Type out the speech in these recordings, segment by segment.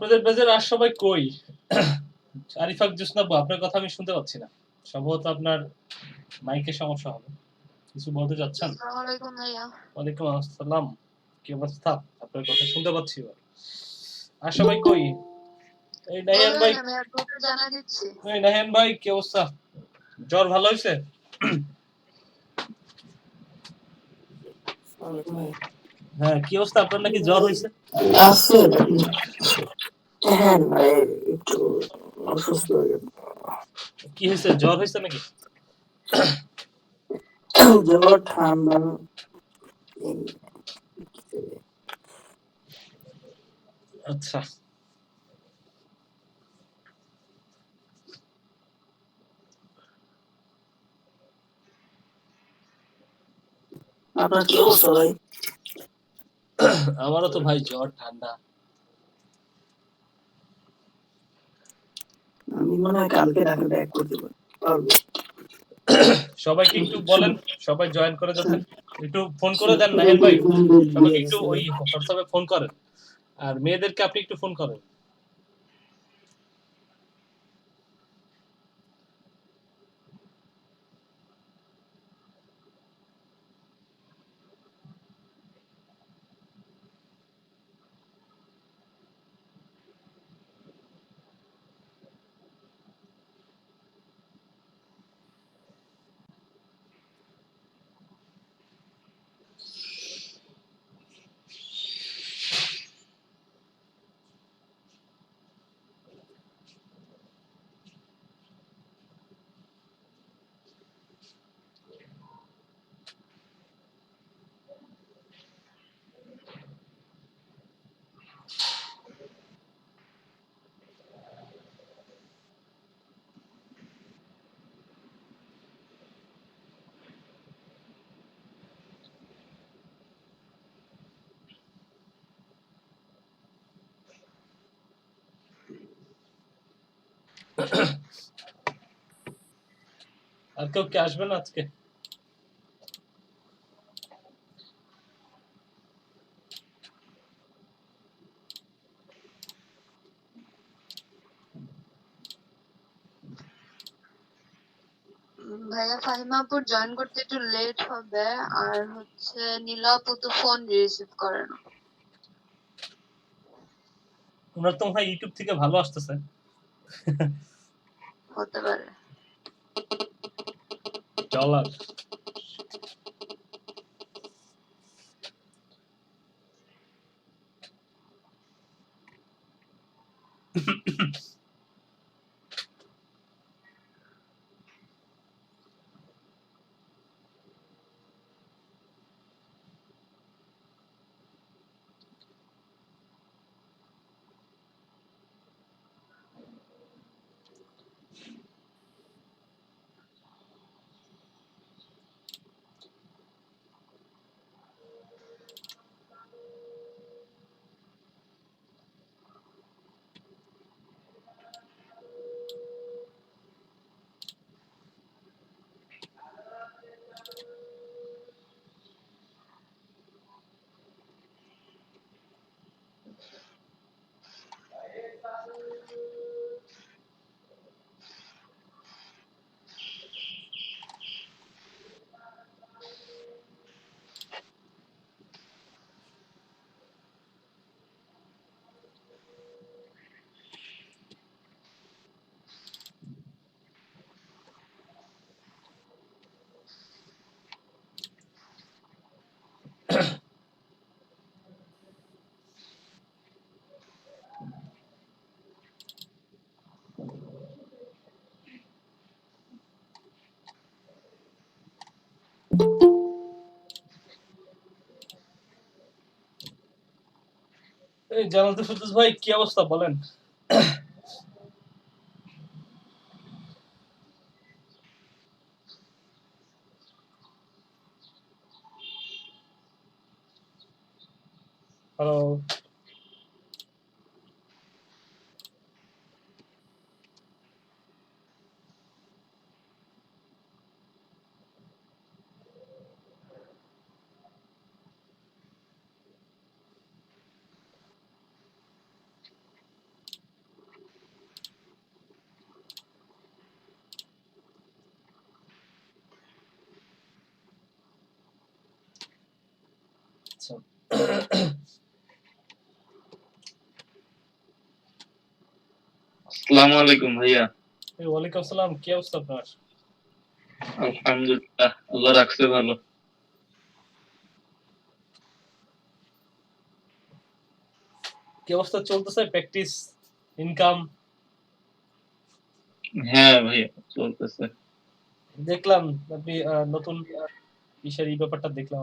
আপনাদের ব্যাচের আর সবাই কই? আরিফাক জোসনা আপু আপনার কথা আমি শুনতে পাচ্ছি না। সম্ভবত আপনার মাইকের সমস্যা হবে। কিছু বলতে চাচ্ছেন? আসসালামু আলাইকুম ভাইয়া। ওয়ালাইকুম আসসালাম। কি অবস্থা? আপনার কথা শুনতে পাচ্ছি এবার। আর সবাই কই? এই নাহিয়ান ভাই, বলবেন আমি গ্রুপে জানাই দিচ্ছি। এই নাহিয়ান ভাই কি অবস্থা? জ্বর ভালো হইছে? হ্যাঁ, কি অবস্থা? আপনার নাকি জ্বর হইছে? আছে হ্যাঁ ভাই একটু অসুস্থ কি হইছে? জ্বর হইছে নাকি? জ্বর ঠান্ডা আচ্ছা। আপনার কি অবস্থা ভাই? আমারও তো ভাই জ্বর ঠান্ডা। আমি মনে হয় কালকে ঢাকা ব্যাক করতে পারবো। সবাইকে একটু বলেন, সবাই জয়েন করে যাতে। একটু ফোন করে দেন নাহিয়ান ভাই। সবাইকে একটু ওই হোয়াটসঅ্যাপে ফোন করেন। আর মেয়েদেরকে আপনি একটু ফোন করেন। আর কেউ কি আসবে না আজকে? ভাইয়া ফাহিমা আপুর জয়েন করতে একটু লেট হবে আর হচ্ছে নীলা আপু তো ফোন রিসিভ করে না। ওনার তো ভাই ইউটিউব থেকে ভালো আসতেছে। হতে পারে। ডলার। এই জানাতে ফিরদৌস ভাই কি অবস্থা বলেন? হ্যালো। আসসালামু আলাইকুম ভাইয়া। ওয়ালাইকুম আসসালাম, কি অবস্থা আপনার? আলহামদুলিল্লাহ, আল্লাহ রাখছে ভালো। কি অবস্থা চলতেছে? Practice, income? হ্যাঁ ভাইয়া, চলতেছে। দেখলাম আপনি নতুন কিসের এই ব্যাপারটা দেখলাম।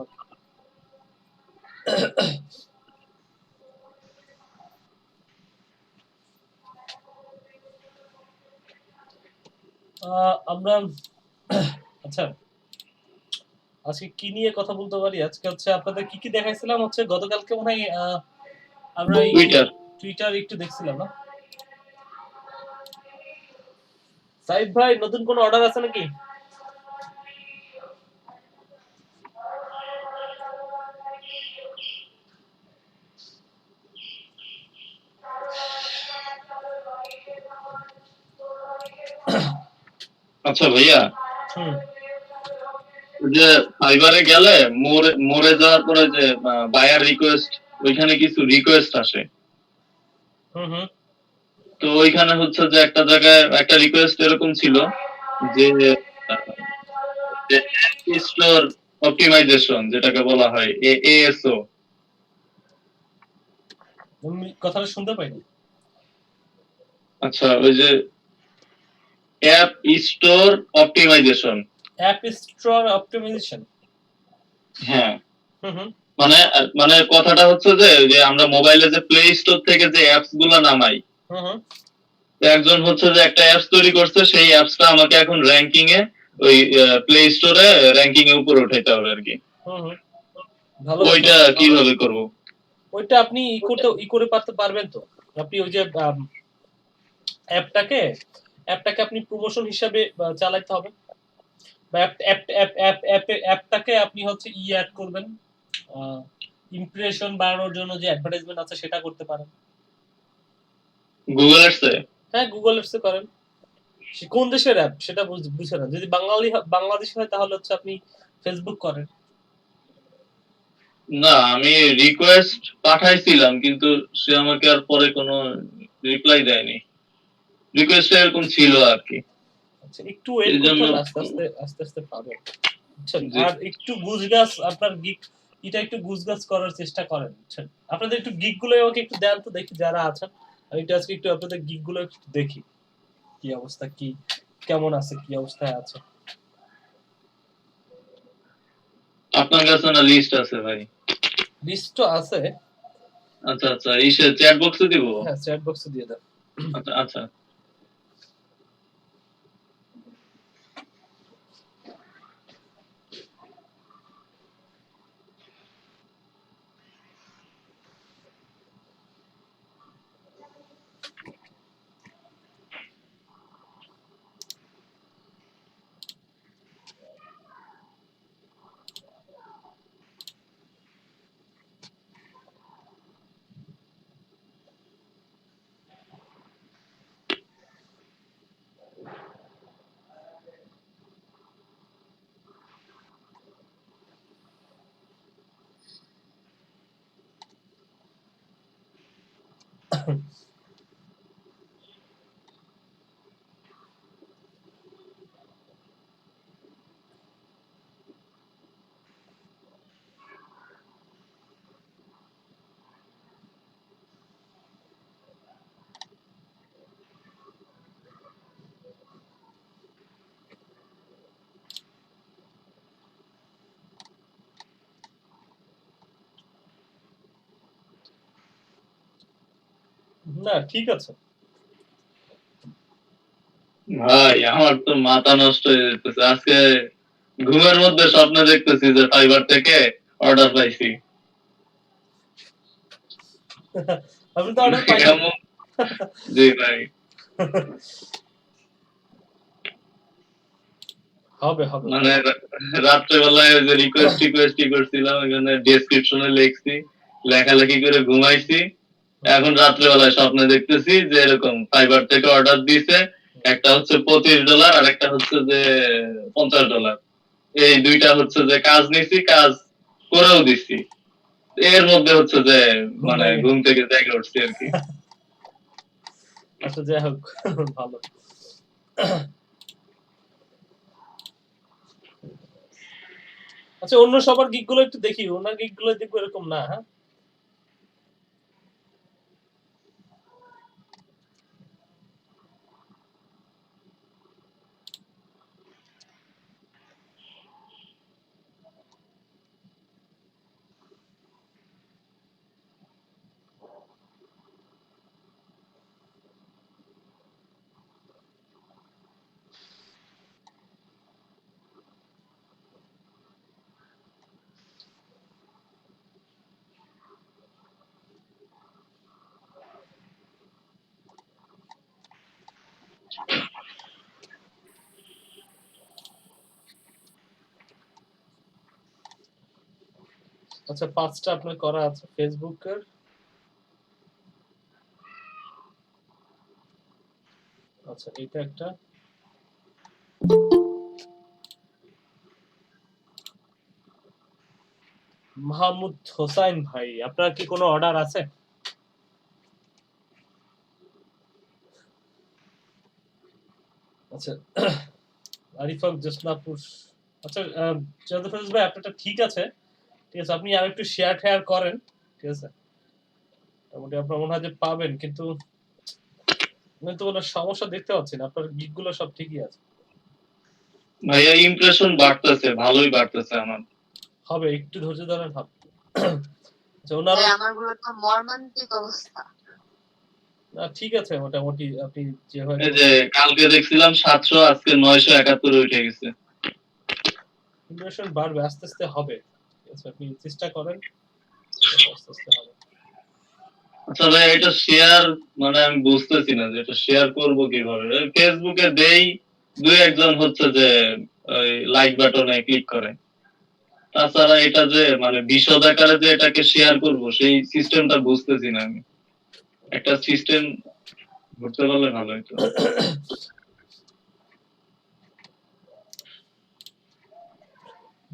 আমরা আচ্ছা, আজকে কি নিয়ে কথা বলতে পারি? আজকে হচ্ছে আপনাদের কি কি দেখাইছিলাম, হচ্ছে গতকালকে মনে হয় আমরা এই টুইটার একটু দেখছিলাম না? সাইদ ভাই, নতুন কোন অর্ডার আছে নাকি? আচ্ছা ভাইয়া, হুম যে ফাইবারে গেলে মোড়ে যাওয়ার পরে যে বায়ার রিকোয়েস্ট, ওইখানে কিছু রিকোয়েস্ট আসে। হুম হুম তো ওইখানে হচ্ছে যে একটা জায়গায় একটা রিকোয়েস্ট এরকম ছিল যে স্টোর অপটিমাইজেশন, যেটাকে বলা হয় এএসও। আমি কথাটা শুনতে পাইনি। আচ্ছা, ওই যে app store optimisation. App store optimisation? হ্যাঁ, হুম হুম মানে মানে কথাটা হচ্ছে যে আমরা মোবাইলে যে প্লে স্টোর থেকে যে অ্যাপস গুলো নামাই, হুম হুম একজন হচ্ছে যে একটা অ্যাপস তৈরি করছে, সেই অ্যাপসটা আমাকে এখন র্যাঙ্কিং এ ওই প্লে স্টোরে র্যাঙ্কিং এ উপরে উঠাইতে হবে আর কি। হুম হুম ভালো। ওইটা কিভাবে করব? ওইটা আপনি ই করে পারবেন তো। আপনি ওই যে অ্যাপটাকে আপনি প্রমোশন হিসাবে চালাতে হবে, বা অ্যাপটাকে আপনি হচ্ছে অ্যাড করবেন, ইমপ্রেশন বাড়ানোর জন্য যে অ্যাডভার্টাইজমেন্ট আছে সেটা করতে পারেন। গুগল অ্যাডসে? হ্যাঁ, গুগল অ্যাডসে করেন। সে কোন দেশের অ্যাপ সেটা বুঝে না। যদি বাংলাদেশি হয় তাহলে হচ্ছে আপনি ফেসবুক করেন। না, আমি রিকোয়েস্ট পাঠাইছিলাম, কিন্তু সে আমাকে আর পরে কোনো রিপ্লাই দেয়নি। রিকোয়েস্ট এরকম ছিল আর কি। আচ্ছা, একটু ওয়েট করতে হবে, আস্তে আস্তে পাবেন। বুঝছেন? আর একটু গুজগাছ, আপনার গিগ এটা একটু গুজগাছ করার চেষ্টা করেন, বুঝছেন? আপনাদের একটু গিগ গুলো আমাকে একটু দেন তো, দেখি যারা আছেন। আমি একটু আজকে একটু আপনাদের গিগ গুলো একটু দেখি কি অবস্থা, কি কেমন আছে, কি অবস্থায় আছে। আপনার কাছে না লিস্ট আছে ভাই? লিস্ট তো আছে। আচ্ছা আচ্ছা, ইসে চ্যাট বক্সে দিব? হ্যাঁ, চ্যাট বক্সে দিয়ে দেন। আচ্ছা আচ্ছা। না, ঠিক আছে ভাই, আমার তো মাথা নষ্ট হয়ে যেতেছে আজকে। ঘুমের মধ্যে স্বপ্ন দেখতেছি যে ফাইবার থেকে অর্ডার পাইছি। আপনি তো অর্ডার পাইছেন। জি ভাই। হবে মানে রাত্রেবেলায় ওই যে রিকোয়েস্ট করছিলাম, এখানে ডেসক্রিপশনে লিখছি, লেখালেখি করে ঘুমাইছি। এখন রাত্রেবেলায় স্বপ্নে দেখতেছি যে এরকম ফাইবার থেকে অর্ডার দিয়েছে, একটা হচ্ছে $25 আর একটা হচ্ছে যে $50। এই দুইটা হচ্ছে যে কাজ নিছি, কাজ করেও দিছি। এর মধ্যে হচ্ছে যে মানে ঘুম থেকে জেগে উঠছি আর কি। আচ্ছা যাই হোক ভালো। আচ্ছা অন্য সবার গিগ গুলো একটু দেখি, ওনার গিগ গুলো দেখবো এরকম না। হ্যাঁ আচ্ছা 5টা আপনার করা আছে ফেসবুকের। আচ্ছা এটা একটা। মাহমুদ হোসাইন ভাই, আপনার কি কোনো অর্ডার আছে? আচ্ছা আরিফাক জসনাপুর। আচ্ছা জাদু ফেরোজ ভাই আপনারটা ঠিক আছে, ঠিক আছে আপনি আর একটু শেয়ার টেয়ার করেন, ঠিক আছে মোটামুটি আপনার মনে হয় যে পাবেন, কিন্তু আমি তো কোনো সমস্যা দেখতে পাচ্ছি না, আপনার গিগ গুলো সব ঠিকই আছে। ভাইয়া ইমপ্রেশন বাড়তেছে, ভালোই বাড়তেছে আমার। হবে একটু ধৈর্য ধরেন হবে। আচ্ছা ওনার আমারগুলো তো মর্মান্তিক অবস্থা। না ঠিক আছে মোটামুটি আপনি যেভাবে এই যে কালকে দেখছিলাম 700, আজকে 971 উঠে গেছে। ইমপ্রেশন বাড়বে, আস্তে আস্তে হবে, ঠিক আছে আপনি চেষ্টা করেন, আস্তে আস্তে হবে। আচ্ছা ভাই এটা শেয়ার মানে আমি বুঝতেছি না যে এটা শেয়ার করব কিভাবে। ফেসবুকে দেই, দুই একজন হচ্ছে যে ওই লাইক বাটনে ক্লিক করে, তাছাড়া এটা যে মানে বিশদ আকারে যে এটাকে শেয়ার করব সেই সিস্টেমটা বুঝতেছি না আমি। একটা সিস্টেম ধরতে পারলে ভালো হতো।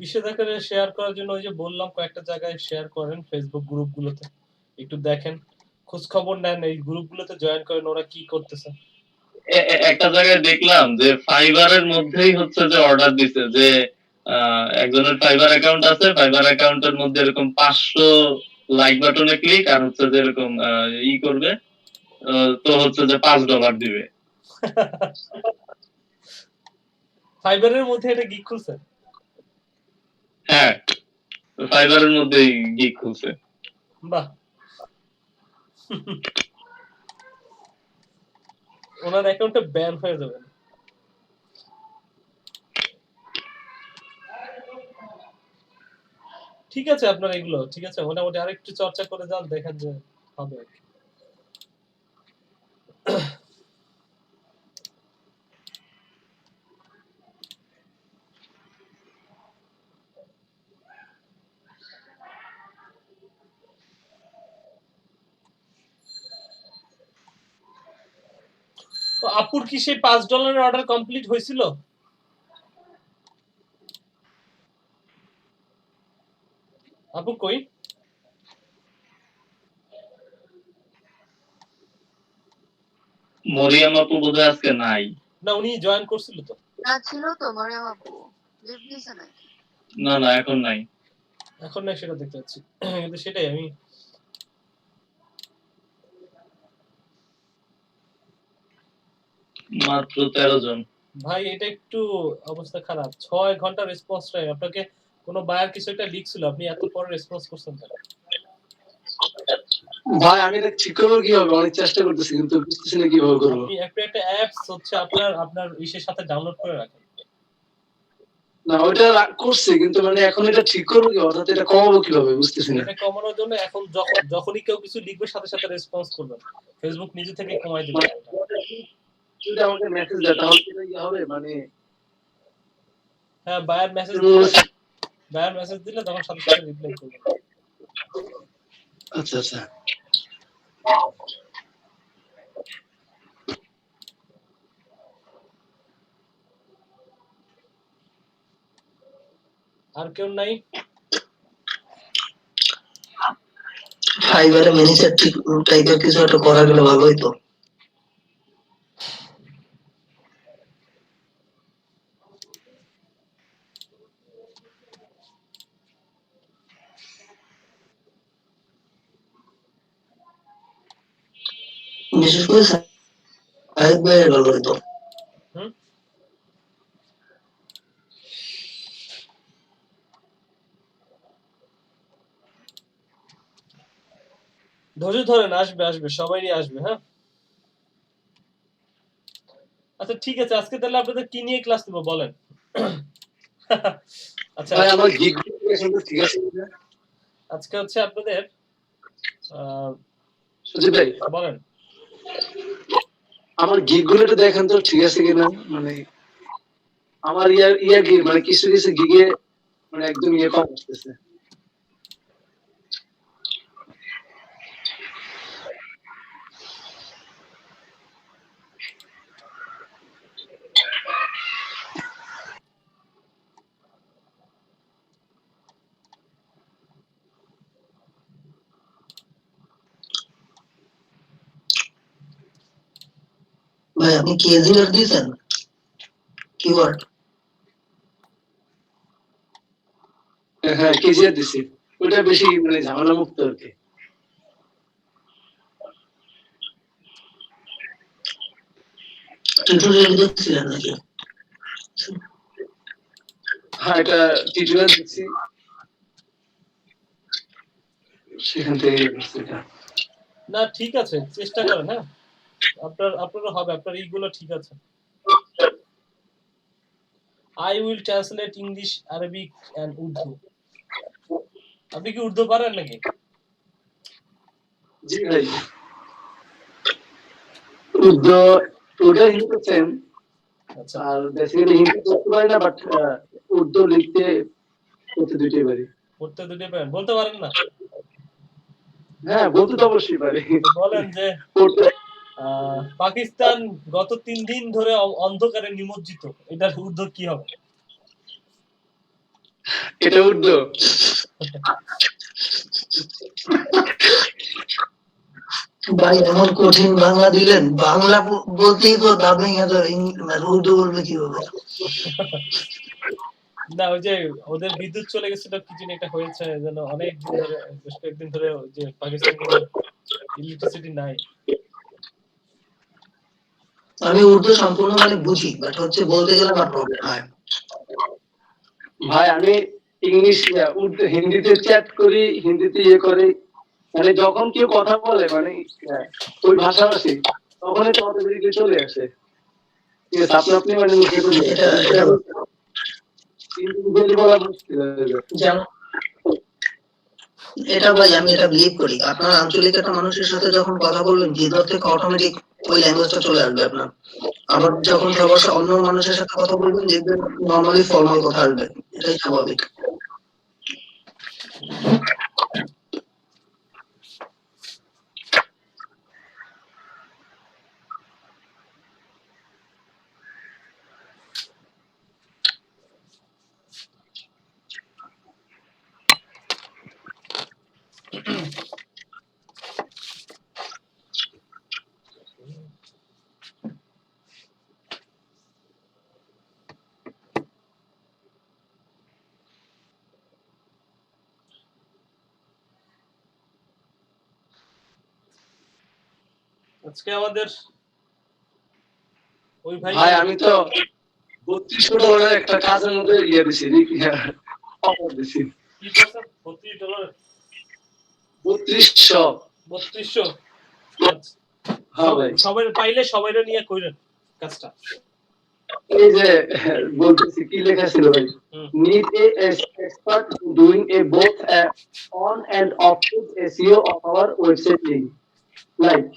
বিশেষ আকারে শেয়ার করার জন্য ওই যে বললাম কয়েকটা জায়গায় শেয়ার করেন, ফেসবুক গ্রুপগুলোতে একটু দেখেন, খোঁজ খবর নেন, এই গ্রুপগুলোতে জয়েন করেন ওরা কি করতেছে। একটা জায়গায় দেখলাম যে ফাইবারের মধ্যেই হচ্ছে যে অর্ডার দিছে যে একজনের ফাইবার অ্যাকাউন্ট আছে, ফাইবার অ্যাকাউন্টের মধ্যে এরকম 500 লাইক বাটনে ক্লিক আর হচ্ছে যে এরকম ই করবে, তো হচ্ছে যে $5 দিবে। ফাইবারের মধ্যে এটা গিগ খুলছে? হ্যাঁ ফাইবারের মধ্যেই গিগ খুলছে। বাহ ওনার অ্যাকাউন্টে ব্যান হয়ে যাবে। ঠিক আছে আপনার এগুলো ঠিক আছে, মোটামুটি আরেকটু চর্চা করে যান, দেখেন যে হবে। তো আপুর কি সেই $5 অর্ডার কমপ্লিট হয়েছিল? আপু কই? মরিয়ম আপু বোধহয় আজকে নাই। না উনি জয়েন করছিল তো। না ছিল তো মরিয়ম আপু, লিভ দিছে নাকি? না না এখন নাই। এখন না সেটা দেখতে পাচ্ছি, কিন্তু সেটাই আমি মাত্র 13 জন। ভাই এটা একটু অবস্থা খারাপ, 6 ঘন্টা রেসপন্স টাইম। আপনাকে কোনো বায়ার কিছু একটা লিখছিল, আপনি এত পরে রেসপন্স করছেন কেন? ভাই আমি এটা ঠিক করবো কিভাবে, অনেক চেষ্টা করতেছি কিন্তু বুঝতেছি না কিভাবে করবো। আপনি একটা অ্যাপস হচ্ছে আপনার ইসের সাথে ডাউনলোড করে রাখেন। না ওইটা করছি কিন্তু মানে এখন এটা ঠিক করবো কি, অর্থাৎ এটা কমাবো কিভাবে বুঝতেছি না। এটা কমানোর জন্য এখন যখনই কেউ কিছু লিখবে সাথে সাথে রেসপন্স করবেন, ফেসবুক নিজে থেকে কমাই দিবে। যদি আমাকে মেসেজ দেয় তাহলে কি এটা হবে মানে? হ্যাঁ বায়ার মেসেজ দিলে তখন সাথে সাথে রিপ্লাই করবেন। আচ্ছা আচ্ছা আর কেউ নাই? ফাইবারে ম্যানেজার টাইপের কিছু একটা করা গেলে ভালো হইতো। বিশেষ করে সাহেব ভাইয়ের ভালো হইতো। ধৈর্য ধরেন, আসবে আসবে, সবাই আসবে। হ্যাঁ, আচ্ছা ঠিক আছে, আজকে তাহলে আপনাদের কি নিয়ে ক্লাস নেব বলেন? আচ্ছা ভাই আমার গিগ ঠিক আছে। আজকে হচ্ছে আপনাদের সুজিত ভাই বলেন। আমার গিগ গুলো একটু দেখেন তো ঠিক আছে কিনা, মানে আমার ইয়া গিগ মানে কিছু কিছু গিগে মানে একদম ইয়ে কম আসতেছে। ভাই আপনি কি এজিলার দিয়েছেন কিওয়ার্ড? হ্যাঁ কেজিআর দিছি, ওটা বেশি মানে ঝামেলা মুক্ত আর কি। টিউটোরিয়াল দেখছিলেন নাকি? হ্যাঁ এটা টিউটোরিয়াল দিচ্ছি, সেখান থেকে এটা। না ঠিক আছে, চেষ্টা করেন। হ্যাঁ, আপনারও হবে, আপনার এইগুলো ঠিক আছে। I will translate English, Arabic and Urdu. আপনি কি উর্দু পারেন নাকি? জি ভাই উর্দু ওটা হিন্দি সেম। আচ্ছা, আর বেসিক্যালি হিন্দি পড়তে পারি না, বাট উর্দু লিখতে পড়তে দুইটাই পারি। পড়তে দুটোই পারেন, বলতে পারেন না? হ্যাঁ বলতে তো অবশ্যই পারি। বলেন যে পড়তে পাকিস্তান গত 3 দিন ধরে অন্ধকারে নিমজ্জিত, এটার উর্দু কি হবে? এটা উর্দু। ভাই এমন কঠিন বাংলা দিলেন, বাংলা বলতেই তো দাবি উর্দু বলবে কিভাবে? না ওই যে ওদের বিদ্যুৎ চলে গেছিল, কি যেন একটা হয়েছে যেন, অনেক দিন ধরে, বেশ কয়েকদিন ধরে যে পাকিস্তান ইলেকট্রিসিটি নাই। আমি উর্দু সম্পূর্ণ মানে বুঝি, বাট হচ্ছে বলতে গেলে আমার প্রবলেম হয়। ভাই আমি ইংলিশ উর্দু হিন্দিতে চ্যাট করি, হিন্দিতে ইয়ে করি, মানে যখন কেউ কথা বলে মানে ওই ভাষাভাষী তখনই তো অটোমেটিকলি চলে আসে। ঠিক আছে আপনি আপনি মানে ইন্ডিভিজুয়ালি বলা মুশকিল হয়ে যায়। যেমন এটা ভাই আমি এটা বিলিভ করি, আপনার আঞ্চলিক একটা মানুষের সাথে যখন কথা বলবেন ভিতর থেকে অটোমেটিক ওই ল্যাঙ্গুয়েজটা চলে আসবে আপনার। আবার যখন সবার অন্য মানুষের সাথে কথা বলবেন দেখবেন নরমালি ফর্মাল কথা আসবে, এটাই স্বাভাবিক। আজকে আমাদের ওই ভাই আমি তো 3200 ডলারের একটা কাজের মধ্যে ইয়ে দিছি, অফার দিছি। কি করছেন? $32? 3200। 3200? হ্যাঁ ভাই সবাই পাইলে সবাইরে নিয়ে কইরেন কাজটা। এই যে বলতেছি কি লেখা ছিল ভাই, need a expert doing a both on and off page SEO of our website link, like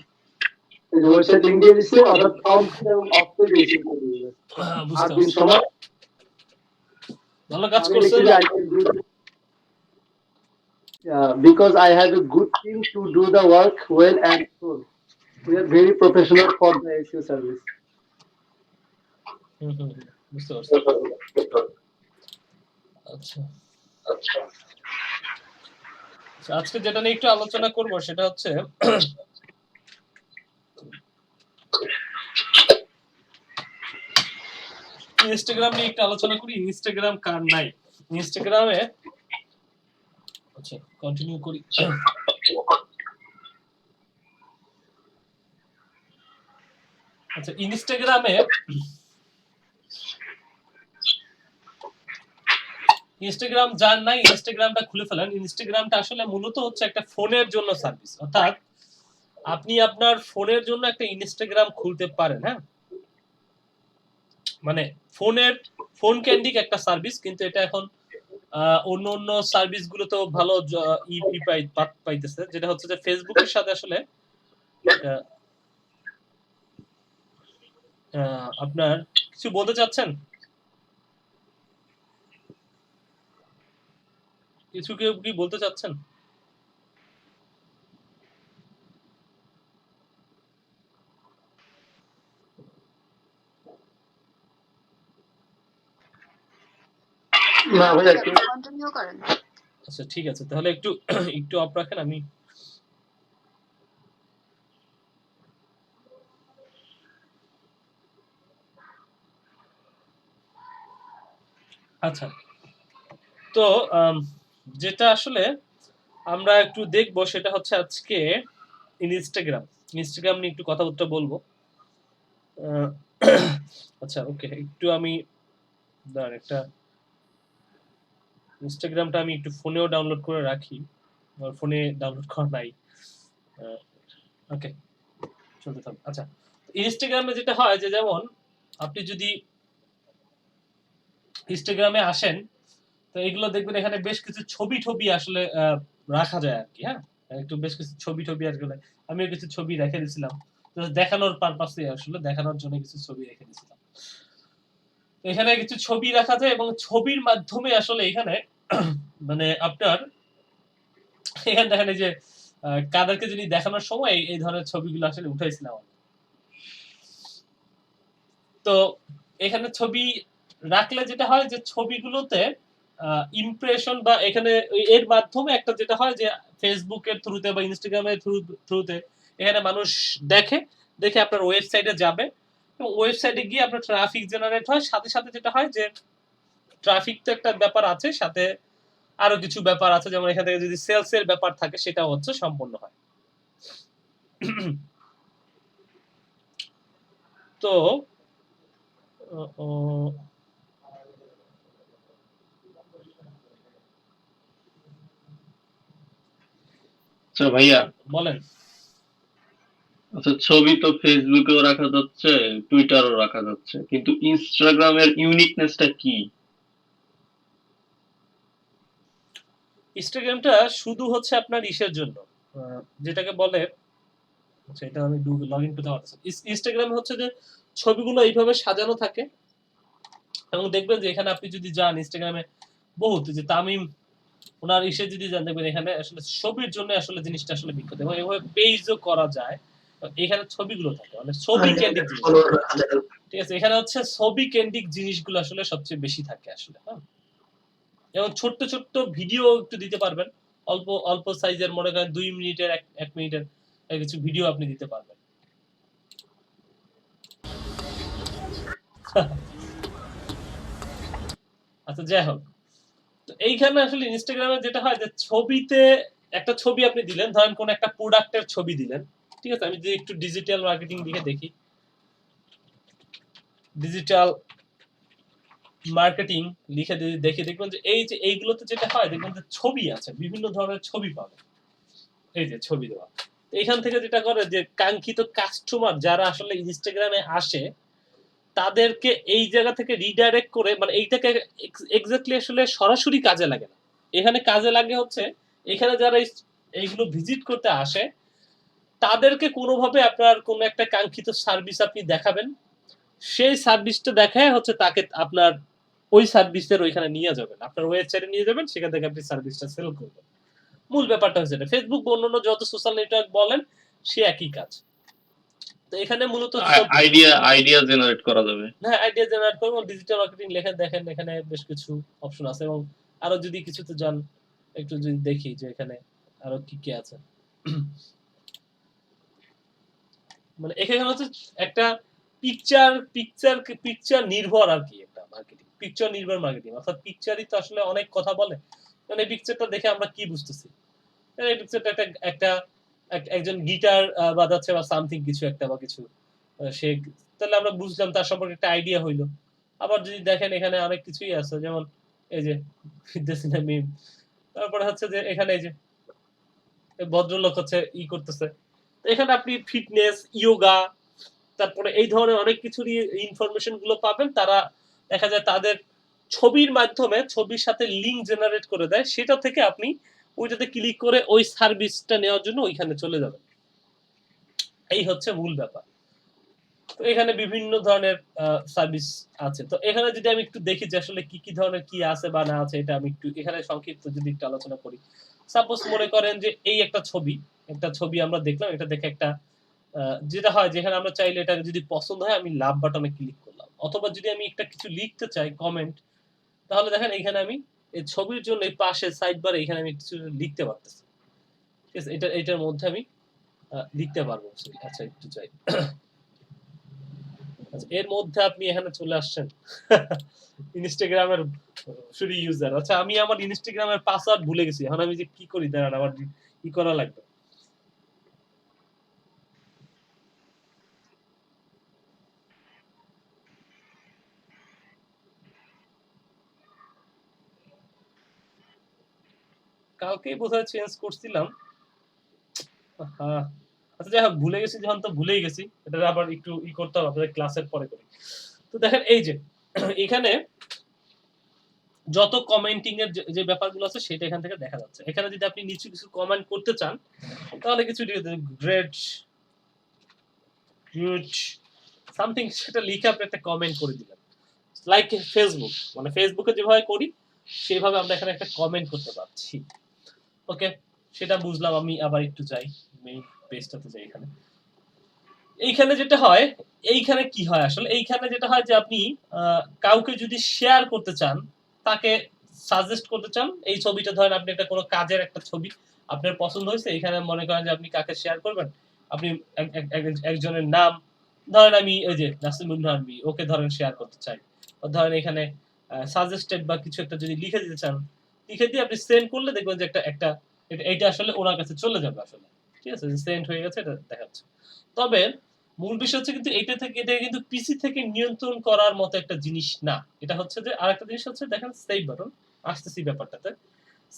website link দিয়ে দিচ্ছে, অর্থাৎ অন এবং অফ পেজ এসে করে দিবে। বুঝতে 8 দিন সময়, ভালো কাজ আমি করছেন। লিখে I can do because I have a good team to do the work well and full. We are very professional for the SEO service. বুঝতে পারছি। আচ্ছা আজকে যেটা নিয়ে একটু আলোচনা করব সেটা হচ্ছে ইনস্টাগ্রাম নিয়ে একটু আলোচনা করি। ইনস্টাগ্রাম কার নাই? ইনস্টাগ্রামে আচ্ছা কন্টিনিউ করি। আচ্ছা ইনস্টাগ্রামে ইনস্টাগ্রাম যার নাই ইনস্টাগ্রামটা খুলে ফেলেন। ইনস্টাগ্রামটা আসলে মূলত হচ্ছে একটা ফোনের জন্য সার্ভিস, অর্থাৎ আপনি আপনার ফোনের জন্য একটা ইনস্টাগ্রাম খুলতে পারেন। হ্যাঁ, মানে ফোন কেন্দ্রিক একটা সার্ভিস, কিন্তু এটা এখন অন্য অন্য সার্ভিস গুলোতেও ভালো পাইতেছে, যেটা হচ্ছে যে ফেসবুকের সাথে আসলে আপনার কিছু বলতে চাচ্ছেন? কিছু কেউ কি বলতে চাচ্ছেন? না ভাইয়া কি কন্টিনিউ করেন। আচ্ছা ঠিক আছে, তাহলে একটু একটু অফ রাখেন। আমি আচ্ছা, তো যেটা আসলে আমরা একটু দেখবো সেটা হচ্ছে আজকে ইনস্টাগ্রাম নিয়ে একটু কথাবার্তা বলবো। আচ্ছা ওকে, একটু আমি একটা ইনস্টাগ্রামটা আমি একটু ফোনেও ডাউনলোড করে রাখি, আমার ফোনে ডাউনলোড করা নাই। ওকে, চলতে থাকুক। আচ্ছা, ইনস্টাগ্রামে যেটা হয় যে যেমন আপনি যদি ইনস্টাগ্রামে আসেন, তো এগুলো দেখবেন এখানে বেশ কিছু ছবি আসলে রাখা যায় আর কি। হ্যাঁ, একটু বেশ কিছু ছবি আসলে আমিও কিছু ছবি রেখে দিয়েছিলাম, দেখানোর পারপাসে, আসলে দেখানোর জন্য কিছু ছবি রেখে দিয়েছিলাম। এখানে কিছু ছবি রাখা যায় এবং ছবির মাধ্যমে আসলে এখানে মানে আপনার এখানে দেখেন এই যে কাদেরকে যদি দেখানোর সময় এই ধরনের ছবিগুলো আসলে উঠাইছিলাম। তো এখানে ছবি রাখলে যেটা হয় যে ছবিগুলোতে ইমপ্রেশন বা এখানে এর মাধ্যমে একটা যেটা হয় যে ফেসবুকের থ্রুতে বা ইনস্টাগ্রামের থ্রুতে এখানে মানুষ দেখে আপনার ওয়েবসাইটে যাবে এবং ওয়েবসাইটে গিয়ে আপনার ট্রাফিক জেনারেট হয়। সাথে সাথে যেটা হয় যে ট্রাফিক তো একটা ব্যাপার আছে, সাথে আরো কিছু ব্যাপার আছে, যেমন এখান থেকে যদি সেলস এর ব্যাপার থাকে সেটাও হচ্ছে সম্পন্ন হয়। তো আচ্ছা ভাইয়া বলেন। আচ্ছা, ছবি তো ফেসবুকেও রাখা যাচ্ছে, টুইটারও রাখা যাচ্ছে, কিন্তু ইনস্টাগ্রামের ইউনিকনেসটা কি? ইনস্টাগ্রামটা শুধু হচ্ছে আপনার ইসের জন্য, যেটাকে বলে, সেটা আমি লগ ইন করতে পারতেছি। ইনস্টাগ্রামে হচ্ছে যে ছবিগুলো এইভাবে সাজানো থাকে এবং দেখবেন যে এখানে আপনি যদি যান ইনস্টাগ্রামে বহুত যে তামিম ওনার ইসে যদি যান, দেখবেন এখানে আসলে ছবির জন্য আসলে জিনিসটা আসলে বিখ্যাত এবং এভাবে পেজও করা যায়। এখানে ছবিগুলো থাকে মানে ছবি কেন্দ্রিক জিনিস। ঠিক আছে, এখানে হচ্ছে ছবি কেন্দ্রিক জিনিসগুলো আসলে সবচেয়ে বেশি থাকে আসলে। হ্যাঁ, এবং ছোট্ট ভিডিও একটু দিতে পারবেন, অল্প অল্প সাইজের, মনে করেন 2 মিনিটের 1 মিনিটের কিছু ভিডিও আপনি দিতে পারবেন। আচ্ছা যাই হোক, তো এইখানে আসলে ইনস্টাগ্রামে যেটা হয় যে ছবিতে একটা ছবি আপনি দিলেন, ধরেন কোন একটা প্রোডাক্টের ছবি দিলেন। ঠিক আছে, আমি যদি একটু ডিজিটাল মার্কেটিং লিখে দেখি, ডিজিটাল মার্কেটিং লিখে দেখি, দেখবেন যে এই যে এইগুলোতে যেটা হয়, দেখবেন যে ছবি আছে, বিভিন্ন ধরনের ছবি পাবেন। এই যে ছবি দেওয়া, এখান থেকে যেটা করে যে কাঙ্ক্ষিত কাস্টমার যারা আসলে ইনস্টাগ্রামে আসে তাদেরকে এই জায়গা থেকে রিডাইরেক্ট করে, মানে এইটাকে এক্স্যাক্টলি আসলে সরাসরি কাজে লাগে না, এখানে কাজে লাগে হচ্ছে এখানে যারা এইগুলো ভিজিট করতে আসে তাদেরকে কোনোভাবে আপনার কোনো একটা কাঙ্ক্ষিত সার্ভিস আপনি দেখাবেন, সেই সার্ভিসটা দেখায় হচ্ছে তাকে আপনার ওই সার্ভিসের ওইখানে নিয়ে যাবেন, আপনার ওয়েবসাইটে নিয়ে যাবেন, সেখান থেকে আপনি সার্ভিসটা সেল করবেন। মূল ব্যাপারটা হচ্ছে এটা। ফেসবুক বা অন্যান্য যত সোশ্যাল নেটওয়ার্ক বলেন সে একই কাজ। তো এখানে মূলত আইডিয়া জেনারেট করা যাবে। হ্যাঁ, আইডিয়া জেনারেট করবো, ডিজিটাল মার্কেটিং লেখা দেখেন এখানে বেশ কিছু অপশন আছে এবং আরো যদি কিছুতে যান একটু যদি দেখি যে এখানে আরো কি কি আছে মানে এখানে হচ্ছে একটা পিকচার নির্ভর আর কি একটা মার্কেটিং, পিকচার নির্ভর মার্কেটিং, অর্থাৎ পিকচারই তো আসলে অনেক কথা বলে। মানে এই পিকচারটা দেখে আমরা কি বুঝতেছি, এই পিকচারটা একটা একজন গিটার বাজাচ্ছে বা সামথিং কিছু একটা বা কিছু সে, তাহলে আমরা বুঝলাম তার সম্পর্কে একটা আইডিয়া হইলো। আবার যদি দেখেন এখানে অনেক কিছুই আছে, যেমন এই যে মিম, তারপরে হচ্ছে যে এখানে এই যে ভদ্রলোক হচ্ছে করতেছে, এখানে আপনি ফিটনেস, ইয়োগা, তারপরে এই ধরনের অনেক কিছুরই ইনফরমেশন গুলো পাবেন। তারা দেখা যায় তাদের ছবির মাধ্যমে ছবির সাথে লিঙ্ক জেনারেট করে দেয়, সেটা থেকে আপনি ওইটাতে ক্লিক করে ওই সার্ভিসটা নেওয়ার জন্য ওইখানে চলে যাবেন। এই হচ্ছে মূল ব্যাপার। তো এখানে বিভিন্ন ধরনের সার্ভিস আছে। তো এখানে যদি আমি একটু দেখি যে আসলে কি কি ধরনের কি আছে বা না আছে, এটা আমি একটু এখানে সংক্ষিপ্ত যদি একটু আলোচনা করি। সাপোজ মনে করেন যে এই একটা ছবি আমরা দেখলাম, এটা দেখে একটা যেটা হয় যেখানে আমরা চাইলে এটা যদি পছন্দ হয় আমি লাভ বাটনে ক্লিক করলাম, অথবা যদি আমি একটা কিছু লিখতে চাই কমেন্ট, তাহলে দেখেন এখানে আমি এই ছবির জন্য এই পাশে সাইড বারে এখানে আমি কিছু লিখতে পারতেছি। ঠিক আছে, এটার মধ্যে আমি লিখতে পারবো। আচ্ছা একটু চাই, আচ্ছা এর মধ্যে আপনি এখানে চলে আসছেন ইনস্টাগ্রামের শুধু ইউজার। আচ্ছা আমি আমার ইনস্টাগ্রামের পাসওয়ার্ড ভুলে গেছি, এখন আমি যে কি করি দাঁড়ান, আমার কি করা লাগবে। কালকেই বোধহয় চেঞ্জ করছিলাম। হ্যাঁ, আচ্ছা যাই হোক, ভুলে গেছি যখন তো ভুলেই গেছি, এটা আবার একটু করতে হবে, আপনাদের ক্লাসের পরে করি। তো দেখেন এই যে এখানে যত কমেন্টিং এর যে ব্যাপারগুলো আছে সেটা এখান থেকে দেখা যাচ্ছে। এখানে যদি আপনি নিচে কিছু কমেন্ট করতে চান তাহলে কিছু গ্রেট গুড সামথিং সেটা লিখে আপনি একটা কমেন্ট করে দিলেন, লাইক ফেসবুক, মানে ফেসবুকে যেভাবে করি সেভাবে আমরা এখানে একটা কমেন্ট করতে পারছি। ওকে, সেটা বুঝলাম। আমি আবার একটু যাই মেইন পেজটাতে যাই। এইখানে যেটা হয়, এইখানে কি হয় আসলে, এইখানে যেটা হয় যে আপনি কাউকে যদি শেয়ার করতে চান, তাকে সাজেস্ট করতে চান, এই ছবিটা ধরেন আপনি একটা কোনো কাজের একটা ছবি আপনার পছন্দ হয়েছে, এখানে মনে করেন যে আপনি কাকে শেয়ার করবেন, আপনি একজনের নাম ধরেন, আমি ওই যে নাসিমুল নানবি ওকে ধরেন শেয়ার করতে চাই, ধরেন এখানে সাজেস্টেড বা কিছু একটা যদি লিখে দিতে চান, লিখে দিয়ে আপনি সেন্ড করলে দেখবেন যে একটা এইটা আসলে ওনার কাছে চলে যাবে আসলে। ঠিক আছে, সেন্ড হয়ে গেছে, এটা দেখাচ্ছে। তবে মূল বিষয় হচ্ছে কিন্তু এটা কিন্তু পিসি থেকে নিয়ন্ত্রণ করার মতো একটা জিনিস না। এটা হচ্ছে যে আরেকটা জিনিস হচ্ছে, দেখেন সেভ বাটন, আসতেছি ব্যাপারটাতে।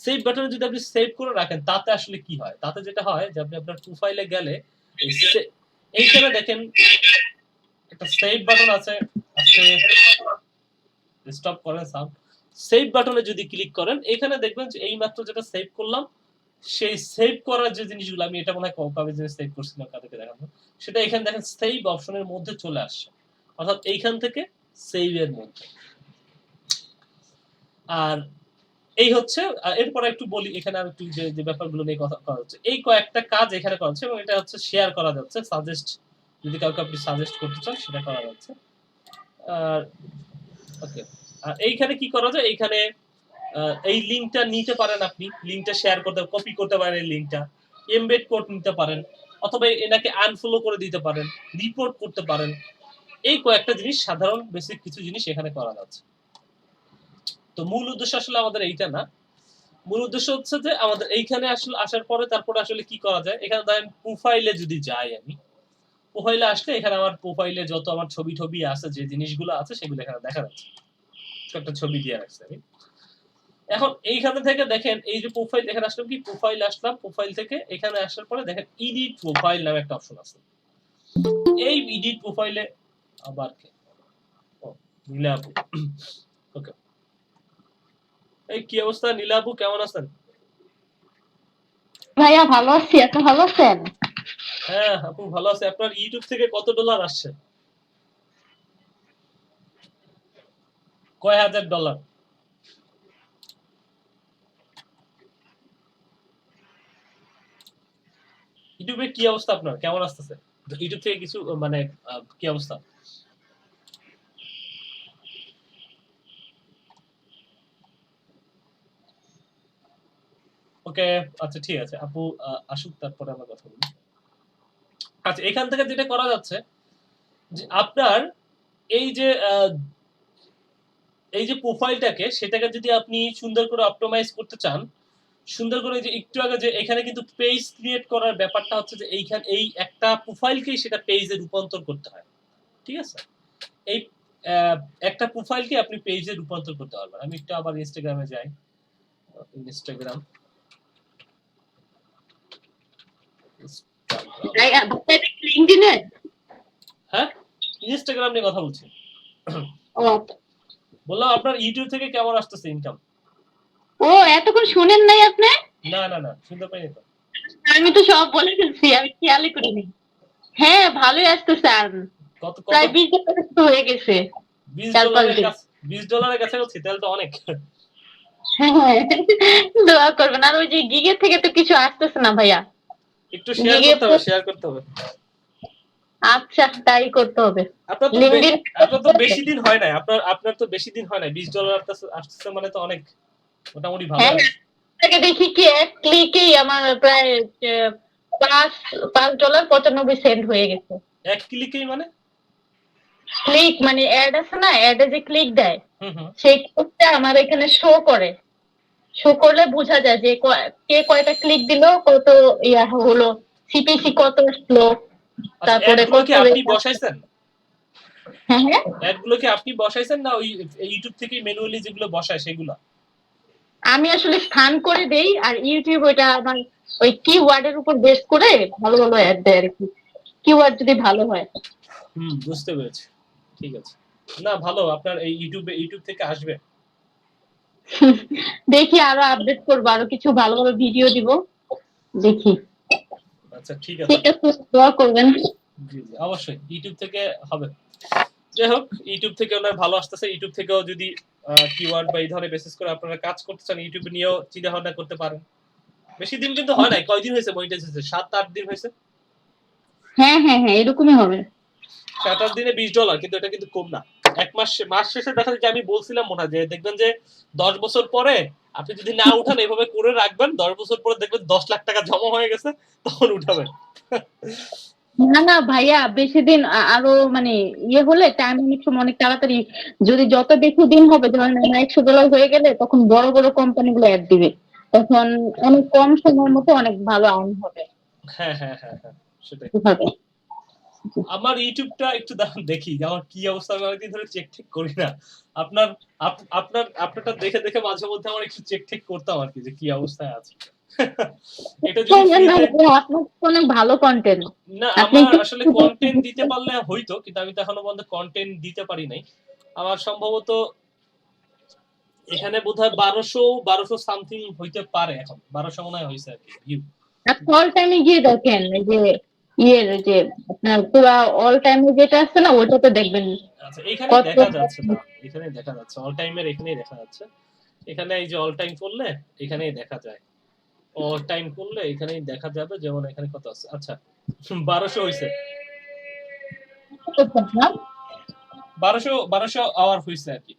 সেভ বাটনে যদি আপনি সেভ করে রাখেন তাতে আসলে কি হয়, তাতে যেটা হয় যে আপনি আপনার প্রোফাইলে গেলে এইখানে দেখেন একটা সেভ বাটন আছে, আজকে স্টপ করেন সাউন্ড। সেভ বাটনে যদি ক্লিক করেন এখানে দেখবেন যে এইমাত্র যেটা সেভ করলাম সেই সেভ করার যে জিনিসগুলো, আমি এটা মনে হয় কবে যে সেভ করছিলাম তাদেরকে দেখাবো, সেটা এখানে দেখেন সেভ অপশনের মধ্যে চলে আসছে, অর্থাৎ এইখান থেকে সেভ এর মধ্যে। আর এই হচ্ছে, এরপর একটু বলি এখানে আর একটু যে ব্যাপারগুলো নিয়ে কথা করা হচ্ছে, এই কয়েকটা কাজ এখানে করা হচ্ছে এবং এটা হচ্ছে শেয়ার করা যাচ্ছে, সাজেস্ট যদি কাউকে আপনি সাজেস্ট করতে চান সেটা করা যাচ্ছে। আর ওকে, আর এইখানে কি করা যায়, এইখানে এই লিংকটা নিতে পারেন, আপনি লিংকটা শেয়ার করতে কপি করতে পারেন, এই লিংকটা এমবেড কোড নিতে পারেন, অথবা এনাকে আনফলো করে দিতে পারেন, রিপোর্ট করতে পারেন। এই কয়েকটা জিনিস, সাধারণ বেসিক কিছু জিনিস এখানে করা যাচ্ছে। তো মূল উদ্দেশ্য আসলে আমাদের এইটা না, মূল উদ্দেশ্য হচ্ছে যে আমাদের এইখানে আসলে আসার পরে তারপরে আসলে কি করা যায়। এখানে ধরেন প্রোফাইলে যদি যাই, আমি প্রোফাইলে আসলে এখানে আমার প্রোফাইলে যত আমার ছবি আছে, যে জিনিসগুলো আছে সেগুলো এখানে দেখা যাচ্ছে, একটা ছবি দিয়ে রাখছি আমি। এখন এইখানে থেকে দেখেন এই যে প্রোফাইল, এখানে আসলাম, কি প্রোফাইল আসলাম, প্রোফাইল থেকে এখানে আসার পরে দেখেন এডিট প্রোফাইল নামে একটা অপশন আছে। এই এডিট প্রোফাইলে আবার নীলাপু, ওকে, এই কি অবস্থা নীলাপু, কেমন আছেন? ভাইয়া ভালো আছি, আপনি ভালো আছেন? হ্যাঁ আপু ভালো আছে। আপনার ইউটিউব থেকে কত ডলার আসছে? কয় হাজার ডলার? ইউটিউবে কি অবস্থা, আপনার কেমন আসতেছে? ইউটিউব থেকে কিছু মানে কি অবস্থা? ওকে, আচ্ছা ঠিক আছে, আপু আসুক, তারপরে আমরা কথা বলি। আচ্ছা, এখান থেকে যেটা করা যাচ্ছে যে আপনার এই যে প্রোফাইলটাকে, সেটাকে যদি আপনি সুন্দর করে অপটিমাইজ করতে চান, সুন্দর করে, যে একটু আগে যে এখানে কিন্তু পেজ ক্রিয়েট করার ব্যাপারটা হচ্ছে যে এই একটা প্রোফাইলকেই সেটা পেজে রূপান্তর করতে হয়, ঠিক আছে? এই একটা প্রোফাইলকে আপনি পেজে রূপান্তর করতে পারবেন। আমি একটু আবার ইনস্টাগ্রামে যাই। ইনস্টাগ্রাম লিংকডইনে? হ্যাঁ, ইনস্টাগ্রাম নিয়ে কথা বলছি। ও বললাম আপনার ইউটিউব থেকে কেমন আসতেছে ইনকাম? ও, এতক্ষণ শুনেন নাই আপনি? না না না, শুনতে পাইনি তো। আমি তো সব বলে ফেলছি, আমি খেয়ালই করিনি। হ্যাঁ, ভালোই আসতেছে। আর কত কত? প্রায় 20 ডলার তো হয়ে গেছে। 20 4-5 ডলারের দিন। কাছে, 20 ডলারের কাছে হচ্ছে, তাহলে তো অনেক। হ্যাঁ, দোয়া করবেন। আর ওই যে গিগের থেকে তো কিছু আসতেছে না ভাইয়া। একটু শেয়ার গিগে করতে হবে, শেয়ার করতে হবে। আচ্ছা, তাই করতে হবে। আপনার তো লিংকডইন আপনার তো বেশি দিন হয় নাই, আপনার তো বেশি দিন হয় নাই, 20 ডলার আসতেছে মানে তো অনেক, মোটামুটি ভালো হ্যাঁ, আছে। আপনাকে দেখি কি এক ক্লিকেই আমার প্রায় $5.95 হয়ে গেছে। এক ক্লিকেই মানে? ক্লিক মানে অ্যাড আছে না, অ্যাডে যে ক্লিক দেয়, হুম হুম। সেই ক্লিকটা আমার এখানে শো করে। শো করলে বোঝা যায় যে কে কয়টা ক্লিক দিল, কত ইয়া হলো, সিপিসি কত আসলো, তারপরে অ্যাডগুলো কত কি আপনি বসাইছেন? হ্যাঁ হ্যাঁ, অ্যাডগুলো কি আপনি বসাইছেন না ওই ইউটিউব থেকে ম্যানুয়ালি যেগুলো বসায় সেগুলো? আমি আসলে স্থান করে দেই, আর ইউটিউব ওইটা আমার ওই কিওয়ার্ডের উপর বেস করে ভালো ভালো অ্যাড দেয় আর কি, কিওয়ার্ড যদি ভালো হয়। বুঝতে পেরেছি, ঠিক আছে। না ভালো, আপনার এই ইউটিউব থেকে আসবে। দেখি আরো আপডেট করবো, আরো কিছু ভালো ভালো ভিডিও দিব, দেখি। আচ্ছা ঠিক আছে, ঠিক আছে, দোয়া করবেন। জি জি অবশ্যই ইউটিউব থেকে হবে। যাই হোক, ইউটিউব থেকে ওনার ভালো আসতেছে। ইউটিউব থেকেও যদি কিওয়ার্ড বা এই ধরনের বেসিস করে আপনারা কাজ করতে চান, ইউটিউবে নিয়েও চিন্তা ভাবনা করতে পারেন। বেশি দিন কিন্তু হয় নাই, কয়দিন হয়েছে মনিটাইজ হয়েছে? 7-8 দিন হয়েছে। হ্যাঁ হ্যাঁ হ্যাঁ, এরকমই হবে। 7-8 দিনে 20 ডলার, কিন্তু এটা কিন্তু কম না। এক মাস শেষে দেখা যায় যে আমি বলছিলাম মনে হয় যে দেখবেন যে 10 বছর পরে আপনি যদি না উঠান, এভাবে করে রাখবেন, 10 বছর পরে দেখবেন 10 লাখ টাকা জমা হয়ে গেছে, তখন উঠাবেন। না না ভাইয়া, বেশি দিন আরো মানে ইয়ে হলে টাইম অনেক সময় অনেক তাড়াতাড়ি, যদি যত বেশি দিন হবে, ধরেন আমার $100 হয়ে গেলে, তখন বড় বড় কোম্পানি গুলো অ্যাড দিবে, তখন অনেক কম সময়ের মধ্যে অনেক ভালো আর্ন হবে। হ্যাঁ হ্যাঁ হ্যাঁ হ্যাঁ, সেটাই। এভাবে। আমার ইউটিউবটা একটু দেখি যে আমার কি অবস্থা, আমি অনেকদিন ধরে চেক ঠিক করি না। আপনার আপনারটা দেখে দেখে মাঝে মধ্যে আমার একটু চেক ঠিক করতাম আর কি, যে কি অবস্থায় আছে। এটা যদি আপনার অনেক ভালো কন্টেন্ট। না, আপনি আমার আসলে কন্টেন্ট দিতে পারলে হইতো, কিন্তু আমি তো এখনো পর্যন্ত কন্টেন্ট দিতে পারি নাই। আমার সম্ভবত এখানে বোধহয় 1200 সামথিং হইতে পারে, এখন 1200 মনে হয় হয়েছে আর কি ভিউ। অল টাইমে গিয়ে দেখেন, এই যে যে আপনার পুরো অল টাইমে যেটা আছে না, ওটাতে দেখবেন। আচ্ছা, এখানে দেখা যাচ্ছে না, এখানে দেখা যাচ্ছে অল টাইমের, এখানেই দেখা যাচ্ছে। এখানে এই যে অল টাইম করলে এখানেই দেখা যায়, অল টাইম করলে এখানেই দেখা যাবে, যেমন এখানে কত আছে। আচ্ছা 1200 হইছে, 1200 আওয়ার হইছে আর কি।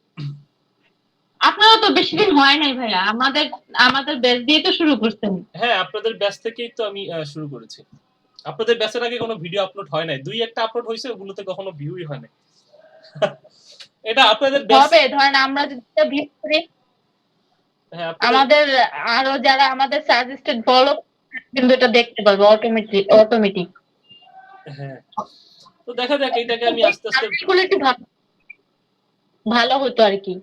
আপনারা তো বেশি দিন হয় নাই ভাইয়া, আমাদের ব্যাচ দিয়ে তো শুরু করছেন। হ্যাঁ, আপনাদের ব্যাচ থেকেই তো আমি শুরু করেছি। আপনাদের ব্যাচের আগে কোনো ভিডিও আপলোড হয় নাই, দুই একটা আপলোড হয়েছে, ওগুলোতে কখনো ভিউই হয় নাই। এটা আপনাদের ব্যাচ হবে, ধরেন আমরা যদি ভিউ করি, হ্যাঁ, আমাদের আরো যারা আমাদের সাজেস্টেড ফলো কিন্তু এটা দেখতে পারবে অটোমেটিক। হ্যাঁ, তো দেখা যাক, এটাকে আমি আস্তে আস্তে একটু ভালো হতো আর কি।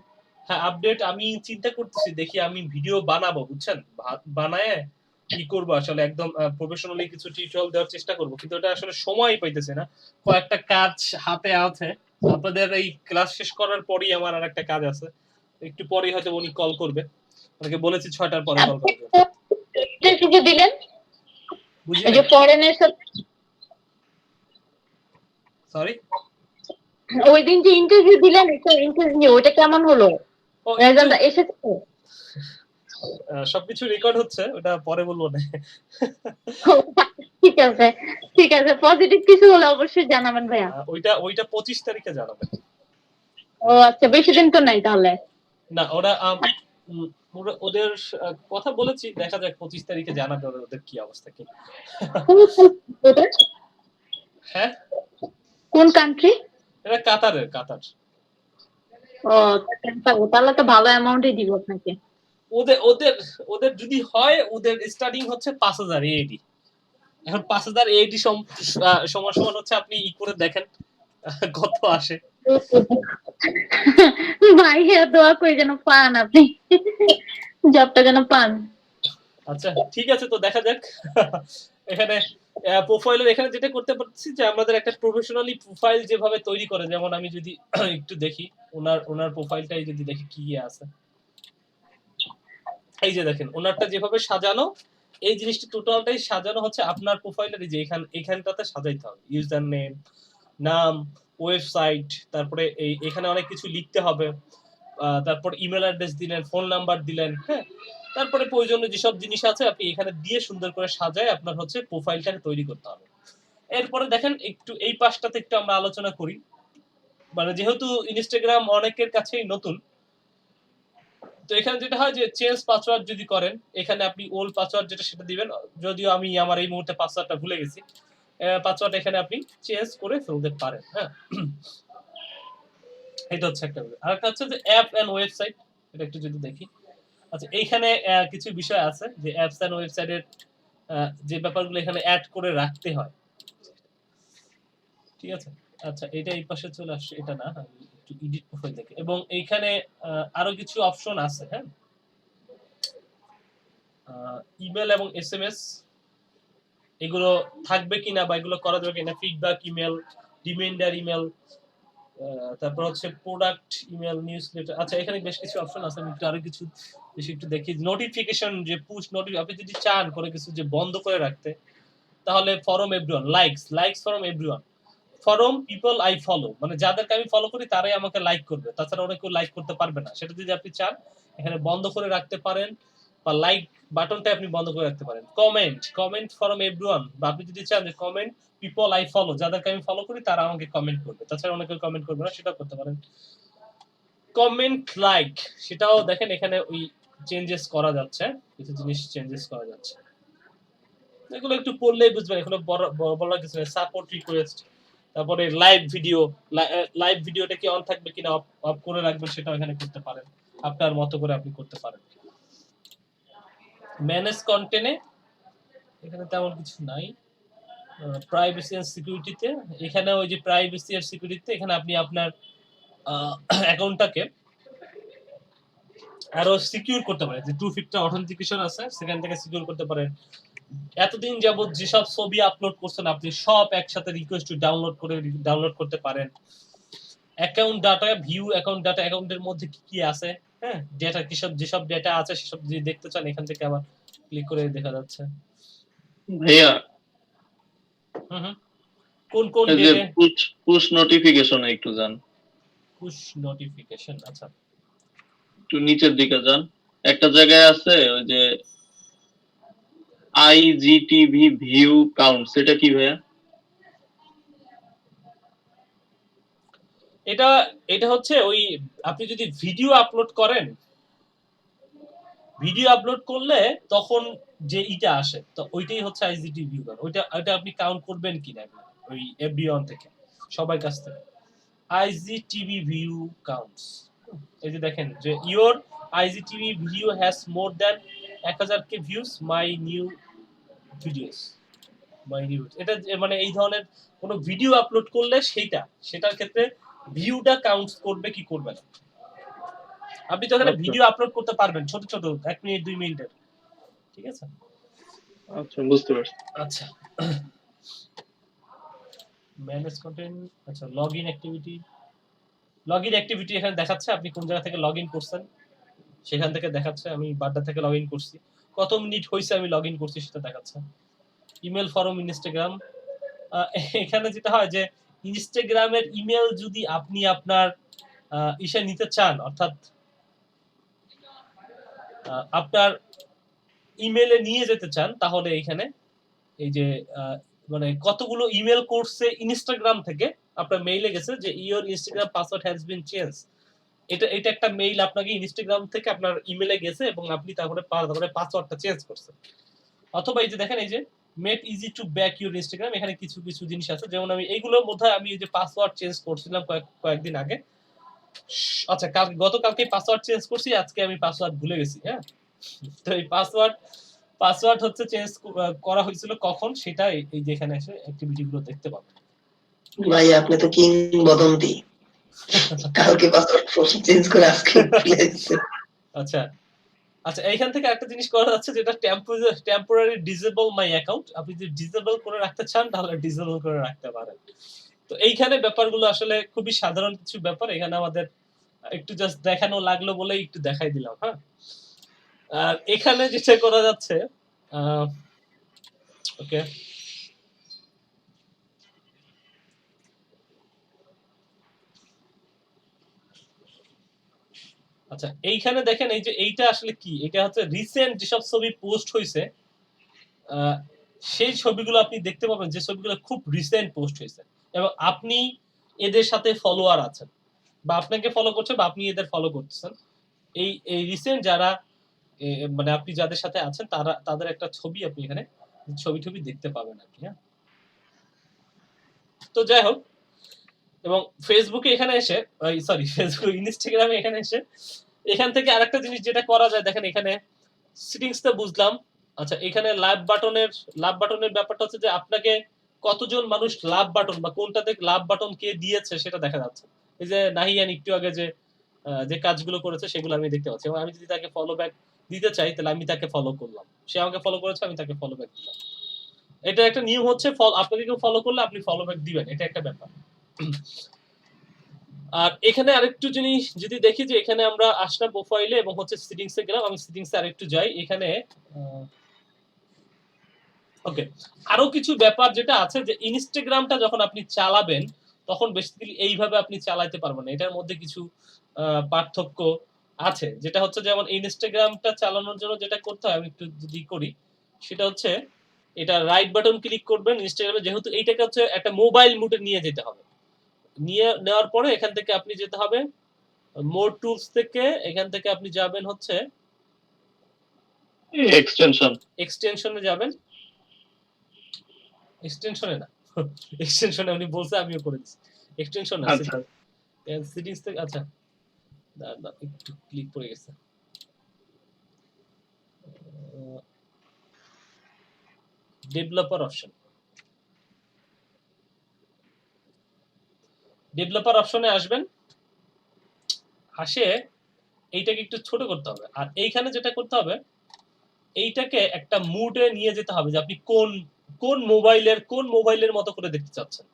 হ্যাঁ, আপডেট আমি চিন্তা করতেছি, দেখি আমি ভিডিও বানাবো, বুঝছেন, বানায় কি করবো আসলে, একদম প্রফেশনালি কিছু টিউটোরিয়াল দেওয়ার চেষ্টা করবো, কিন্তু এটা আসলে সময় পাইতেছে না। কয়েকটা কাজ হাতে আছে। আপনাদের এই ক্লাস শেষ করার পরেই আমার আর একটা কাজ আছে, একটু পরেই হয়তো উনি কল করবে। ওনাকে বলেছি 6টার পরে কল করবে। ইন্টারভিউ দিলেন বুঝি এই যে ফরেনের সাথে, সরি, ওই দিন যে ইন্টারভিউ দিলেন, একটা ইন্টারভিউ, ওটা কেমন হলো? ও রেজাল্ট এসেছে? সবকিছু রেকর্ড হচ্ছে, ওটা পরে বলবো না। ঠিক আছে ঠিক আছে, পজিটিভ কিছু হলে অবশ্যই জানাবেন ভাইয়া। ওইটা 25 তারিখে জানাবে। ও আচ্ছা, বেশি দিন তো নাই তাহলে। না, ওরা ওদের কথা বলেছি, দেখা যাক 25 তারিখে জানাবে ওদের কি অবস্থা কি। ওদের হ্যাঁ, কোন কান্ট্রি? এটা কাতারের, কাতার। ও তাহলে তো ভালো অ্যামাউন্টই দিব আপনাকে। ওদের ওদের ওদের যদি হয়, ওদের স্টার্টিং হচ্ছে 5000 এডি। এখন 5000 এডি সমান সমান হচ্ছে, আপনি ই করে দেখেন কত আসে। ভাইয়া দোয়া করে যেন পান আপনি, জবটা যেন পান। আচ্ছা ঠিক আছে, তো দেখা যাক। এখানে প্রোফাইলের এখানে যেটা করতে পারছি যে আমাদের একটা প্রফেশনালি প্রোফাইল যেভাবে তৈরি করে, যেমন আমি যদি একটু দেখি ওনার প্রোফাইলটাই যদি দেখি কি আছে, এই যে দেখেন ওনারটা যেভাবে সাজানো, এই জিনিসটা টোটালটাই সাজানো হচ্ছে আপনার প্রোফাইলের, এই যে এখানটাতে সাজাইতে হবে ইউজার নেম, নাম, ওয়েবসাইট, তারপরে এখানে অনেক কিছু লিখতে হবে, তারপর ইমেল অ্যাড্রেস দিলেন, ফোন নাম্বার দিলেন, হ্যাঁ, তারপরে প্রয়োজনীয় যেসব জিনিস আছে আপনি এখানে দিয়ে সুন্দর করে সাজায় আপনার হচ্ছে প্রোফাইলটাকে তৈরি করতে হবে। এরপরে দেখেন একটু এই পাশটাতে একটু আমরা আলোচনা করি, মানে যেহেতু ইনস্টাগ্রাম অনেকের কাছেই নতুন, তো এখানে যেটা হয় যে চেঞ্জ পাসওয়ার্ড যদি করেন, এখানে আপনি ওল্ড পাসওয়ার্ড যেটা সেটা দিবেন, যদিও আমি আমার এই মুহূর্তে পাসওয়ার্ডটা ভুলে গেছি, পাসওয়ার্ড এখানে আপনি চেঞ্জ করে ফেলতে পারেন। হ্যাঁ, এটা হচ্ছে একটা। আর একটা হচ্ছে যে অ্যাপ এন্ড ওয়েবসাইট, এটা একটু যদি দেখি। আচ্ছা, এইখানে কিছু বিষয় আছে যে অ্যাপস এন্ড ওয়েবসাইটের যে ব্যাপারগুলো এখানে অ্যাড করে রাখতে হয়, ঠিক আছে। আচ্ছা, এটা এই পাশে চলে আসছে, এটা না, আমি একটু এডিট প্রোফাইল দেখি। এবং এইখানে আরো কিছু অপশন আছে, হ্যাঁ, ইমেল এবং এসএমএস এগুলো থাকবে কিনা বা এগুলো করা যাবে কিনা, ফিডব্যাক ইমেল, রিমাইন্ডার ইমেল, তারপর হচ্ছে প্রোডাক্ট ইমেল, নিউজলেটার। আচ্ছা, এখানে বেশ কিছু অপশন আছে, আমি একটু আরো কিছু বেশি একটু দেখি। নোটিফিকেশন, যে পুশ নোটিফিকেশন, আপনি যদি চান করে কিছু যে বন্ধ করে রাখতে, তাহলে form everyone, likes form everyone, form people I follow, মানে যাদেরকে আমি ফলো করি তারাই আমাকে লাইক করবে, তাছাড়া অনেক কেউ লাইক করতে পারবে না। সেটা যদি আপনি চান এখানে বন্ধ করে রাখতে পারেন, বা লাইক বাটনটা আপনি বন্ধ করে রাখতে পারেন। কমেন্ট ফরম এভরিওয়ান, বা আপনি যদি চান যে কমেন্ট পিপল আই ফলো, যাদেরকে আমি ফলো করি তারা আমাকে কমেন্ট করবে, তাছাড়া অনেকে কমেন্ট করবে না, সেটাও করতে পারেন। কমেন্ট লাইক, সেটাও দেখেন এখানে ওই চেঞ্জেস করা যাচ্ছে, কিছু জিনিস চেঞ্জেস করা যাচ্ছে, এগুলো একটু পড়লেই বুঝবেন, এগুলো বড় কিছু নেই। সাপোর্ট রিকোয়েস্ট, তারপরে লাইভ ভিডিওটা কি অন থাকবে কিনা অফ করে রাখবেন, সেটাও এখানে করতে পারেন, আপনার মতো করে আপনি করতে পারেন। ম্যানেজ কন্টেন্টে এখানে তেমন কিছু নাই। প্রাইভেসি এন্ড সিকিউরিটিতে, এখানে ওই যে প্রাইভেসি আর সিকিউরিটিতে এখানে আপনি আপনার অ্যাকাউন্টটাকে আরো সিকিউর করতে পারেন, যে 2 ফ্যাক্টর অথেন্টিকেশন আছে সেখান থেকে সিকিউর করতে পারেন। এতদিন যাবত যেসব ছবি আপলোড করছেন আপনি সব একসাথে রিকোয়েস্ট ডাউনলোড করতে পারেন। Account data view, account data, অ্যাকাউন্টের মধ্যে কি কি আছে, হ্যাঁ, ডেটা কিসব, যেসব ডেটা আছে সেসব যদি দেখতে চান এখান থেকে আবার ক্লিক করে দেখা যাচ্ছে। ভাইয়া, হুম, কোন কোন এই যে ডেটে পুশ নোটিফিকেশন একটু যান, পুশ নোটিফিকেশন। আচ্ছা, একটু নিচের দিকে যান, একটা জায়গায় আছে ওই যে আইজিটিভি ভিউ কাউন্ট, সেটা কি ভাইয়া? এটা এটা হচ্ছে ওই, আপনি যদি ভিডিও আপলোড করেন, ভিডিও আপলোড করলে তখন যে ইটা আসে, তো ওইটাই হচ্ছে আইজিটি ভিউ কাউন্ট। ওইটা আপনি কাউন্ট করবেন কিনা ওই এভরিওয়ান থেকে, সবার কাছ থেকে আইজিটিভি ভিউ কাউন্টস। এই যে দেখেন যে your IGTV video has more than 1000k views, my new videos, এটা মানে এই ধরনের কোন ভিডিও আপলোড করলে সেটার ক্ষেত্রে ভিউটা কাউন্ট করবে কি করবে না। আপনি তো এখানে ভিডিও আপলোড করতে পারবেন ছোট ছোট 1 মিনিট 2 মিনিটের, ঠিক আছে। আচ্ছা, বুঝতে পারছি। আচ্ছা, ম্যানেজ কন্টেন্ট। আচ্ছা, লগইন অ্যাক্টিভিটি এখানে দেখাচ্ছে আপনি কোন জায়গা থেকে লগইন করছেন, সেখান থেকে দেখাচ্ছে আমি বাড্ডা থেকে লগইন করছি, কত মিনিট হয়েছে আমি লগইন করছি সেটা দেখাচ্ছে। ইমেল ফরম ইনস্টাগ্রাম, এখানে যেটা হয় যে ইনস্টাগ্রামের ইমেল যদি আপনি আপনার ইসে নিতে চান, অর্থাৎ আপনার ইমেলে নিয়ে যেতে চান, তাহলে এখানে এই যে মানে কতগুলো ইমেল করছে ইনস্টাগ্রাম থেকে আপনার মেইলে গেছে যে your Instagram password has been change, এটা একটা মেইল আপনাকে ইনস্টাগ্রাম থেকে আপনার ইমেলে গেছে এবং আপনি তারপরে পাসওয়ার্ডটা চেঞ্জ করছেন। অথবা এই যে দেখেন এই যে make easy to back your Instagram, এখানে কিছু কিছু জিনিস আছে, যেমন আমি এইগুলোর মধ্যে আমি এই যে পাসওয়ার্ড চেঞ্জ করছিলাম কয়েকদিন আগে। আচ্ছা গতকালকে পাসওয়ার্ড চেঞ্জ করছি, আজকে আমি পাসওয়ার্ড ভুলে গেছি। হ্যাঁ, তো এই পাসওয়ার্ড হচ্ছে চেঞ্জ করা হয়েছিল কখন, সেটা এই যে এখানে এসে অ্যাক্টিভিটি গুলো দেখতে পাবেন। ভাই আপনি তো কিংবদন্তি, কালকে পাসওয়ার্ড চেঞ্জ করে আজকে ভুলে গেছে। আচ্ছা আচ্ছা, এইখান থেকে একটা জিনিস করা যাচ্ছে যেটা টেম্পোরারি ডিসেবল মাই অ্যাকাউন্ট। আপনি যদি ডিসেবল করে রাখতে চান তাহলে ডিসেবল করে রাখতে পারেন। তো এইখানে ব্যাপারগুলো আসলে খুবই সাধারণ কিছু ব্যাপার, এখানে আমাদের একটু জাস্ট দেখানো লাগলো বলে একটু দেখাই দিলাম। হ্যাঁ, আর এখানে যেটা করা যাচ্ছে ওকে, আচ্ছা এইখানে দেখেন এই যে এইটা আসলে কি, এটা হচ্ছে রিসেন্ট যেসব ছবি পোস্ট হয়েছে সেই ছবিগুলো আপনি দেখতে পাবেন যে ছবিগুলো খুব রিসেন্ট পোস্ট হয়েছে এবং আপনি এদের সাথে ফলোয়ার আছেন বা আপনাকে ফলো করছে বা আপনি এদের ফলো করতেছেন। এই রিসেন্ট যারা মানে আপনি যাদের সাথে আছেন তাদের একটা ছবি আপনি এখানে ছবি দেখতে পাবেন আর কি। হ্যাঁ, তো যাই হোক, এবং ফেসবুকে এখানে এসে সরি ফেসবুক ইনস্টাগ্রামে এখানে এসে এখান থেকে আরেকটা জিনিস যেটা করা যায়, দেখেন এখানে সেটিংসটা বুঝলাম। আচ্ছা এখানে লাভ বাটনের ব্যাপারটা হচ্ছে যে আপনাকে কতজন মানুষ লাভ বাটন বা কোনটাতে লাভ বাটন কে দিয়েছে সেটা দেখা যাচ্ছে। এই যে নাহিয়ান একটু আগে যে কাজগুলো করেছে সেগুলো আমি দেখতে পাচ্ছি এবং আমি যদি তাকে ফলো ব্যাক দিতে চাই তাহলে আমি তাকে ফলো করলাম, সে আমাকে ফলো করেছে, আমি তাকে ফলো ব্যাক দিলাম। এটা একটা নিয়ম হচ্ছে, আপনাকে কেউ ফলো করলে আপনি ফলো ব্যাক দিবেন, এটা একটা ব্যাপার। আর এখানে আরেকটু জিনিস যদি দেখি যে এখানে আমরা আসলাম প্রোফাইলে এবং হচ্ছে সেটিংসে গেলাম, আমি সেটিংসে আরেকটু যাই। এখানে ওকে, আরো কিছু ব্যাপার যেটা আছে যে ইনস্টাগ্রামটা যখন আপনি চালাবেন তখন বেসিক্যালি এইভাবে আপনি চালাতে পারবেন না, এটার মধ্যে কিছু পার্থক্য আছে। যেটা হচ্ছে যেমন ইনস্টাগ্রামটা চালানোর জন্য যেটা করতে হয়, আমি একটু যদি করি সেটা হচ্ছে এটা রাইট বাটন ক্লিক করবেন ইনস্টাগ্রামে, যেহেতু এইটাকে হচ্ছে একটা মোবাইল মোডে নিয়ে যেতে হবে। নেওয়ার পরে এখান থেকে আপনি যেতে হবে মোর টুলস থেকে, এখান থেকে আপনি যাবেন হচ্ছে এক্সটেনশনে যাবেন, এক্সটেনশনে না এক্সটেনশনে উনি বলছে আমিও করে দিচ্ছি, এক্সটেনশন আছে সেটিংস থেকে। আচ্ছা একটু ক্লিক করে গেছে, ডেভেলপার অপশনে আসবেন, আসে এইটাকে একটু ছোট করতে হবে। আর এইখানে যেটা করতে হবে এইটাকে একটা মুডে নিয়ে যেতে হবে যে আপনি কোন মোবাইলের মতো করে দেখতে চাচ্ছেন।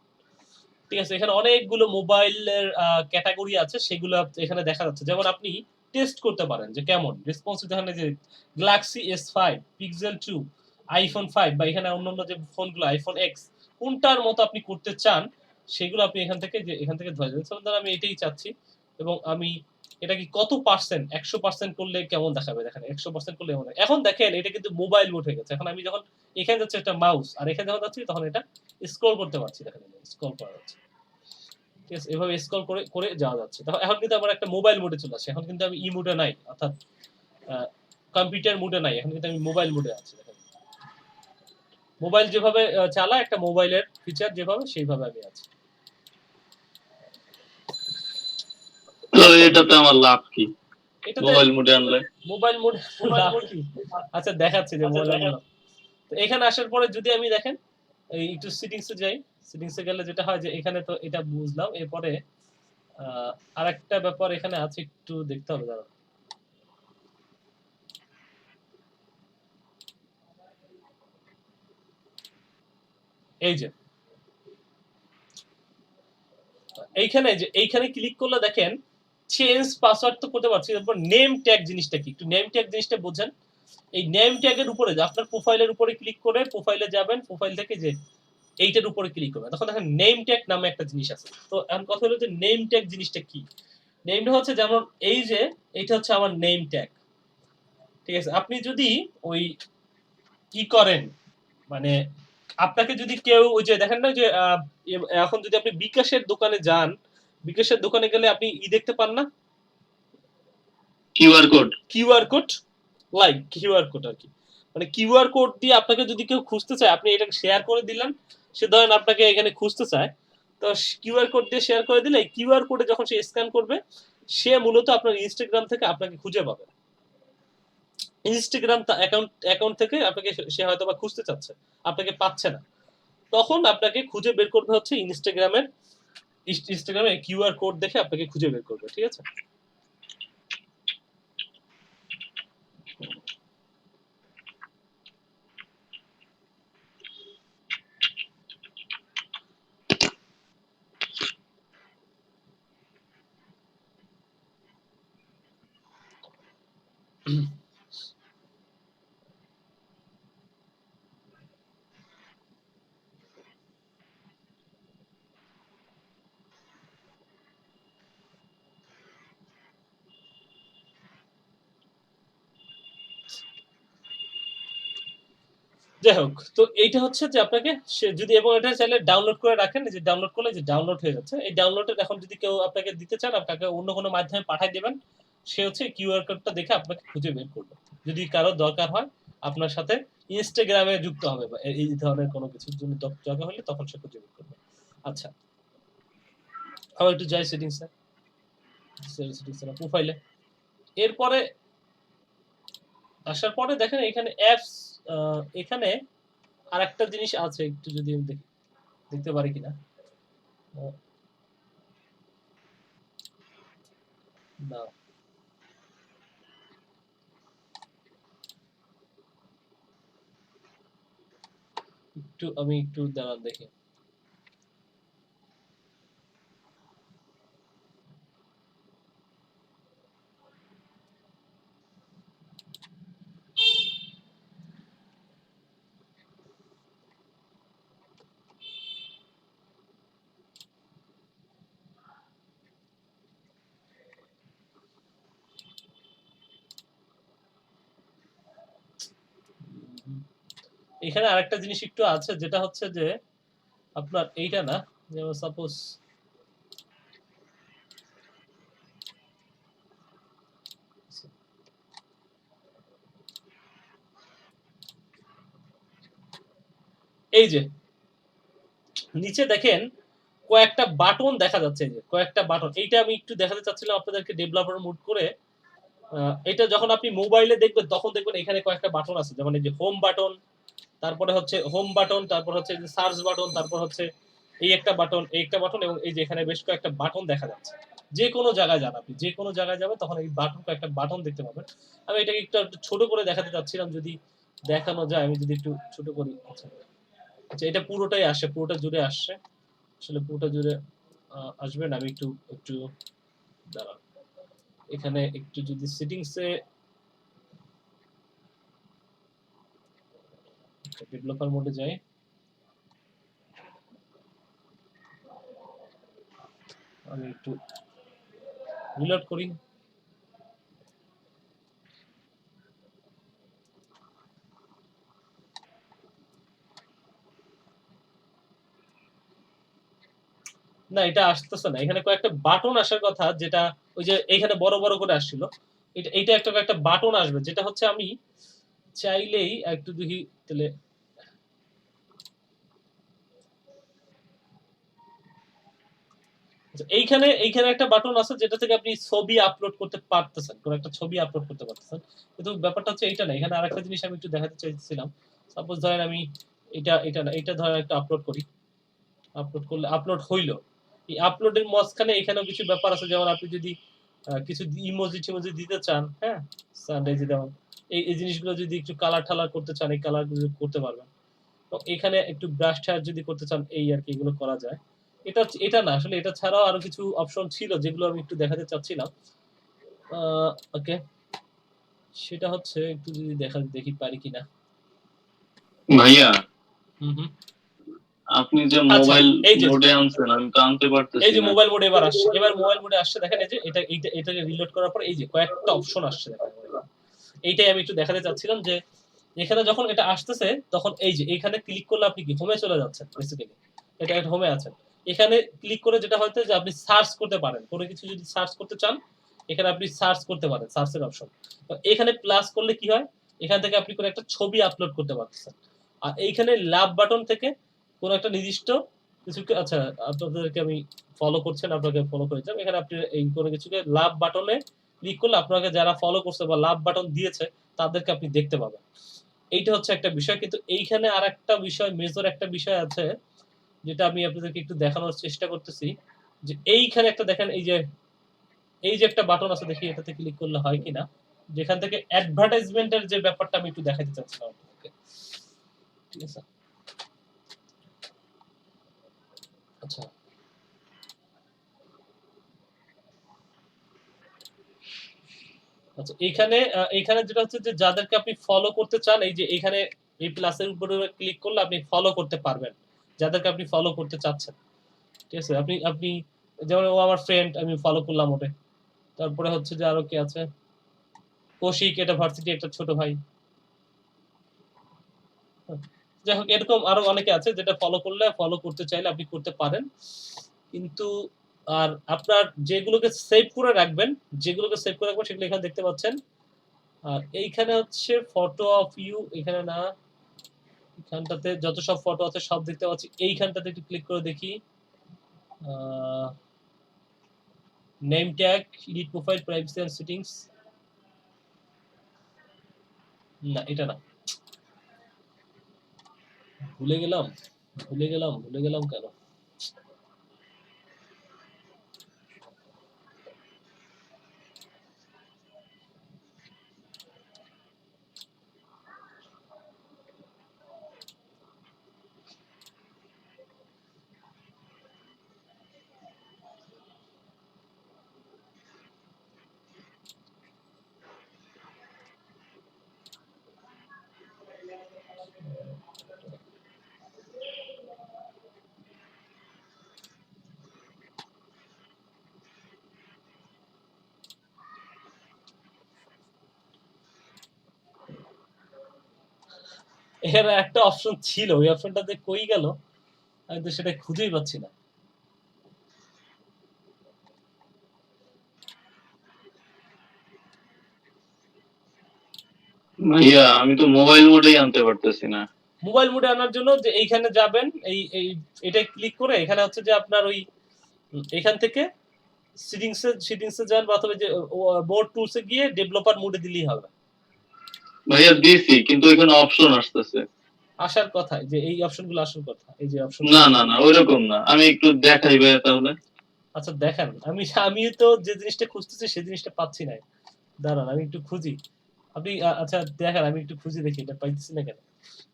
ঠিক আছে, এখানে অনেকগুলো মোবাইলের ক্যাটাগরি আছে, সেগুলো এখানে দেখা যাচ্ছে। যেমন আপনি টেস্ট করতে পারেন যে কেমন রেসপন্সিভ, এখানে যে গ্যালাক্সি S5, পিক্সেল 2, আইফোন 5 বা এখানে অন্যান্য যে ফোনগুলো আইফোন X, কোনটার মতো আপনি করতে চান সেগুলো আপনি এখান থেকে ধরে যাবেন। আমি এটাই চাচ্ছি এবং আমি এটা কি কত পার্সেন্ট, 100% করলে কেমন দেখাবে, দেখেন 100% করলে এমন। এখন দেখেন এটা কিন্তু মোবাইল মোড হয়ে গেছে। এখন আমি যখন এখানে যাচ্ছে একটা মাউস আর এখানে যখন যাচ্ছি তখন এটা স্ক্রল করতে পারছি, দেখেন স্ক্রল করা যাচ্ছে। ঠিক আছে, এভাবে স্ক্রল করে করে যাওয়া যাচ্ছে। এখন কিন্তু আমার একটা মোবাইল মোডে চলে আসছে, এখন কিন্তু আমি ই মোডে নাই, অর্থাৎ কম্পিউটার মোডে নাই, এখন কিন্তু আমি মোবাইল মোডে আছি। দেখেন মোবাইল যেভাবে চালায় একটা মোবাইলের ফিচার যেভাবে সেইভাবে আমি আছি। তো এটাতে আমার লাভ কি মোবাইল মোডে আনলে? মোবাইল মোড আচ্ছা দেখাচ্ছি যে মোবাইল মোড। তো এখানে আসার পরে যদি আমি দেখেন এই একটু সেটিংসে যাই, সেটিংসে গেলে যেটা হয় যে এখানে তো এটা বুঝলাম, এরপরে আরেকটা ব্যাপার এখানে আছে একটু দেখতে হবে। দাঁড়ান, এই যে এইখানে ক্লিক করলে দেখেন চেঞ্জ পাসওয়ার্ড তো করতে পারছি, তারপর নেম ট্যাগ জিনিসটা কি, একটু নেম ট্যাগ জিনিসটা বোঝেন। এই নেম ট্যাগের উপরে আপনার প্রোফাইলের উপরে ক্লিক করে প্রোফাইলে যাবেন, প্রোফাইল থেকে যে এইটার উপরে ক্লিক করবেন, তখন দেখেন নেম ট্যাগ নামে একটা জিনিস আছে। তো এখন কথা হলো যে নেম ট্যাগ জিনিসটা কি। নেমটা হচ্ছে যেমন এই যে এইটা হচ্ছে আমার নেম ট্যাগ। ঠিক আছে, আপনি যদি ওই কি করেন মানে আপনাকে যদি কেউ ওই যে দেখেন না যে এখন যদি আপনি বিকাশের দোকানে যান, বিকাশের দোকানে গেলে আপনি দেখতে পান না QR code QR code like QR code আর কি, মানে কিউআর কোড দিয়ে আপনাকে যদি কেউ খুঁজতে চায়, আপনি এটাকে শেয়ার করে দিলেন, সে ধরেন আপনাকে এখানে খুঁজতে চায়, তো কিউআর কোড দিয়ে শেয়ার করে দিলে কিউআর কোডে যখন সে স্ক্যান করবে, সে মূলত আপনার ইনস্টাগ্রাম থেকে আপনাকে খুঁজে পাবে। ইনস্টাগ্রাম অ্যাকাউন্ট থেকে আপনাকে সে হয়তো বা খুঁজতে চাচ্ছে, আপনাকে পাচ্ছে না, তখন আপনাকে খুঁজে বের করবে হচ্ছে ইনস্টাগ্রামে কিউআর কোড দেখে আপনাকে খুঁজে বের করবে, ঠিক আছে? যাই হোক, তো এইটা হচ্ছে যে আপনাকে সে যদি, এবং এটা চাইলে ডাউনলোড করে রাখেন, যে ডাউনলোড করলে যে ডাউনলোড হয়ে যাচ্ছে, এই ডাউনলোডের এখন যদি কেউ আপনাকে দিতে চান, আপনাকে অন্য কোনো মাধ্যমে পাঠিয়ে দেবেন, সে হচ্ছে কিউআর কোডটা দেখে আপনাকে খুঁজে বের করবে, যদি কারো দরকার হয় আপনার সাথে ইনস্টাগ্রামে যুক্ত হবে বা এই ধরনের কোনো কিছুর জন্য দরকার হলে তখন সে খুঁজে বের করবে। আচ্ছা, আবার একটু যাই সেটিংসে, প্রোফাইলে, এরপরে আসার পরে দেখেন এখানে অ্যাপস, এখানে আরেকটা জিনিস আছে, একটু যদি আমি দেখতে পারি কিনা, না আমি একটু দাঁড়ান দেখি। এখানে আরেকটা জিনিস একটু আছে, যেটা হচ্ছে যে আপনার এইটা না, যেমন সাপোজ এই যে নিচে দেখেন কয়েকটা বাটন দেখা যাচ্ছে, যে কয়েকটা বাটন, এইটা আমি একটু দেখাতে চাচ্ছিলাম আপনাদেরকে ডেভেলপার মোড করে। এটা যখন আপনি মোবাইলে দেখবেন তখন দেখবেন এখানে কয়েকটা বাটন আছে, যেমন এই যে হোম বাটন, তারপরে হচ্ছে হোম বাটন, তারপর হচ্ছে যে সার্চ বাটন, তারপর হচ্ছে এই একটা বাটন, এই একটা বাটন, এবং এই যে এখানে বেশ কয়েকটা বাটন দেখা যাচ্ছে। যে কোনো জায়গায় যান, আপনি যে কোনো জায়গায় যাবেন তখন এই বাটন, কয়েকটা বাটন দেখতে পাবেন। আমি এটাকে একটু ছোট করে দেখাতে চাচ্ছিলাম, যদি দেখানো যায়, আমি যদি একটু ছোট করি। আচ্ছা, এটা পুরোটাই আসে, পুরোটা জুড়ে আসছে, আসলে পুরোটা জুড়ে আসবে না। আমি একটু একটু দাঁড়ান, এখানে একটু যদি সেটিংসে ডেভেলপার মোডে যাই, আমি একটু রিলোড করি। না, এটা আসতেছে না, এখানে কয়েকটা বাটন আসার কথা, যেটা ওই যে এইখানে বড় বড় করে আসছিল, এটা একটা বাটন আসবে, যেটা হচ্ছে আমি চাইলেই একটু দেখি তাহলে, এইখানে একটা বাটন আছে, যেটা থেকে আপনি ছবি আপলোড করতে পারতেছেন, কোন একটা ছবি আপলোড করতে পারতেছেন, কিন্তু ব্যাপারটা হচ্ছে এইটা না। এখানে আরেকটা জিনিস আমি একটু দেখাতে চাইছিলাম, সাপোজ ধরেন আমি এটা না, এটা ধরেন একটা আপলোড করি, আপলোড করলে আপলোড হইলো, এই আপলোডের মাঝখানে এখানেও কিছু ব্যাপার আছে, যেমন আপনি যদি কিছু ইমোজি টিমোজি দিতে চান, হ্যাঁ, এই যে যেমন এই জিনিসগুলো যদি একটু কালার ঠালার করতে চান, এই কালার গুলো করতে পারবেন। তো এখানে একটু ব্রাশ টাশ যদি করতে চান, এই আর কি, এগুলো করা যায়। এটা না, আসলে এটা ছাড়াও আরো কিছু অপশন ছিল, যেগুলো আমি একটু দেখাতে চাচ্ছিলাম। ওকে, সেটা হচ্ছে একটু যদি দেখি পারি কিনা। ভাইয়া, হুম, আপনি যে মোবাইল মোডে আনছেন, আমি তো আনতে পারতেছি না। এই যে মোবাইল মোডে এবার আসছে, মোবাইল মোডে আসছে, দেখেন এই যে এটাকে রিলোড করার পর এই যে কয়েকটা অপশন আসছে, দেখেন এইটাই আমি একটু দেখাতে চাচ্ছিলাম, যে এখানে যখন এটা আসতেছে তখন এই যে এখানে ক্লিক করলে আপনি কি হোমে চলে যাচ্ছেন, বেসিক্যালি এটা একটা হোমে আছেন। এখানে ক্লিক করে যেটা হচ্ছে যে আপনি সার্চ করতে পারেন, কোনো কিছু যদি সার্চ করতে চান, এখানে আপনি সার্চ করতে পারেন, সার্চের অপশন। তো এখানে প্লাস করলে কি হয়, এখান থেকে আপনি কোনো একটা ছবি আপলোড করতে পারতেছেন। আর এইখানে লাভ বাটন থেকে কোনো একটা নির্দিষ্ট কিছুকে, আচ্ছা আপনাদেরকে আমি ফলো করছেন, আপনাকে ফলো করে দিলাম। এখানে আপনি এই কোনো কিছুকে লাভ বাটনে ক্লিক করলে আপনাকে যারা ফলো করছে বা লাভ বাটন দিয়েছে তাদেরকে আপনি দেখতে পাবেন। এইটা হচ্ছে একটা বিষয়। কিন্তু এইখানে আরেকটা বিষয়, মেজর একটা বিষয় আছে যেটা আমি আপনাদেরকে একটু দেখানোর চেষ্টা করতেছি, যে এইখানে একটা দেখেন, এই যে একটা বাটন আছে, দেখি এটাতে ক্লিক করলে হয় কিনা, যেখান থেকে অ্যাডভার্টাইজমেন্টের যে ব্যাপারটা আমি একটু দেখাতে চাচ্ছিলাম আপনাদেরকে। ঠিক আছে, আচ্ছা আচ্ছা, এইখানে যেটা হচ্ছে যে যাদেরকে আপনি ফলো করতে চান, এই যে এইখানে এই প্লাসের উপরে ক্লিক করলে আপনি ফলো করতে পারবেন যাদেরকে আপনি ফলো করতে চাচ্ছেন। ঠিক আছে, আপনি আপনি যেমন ও আমার ফ্রেন্ড, আমি ফলো করলাম ওরে। তারপরে হচ্ছে যে আরো কে আছে, কৌশিক, এটা ভার্সিটি একটা ছোট ভাই। যাই হোক, এরকম আরো অনেকে আছে যেটা ফলো করলে, ফলো করতে চাইলে আপনি করতে পারেন। কিন্তু আর আপনার যেগুলোকে সেভ করে রাখবেন, সেগুলো এখানে দেখতে পাচ্ছেন। আর এইখানে হচ্ছে ফটো অফ ইউ, এখানে না, এখানটাতে যত সব ফটো আছে সব দেখতে পাচ্ছি। এইখানটাতে একটু ক্লিক করে দেখি, name tag, edit profile, privacy and settings, না এটা না, ভুলে গেলাম কেন। এর একটা অপশন ছিল, ওই অপশনটাতে কই গেল, আমি তো সেটা খুঁজেই পাচ্ছি না। ভাইয়া আমি তো মোবাইল মোডেই আনতে পারতেছি না। মোবাইল মোডে আনার জন্য যে এইখানে যাবেন, এই এটাই ক্লিক করে এখানে হচ্ছে যে আপনার ওই এখান থেকে সেটিংসে যান, বা অথবা যে বোর্ড টুলসে গিয়ে ডেভেলপার মোডে দিলেই হবে। ভাইয়া দিছি, কিন্তু এখানে অপশন আসতেছে। আসার কথা, যে এই অপশনগুলো আসার কথা, এই যে অপশন। না না না, ওইরকম না। আমি একটু দেখাই ভাইয়া তাহলে। আচ্ছা দেখান, আমি তো যে জিনিসটা খুঁজতেছি সেই জিনিসটা পাচ্ছি না। দাঁড়ান আমি একটু খুঁজি। আপনি আচ্ছা দেখান, আমি একটু খুঁজে দেখি এটা পাইতেছি না কেন।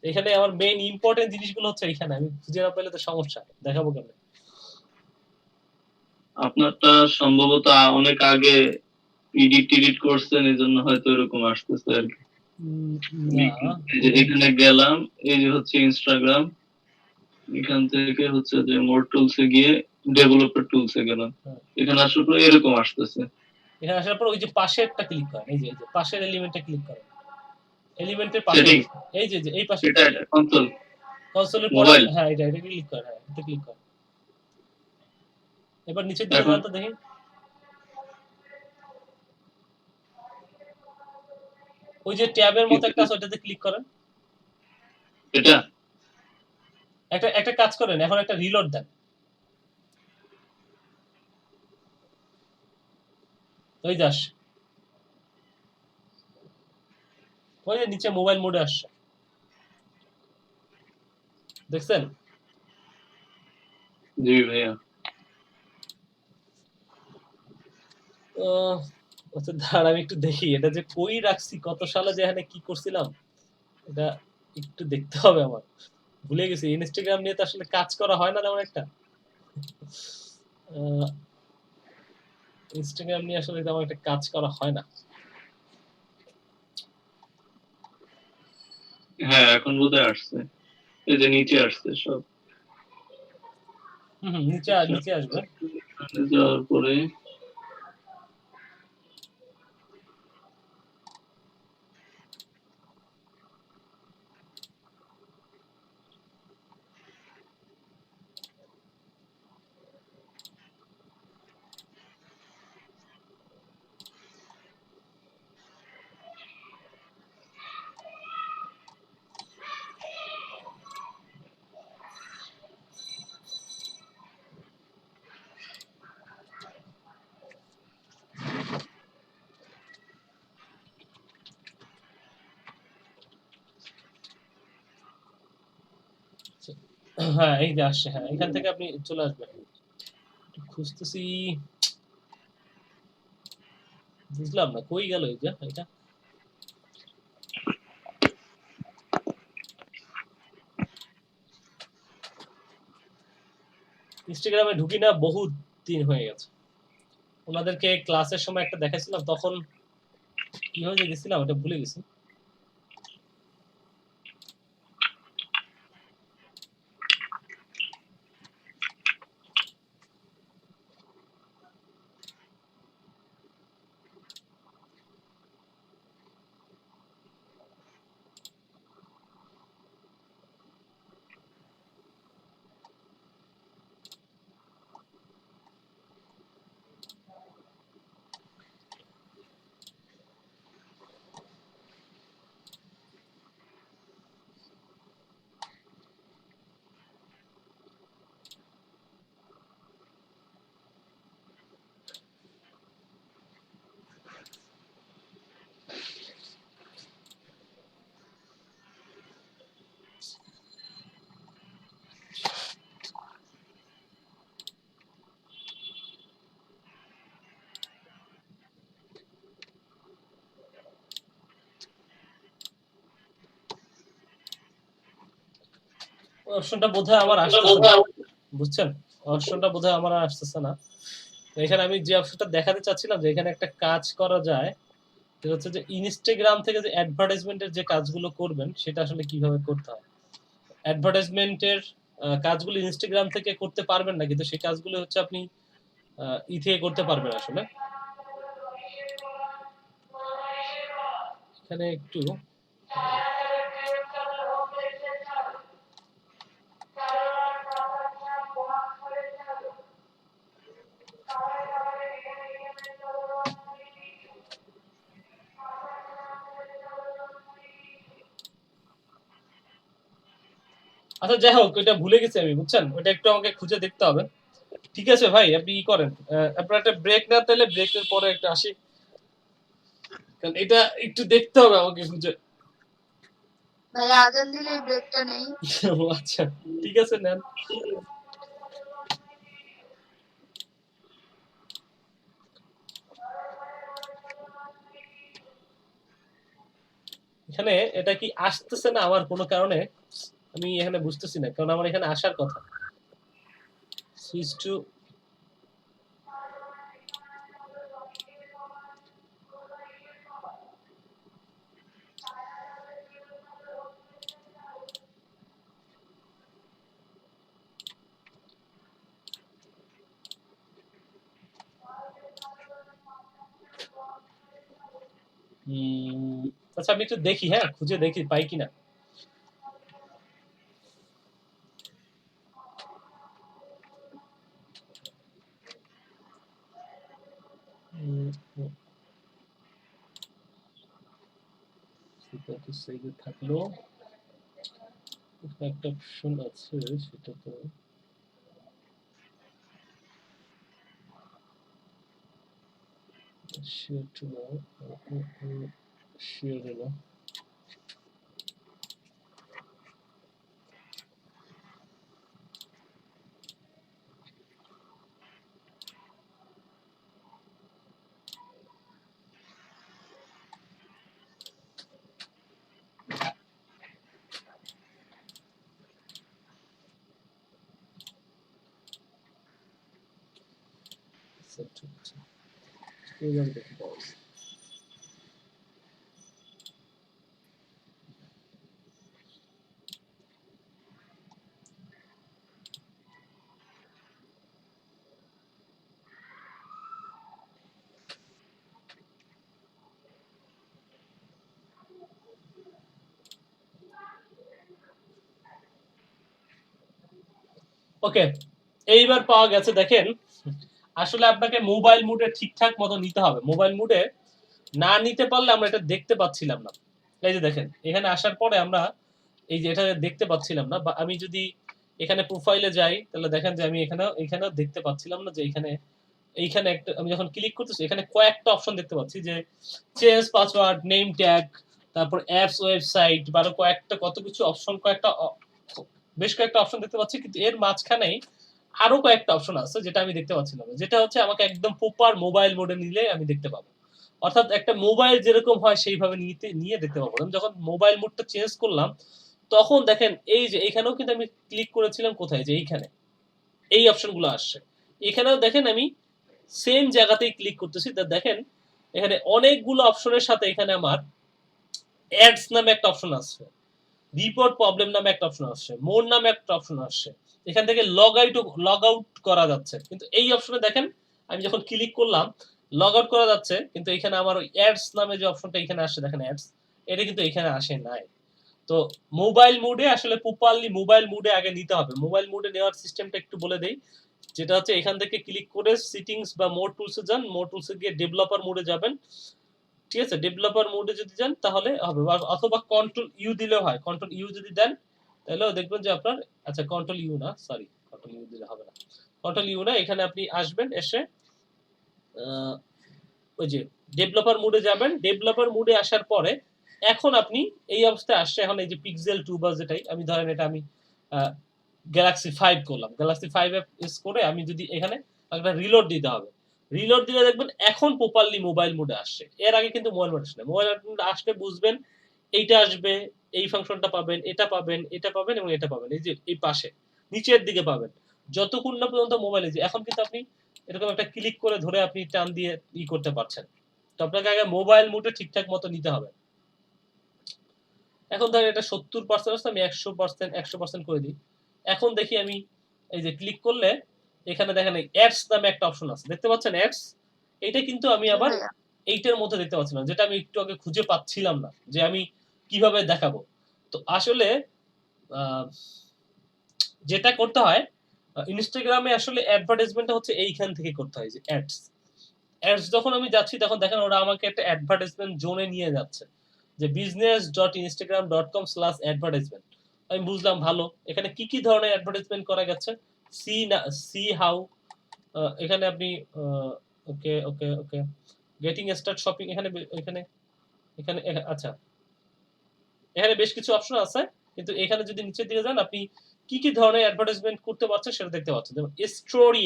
এখানে আমার মেইন ইম্পর্টেন্ট জিনিসগুলো হচ্ছে এখানে, আমি খুঁজে না পেলে তো সমস্যা, দেখাবো কেন। আপনারটা সম্ভবত অনেক আগে এডিট করছেন, এই জন্য হয়তো এরকম আসতেছে আর কি। না, এই যে এখানে গেলাম, এই যে হচ্ছে ইনস্টাগ্রাম, এখান থেকে হচ্ছে যে মোর টুলসে গিয়ে ডেভেলপার টুলসে গেলাম, এখানে আসার পর এরকম আসতেছে। এখানে আসার পর ওই যে পাশে একটা ক্লিক করেন, এই যে পাশের এলিমেন্টে ক্লিক করেন, এলিমেন্টের পাশে, সেটিং, এই যে এই পাশে এটা কনসোল, কনসোলের পরে, মোবাইল। হ্যাঁ এটা ক্লিক করেন, হ্যাঁ এটা ক্লিক করেন। এবার নিচের দিকে এখন যান তো দেখি, ওই যে ট্যাবের মতো একটা আছে, ওটাতে ক্লিক করেন। এটা একটা কাজ করেন, এখন একটা রিলোড দেন, ওই যে আসছে, ওই যে নিচে মোবাইল মোডে আসছে, দেখছেন? জি ভাইয়া। আচ্ছা দাঁড়ান আমি একটু দেখি এটা যে কই রাখছি, কত সালে যে এখানে কি করছিলাম, এটা একটু দেখতে হবে আমার, ভুলে গেছি। ইনস্টাগ্রাম নিয়ে তো আসলে কাজ করা হয় না তেমন একটা। ইনস্টাগ্রাম নিয়ে আসলে তেমন একটা কাজ করা হয় না। হ্যাঁ এখন বোধহয় আসছে, এই যে নিচে আসছে সব। নিচে আসবে। যাওয়ার পরে হ্যাঁ এই যে আসছে, হ্যাঁ এখান থেকে আপনি চলে আসবেন। একটু খুঁজতেছি, বুঝলাম না কই গেল এই যে এটা। ইনস্টাগ্রামে ঢুকি না, বহু দিন হয়ে গেছে। ওনাদেরকে ক্লাসের সময় একটা দেখাইছিলাম, তখন কিভাবে যে গেছিলাম ওটা ভুলে গেছি। অপশনটা বোধহয় আমার আসতেছে না, বুঝছেন? অপশনটা বোধহয় আমার আর আসতেছে না। তো এখানে আমি যে অপশনটা দেখাতে চাচ্ছিলাম যে এখানে একটা কাজ করা যায়, সেটা হচ্ছে যে ইনস্টাগ্রাম থেকে যে অ্যাডভার্টাইজমেন্টের যে কাজগুলো করবেন সেটা আসলে কিভাবে করতে হয়। অ্যাডভার্টাইজমেন্টের কাজগুলো ইনস্টাগ্রাম থেকে করতে পারবেন না, কিন্তু সেই কাজগুলো হচ্ছে আপনি ই থেকে করতে পারবেন আসলে। এখানে একটু আচ্ছা যাই হোক, ওইটা ভুলে গেছি আমি, বুঝছেন? ওইটা একটু আমাকে খুঁজে দেখতে হবে। ঠিক আছে ভাই, আপনি ই করেন, আপনার একটা ব্রেক না, তাহলে ব্রেকের পরে একটা আসি, কারণ এটা একটু দেখতে হবে আমাকে খুঁজে। ভাইয়া আজান দিলে ব্রেকটা নেই। ও আচ্ছা, ঠিক আছে নেন। এখানে এটা কি আসতেছে না আমার কোনো কারণে, আমি এখানে বুঝতেছি না, কারণ আমার এখানে আসার কথা। সুইচ টু, আচ্ছা আমি একটু দেখি, হ্যাঁ খুঁজে দেখি পাই কিনা। সেটা তো সেভে থাকলো, একটা অপশন আছে সেটা তো শেয়ার টু না, শেয়ার না, ঠিক আছে এবার দেখি পাওয়া যায়। ওকে, এইবার পাওয়া গেছে। দেখেন আসলে আপনাকে মোবাইল মুডে ঠিকঠাক মতো নিতে হবে। মোবাইল মুডে না নিতে পারলে আমরা এটা দেখতে পাচ্ছিলাম না। এই যে দেখেন এখানে আসার পরে আমরা এই যে এটা দেখতে পাচ্ছিলাম না, বা আমি যদি এখানে প্রোফাইলে যাই তাহলে দেখেন যে আমি এখানেও দেখতে পাচ্ছিলাম না যে এইখানে একটা আমি যখন ক্লিক করতেছি এখানে কয়েকটা অপশন দেখতে পাচ্ছি যে চেঞ্জ পাসওয়ার্ড, নেম ট্যাগ, তারপর অ্যাপস, ওয়েবসাইট, বা আরো কয়েকটা কত কিছু অপশন, কয়েকটা বেশ কয়েকটা অপশন দেখতে পাচ্ছি, কিন্তু এর মাঝখানেই আরো কয়েকটা অপশন আছে যেটা আমি দেখতে পাচ্ছিলাম না। যেটা হচ্ছে আমাকে একদম প্রপার মোবাইল মোডে নিলে আমি দেখতে পাবো। অর্থাৎ একটা মোবাইল যেরকম হয় সেইভাবে নিয়ে দেখতে পাবো। আমি যখন মোবাইল মোডটা চেঞ্জ করলাম, তখন দেখেন এই যে এখানেও কিন্তু আমি ক্লিক করেছিলাম কোথায়, যে এইখানে এই অপশনগুলো আসছে। এখানেও দেখেন আমি সেম জায়গাতেই ক্লিক করতেছি, তা দেখেন এখানে অনেকগুলো অপশনের সাথে এখানে আমার অ্যাডস নামে একটা অপশন আসছে, রিপোর্ট প্রবলেম নামে একটা অপশন আসছে, মোড নামে একটা অপশন আসছে। এখান থেকে লগ আউট করা যাচ্ছে, কিন্তু এই অপশনে দেখেন আমি যখন ক্লিক করলাম লগ আউট করা যাচ্ছে, কিন্তু এখানে আমার ওই অ্যাডস নামে যে অপশনটা এখানে আসছে দেখেন অ্যাডস, এটা কিন্তু এখানে আসে নাই। তো মোবাইল মোডে আসলে প্রপারলি মোবাইল মোডে আগে নিতে হবে। মোবাইল মোডে নেওয়ার সিস্টেমটা একটু বলে দেই, যেটা হচ্ছে এখান থেকে ক্লিক করে সিটিংস বা মোড টুলসে যান, মোড টুলসে গিয়ে ডেভেলপার মোডে যাবেন, ঠিক আছে? ডেভেলপার মোডে যদি যান তাহলে হবে, অথবা কন্ট্রোল ইউ দিলেও হয়। কন্ট্রোল ইউ যদি দেন তাহলেও দেখবেন যে আপনার, আচ্ছা কন্ট্রোল ইউ না, সরি কন্ট্রোল ইউ দিলে হবে না, কন্ট্রোল ইউ না, এখানে আপনি আসবেন, এসে ওই যে ডেভেলপার মোডে যাবেন। ডেভেলপার মোডে আসার পরে এখন আপনি এই অবস্থায় আসছে, এখন এই যে পিক্সেল 2 বা যেটাই আমি ধরেন এটা আমি গ্যালাক্সি 5 করলাম, গ্যালাক্সি 5 ইউজ করে আমি যদি এখানে একটা রিলোড দিতে হবে, রিলোড দিলে দেখবেন এখন প্রপারলি মোবাইল মোডে আসছে। এর আগে কিন্তু মোবাইল মোড আসে না। মোবাইল মোড আসলে বুঝবেন এইটা আসবে, এই ফাংশনটা পাবেন, এটা পাবেন, এটা পাবেন এবং এটা পাবেন, এই যে এই পাশে নিচের দিকে পাবেন, যতক্ষণ না পর্যন্ত মোবাইলে। যে এখন কিন্তু আপনি এরকম একটা ক্লিক করে ধরে আপনি টান দিয়ে করতে পারছেন। তো আপনাকে আগে মোবাইল মোডে ঠিকঠাক মতো নিতে হবে। এখন ধরেন এটা 70% আছে, আমি 100% করে দিই। এখন দেখি আমি এই যে ক্লিক করলে এখানে দেখেন অ্যাডস নামে একটা অপশন আছে, দেখতে পাচ্ছেন অ্যাডস? এটা কিন্তু আমি আবার এইটার মধ্যে দেখতে পাচ্ছিলাম, যেটা আমি একটু আগে খুঁজে পাচ্ছিলাম না যে আমি কিভাবে দেখাবো। তো আসলে যেটা করতে হয়, ইনস্টাগ্রামে আসলে অ্যাডভার্টাইজমেন্টটা হচ্ছে এইখান থেকে করতে হয়, যে অ্যাডস। অ্যাডস যখন আমি যাচ্ছি তখন দেখেন ওরা আমাকে একটা অ্যাডভার্টাইজমেন্ট জোনে নিয়ে যাচ্ছে, যে business.instagram.com/advertisement। আমি বুঝলাম ভালো, এখানে কি কি ধরনের অ্যাডভার্টাইজমেন্ট করা গেছে, সি হাউ, এখানে আপনি ওকে ওকে ওকে গেটিং স্টার্ট শপিং, এখানে এখানে এখানে আচ্ছা এখানে বেশ কিছু অপশন আছে, কিন্তু এখানে যদি নিচের দিকে যান আপনি কি কি ধরনের অ্যাডভার্টাইজমেন্ট করতে পারছেন সেটা দেখতে পাচ্ছেন। যেমন স্টোরি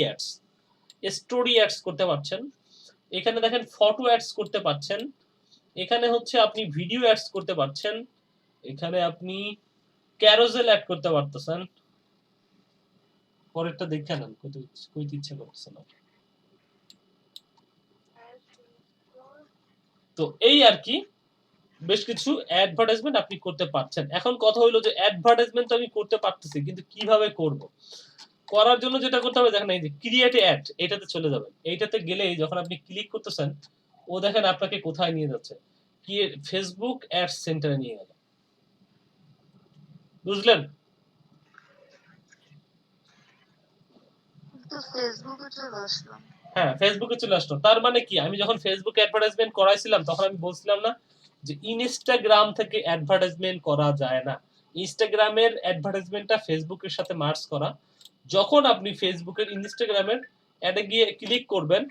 অ্যাডস করতে পারছেন, এখানে দেখেন ফটো অ্যাডস করতে পারছেন, এখানে হচ্ছে আপনি ভিডিও অ্যাডস করতে পারছেন, এখানে আপনি ক্যারোসেল অ্যাড করতে পারতেছেন। পরেরটা দেখে নেন, কইতে ইচ্ছে করতেছে না। তো এই আর কি বেশ কিছু অ্যাডভার্টাইজমেন্ট আপনি করতে পারছেন। এখন কথা হলো যে অ্যাডভার্টাইজমেন্ট আমি করতে পারতেছি, কিন্তু কিভাবে করব? করার জন্য যেটা করতে হবে দেখেন এই যে ক্রিয়েট অ্যাড, এটাতে চলে যাবেন। এইটাতে গেলেই যখন আপনি ক্লিক করতেছেন ও দেখেন আপনাকে কোথায় নিয়ে যাচ্ছে, কি ফেসবুক অ্যাডস সেন্টারে নিয়ে গেল। বুঝলেন? তো ফেসবুকে চলে আসলাম। হ্যাঁ, ফেসবুকে চলে আসলো। তার মানে কি, আমি যখন ফেসবুক অ্যাডভার্টাইজমেন্ট করাইছিলাম তখন আমি বলছিলাম না যে ইনস্টাগ্রাম থেকে অ্যাডভার্টাইজমেন্ট করা যায় না। ইনস্টাগ্রামের অ্যাডভার্টাইজমেন্টটা ফেসবুকের সাথে মার্জ করা। যখন আপনি ফেসবুকের ইনস্টাগ্রামের অ্যাডে গিয়ে ক্লিক করবেন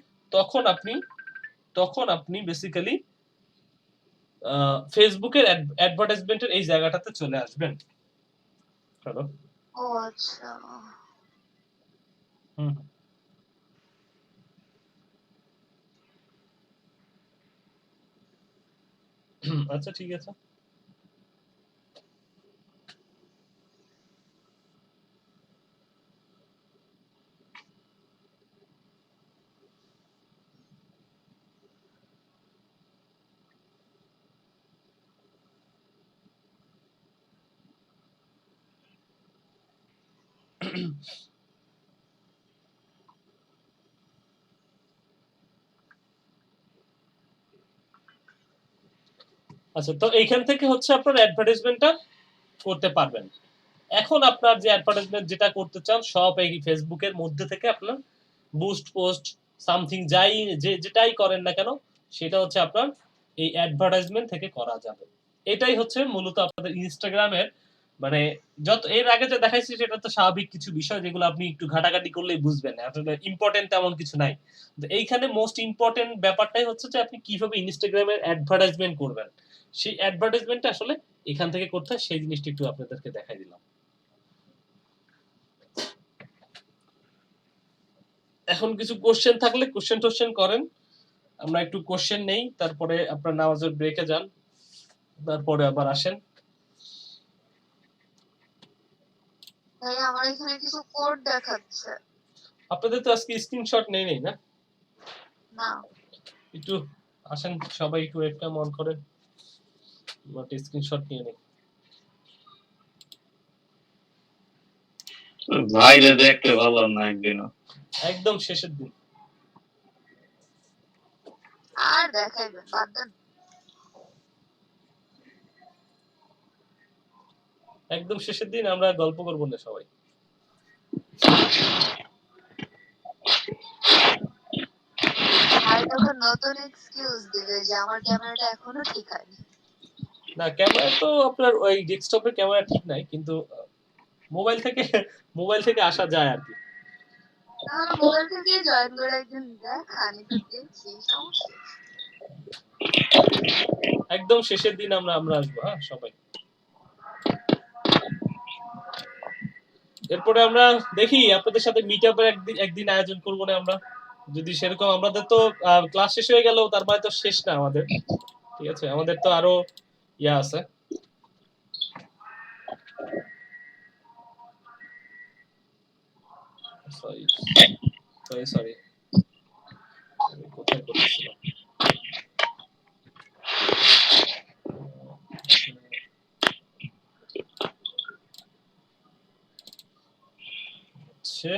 তখন আপনি বেসিক্যালি ফেসবুকের অ্যাডভার্টাইজমেন্টের এই জায়গাটাতে চলে আসবেন। হ্যালো। ও আচ্ছা। হুম। আচ্ছা ঠিক আছে। আচ্ছা, তো এইখান থেকে হচ্ছে আপনার অ্যাডভার্টাইজমেন্টটা করতে পারবেন। এখন আপনার যে অ্যাডভার্টাইজমেন্ট যেটা করতে চান সব এই ফেসবুকের মধ্যে থেকে আপনার বুস্ট পোস্ট সামথিং যাই যেটাই করেন না কেন সেটা হচ্ছে আপনার এই অ্যাডভার্টাইজমেন্ট থেকে করা যাবে। এটাই হচ্ছে মূলত আপনাদের ইনস্টাগ্রামের মানে যত এর আগে যে দেখাইছি সেটা তো স্বাভাবিক কিছু বিষয় যেগুলো আপনি একটু ঘাটাঘাটি করলেই বুঝবেন, আসলে ইম্পর্টেন্ট তেমন কিছু নাই। তো এইখানে মোস্ট ইম্পর্টেন্ট ব্যাপারটাই হচ্ছে যে আপনি কিভাবে ইনস্টাগ্রামের অ্যাডভার্টাইজমেন্ট করবেন, সেই অ্যাডভার্টাইজমেন্টটা আসলে এখান থেকে করতে হয়, সেই জিনিসটা একটু আপনাদেরকে দেখাই দিলাম। এখন কিছু কোশ্চেন থাকলে কোশ্চেন করেন, আমরা একটু কোশ্চেন নেই, তারপরে আপনার নামাজের ব্রেকে যান, তারপরে আবার আসেন। ভাই আমার এখানে কিছু কোড দেখাচ্ছে। আপনাদের তো আজকে স্ক্রিনশট নেই না? না একটু আসেন সবাই, একটু ওয়েবক্যাম অন করেন, একটা স্ক্রিনশট নিয়ে নিই। ভাইরে দেখতে ভালো না একদিনও। একদম শেষের দিন। আর দেখাইবেন, বাদ দেন। একদম শেষের দিন আমরা গল্প করবো না সবাই। ভাই তখন নতুন এক্সকিউজ দিবে যে আমার ক্যামেরাটা এখনো ঠিক হয়নি। না, ক্যামেরা তো আপনার ওই ডেস্কটপের ক্যামেরা ঠিক নাই, কিন্তু মোবাইল থেকে আসা যায় আর কি। তাহলে মোবাইল থেকে জয়েন করে একদিন দেখান, একটু দেখি, সমস্যা কি? একদম শেষের দিন আমরা আসবো, হ্যাঁ সবাই। এরপরে আমরা দেখি আপনাদের সাথে মিট আপের একদিন আয়োজন করবো না আমরা, যদি সেরকম। আমাদের তো ক্লাস শেষ হয়ে গেল, তার মানে তো শেষ না আমাদের, ঠিক আছে? আমাদের তো আরো ইয়া আছে। সরি কোথায় করতেছিলাম? আচ্ছা,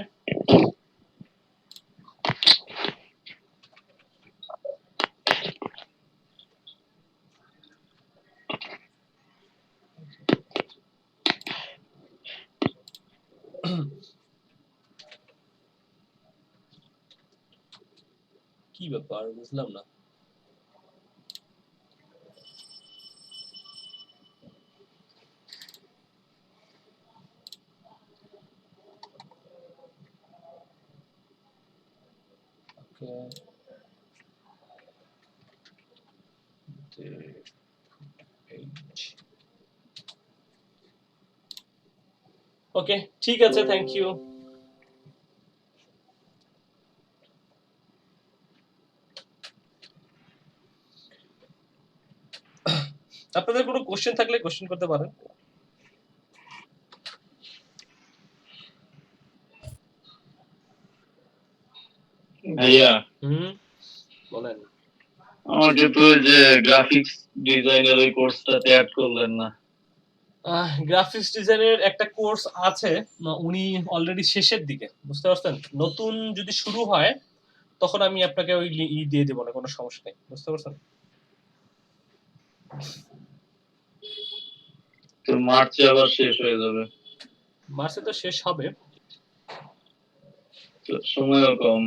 কি ব্যাপার বুঝলাম না। ওকে, ঠিক আছে, থ্যাংক ইউ। আপনাদের কোনো কোশ্চেন থাকলে কোশ্চেন করতে পারেন। ভাইয়া বলেন। আমাকে তো যে গ্রাফিক্স ডিজাইনের ওই কোর্সটাতে অ্যাড করলেন না। গ্রাফিক্স ডিজাইনের একটা কোর্স আছে, উনি অলরেডি শেষের দিকে, বুঝতে পারছেন? নতুন যদি শুরু হয় তখন আমি আপনাকে ওই দিয়ে দেবো না, কোনো সমস্যা নেই, বুঝতে পারছেন? তো মার্চে আবার শেষ হয়ে যাবে। মার্চে তো শেষ হবে, তো সময়ও কম।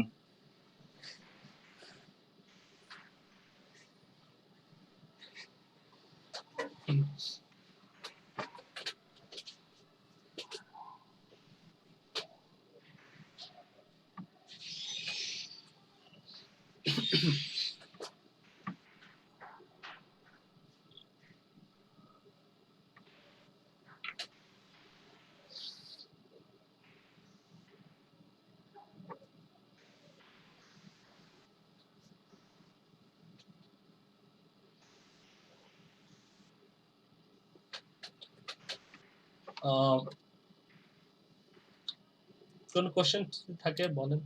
কোন কোশ্চেন থাকে বলেন।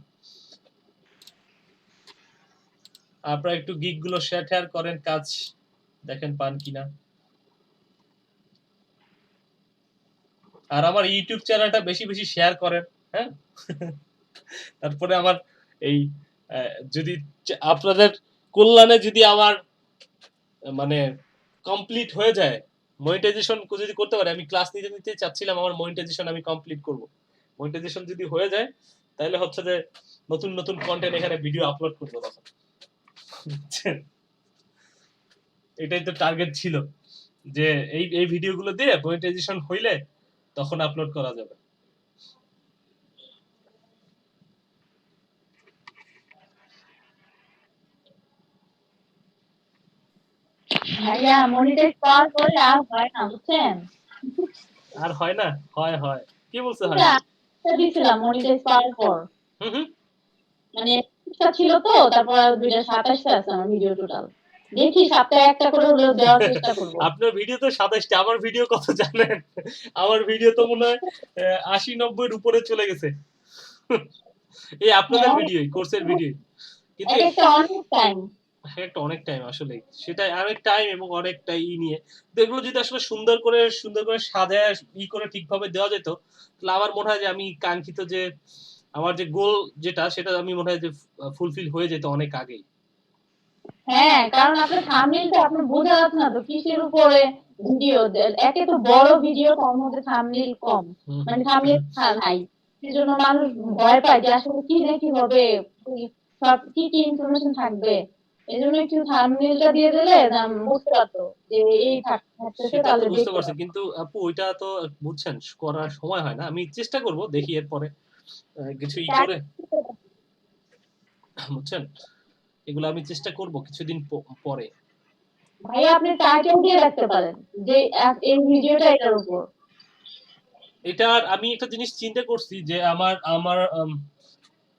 আপনারা একটু গিগ গুলো শেয়ার করেন, কাজ দেখেন পান কিনা। আর আমার ইউটিউব চ্যানেলটা বেশি বেশি শেয়ার করেন, হ্যাঁ? তারপরে আমার এই যদি আপনাদের কল্যাণে যদি আমার মানে কমপ্লিট হয়ে যায়, মনিটাইজেশন যদি করতে পারে, আমি ক্লাস নিতে চাচ্ছিলাম, আমার মনিটাইজেশন আমি কমপ্লিট করব। মনিটাইজেশন যদি হয়ে যায় তাহলে হচ্ছে যে নতুন নতুন কন্টেন্ট এখানে ভিডিও আপলোড করব তখন। এটাই তো টার্গেট ছিল, যে এই ভিডিওগুলো দিয়ে মনিটাইজেশন হইলে তখন আপলোড করা যাবে। ভাইয়া মনিটাইজ পাওয়ার পরে আর হয় না, বুঝছেন? আর হয় না? হয়। কি বলছে হয়? দিছিলাম মনিটাইজ পাওয়ার পর। মানে একটা ছিল তো, তারপর আর ২টা ২৭টা আছে আমার ভিডিও টোটাল। দেখি সপ্তাহে একটা করে হলেও দেওয়ার চেষ্টা করব। আপনার ভিডিও তো ২৭টা, আমার ভিডিও কত জানেন? আমার ভিডিও তো মনে হয় ৮০-৯০ এর উপরে চলে গেছে। এই আপনাদের হ্যাঁ, ভিডিওই, কোর্সের ভিডিওই। কিন্তু একেকটা অনেক টাইম। হ্যাঁ, একটা অনেক টাইম আসলেই। সেটাই অনেক টাইম এবং অনেকটা নিয়ে। তো এগুলো যদি আসলে সুন্দর করে সাজায় করে ঠিকভাবে দেওয়া যেত, তাহলে আমার মনে হয় যে আমি কাঙ্ক্ষিত যে আমার যে গোল যেটা সেটা আমি মনে হয় যে ফুলফিল হয়ে যেত অনেক আগেই। হ্যাঁ, কারণ আপনার থাম্বনেইলটা আপনার বোঝা যাচ্ছে না তো কিসের উপরে ভিডিও। একে তো বড় ভিডিও, তার মধ্যে থাম্বনেইল কম। হুম, মানে হুম। থাম্বনেইল নাই। সেজন্য মানুষ ভয় পায় যে আসলে কি দেখি হবে, সব কি ইনফরমেশন থাকবে। এজন্য একটু থাম্বনেইলটা দিয়ে দিলে বুঝতে পারতো যে এই থাকতেছে, সেটা তো তাহলে বুঝতে দেখতে পারছি। পারবে। কিন্তু আপু ওইটা তো বুঝছেন করার সময় হয় না। আমি চেষ্টা করব দেখি এরপরে কিছু করে বুঝছেন? এগুলো আমি চেষ্টা করব কিছুদিন পরে। ভাই আপনি টাইটেল দিয়ে রাখতে পারেন যে এই ভিডিওটা এটার উপর। এটার আমি একটা জিনিস চিন্তা করছি যে আমার আমার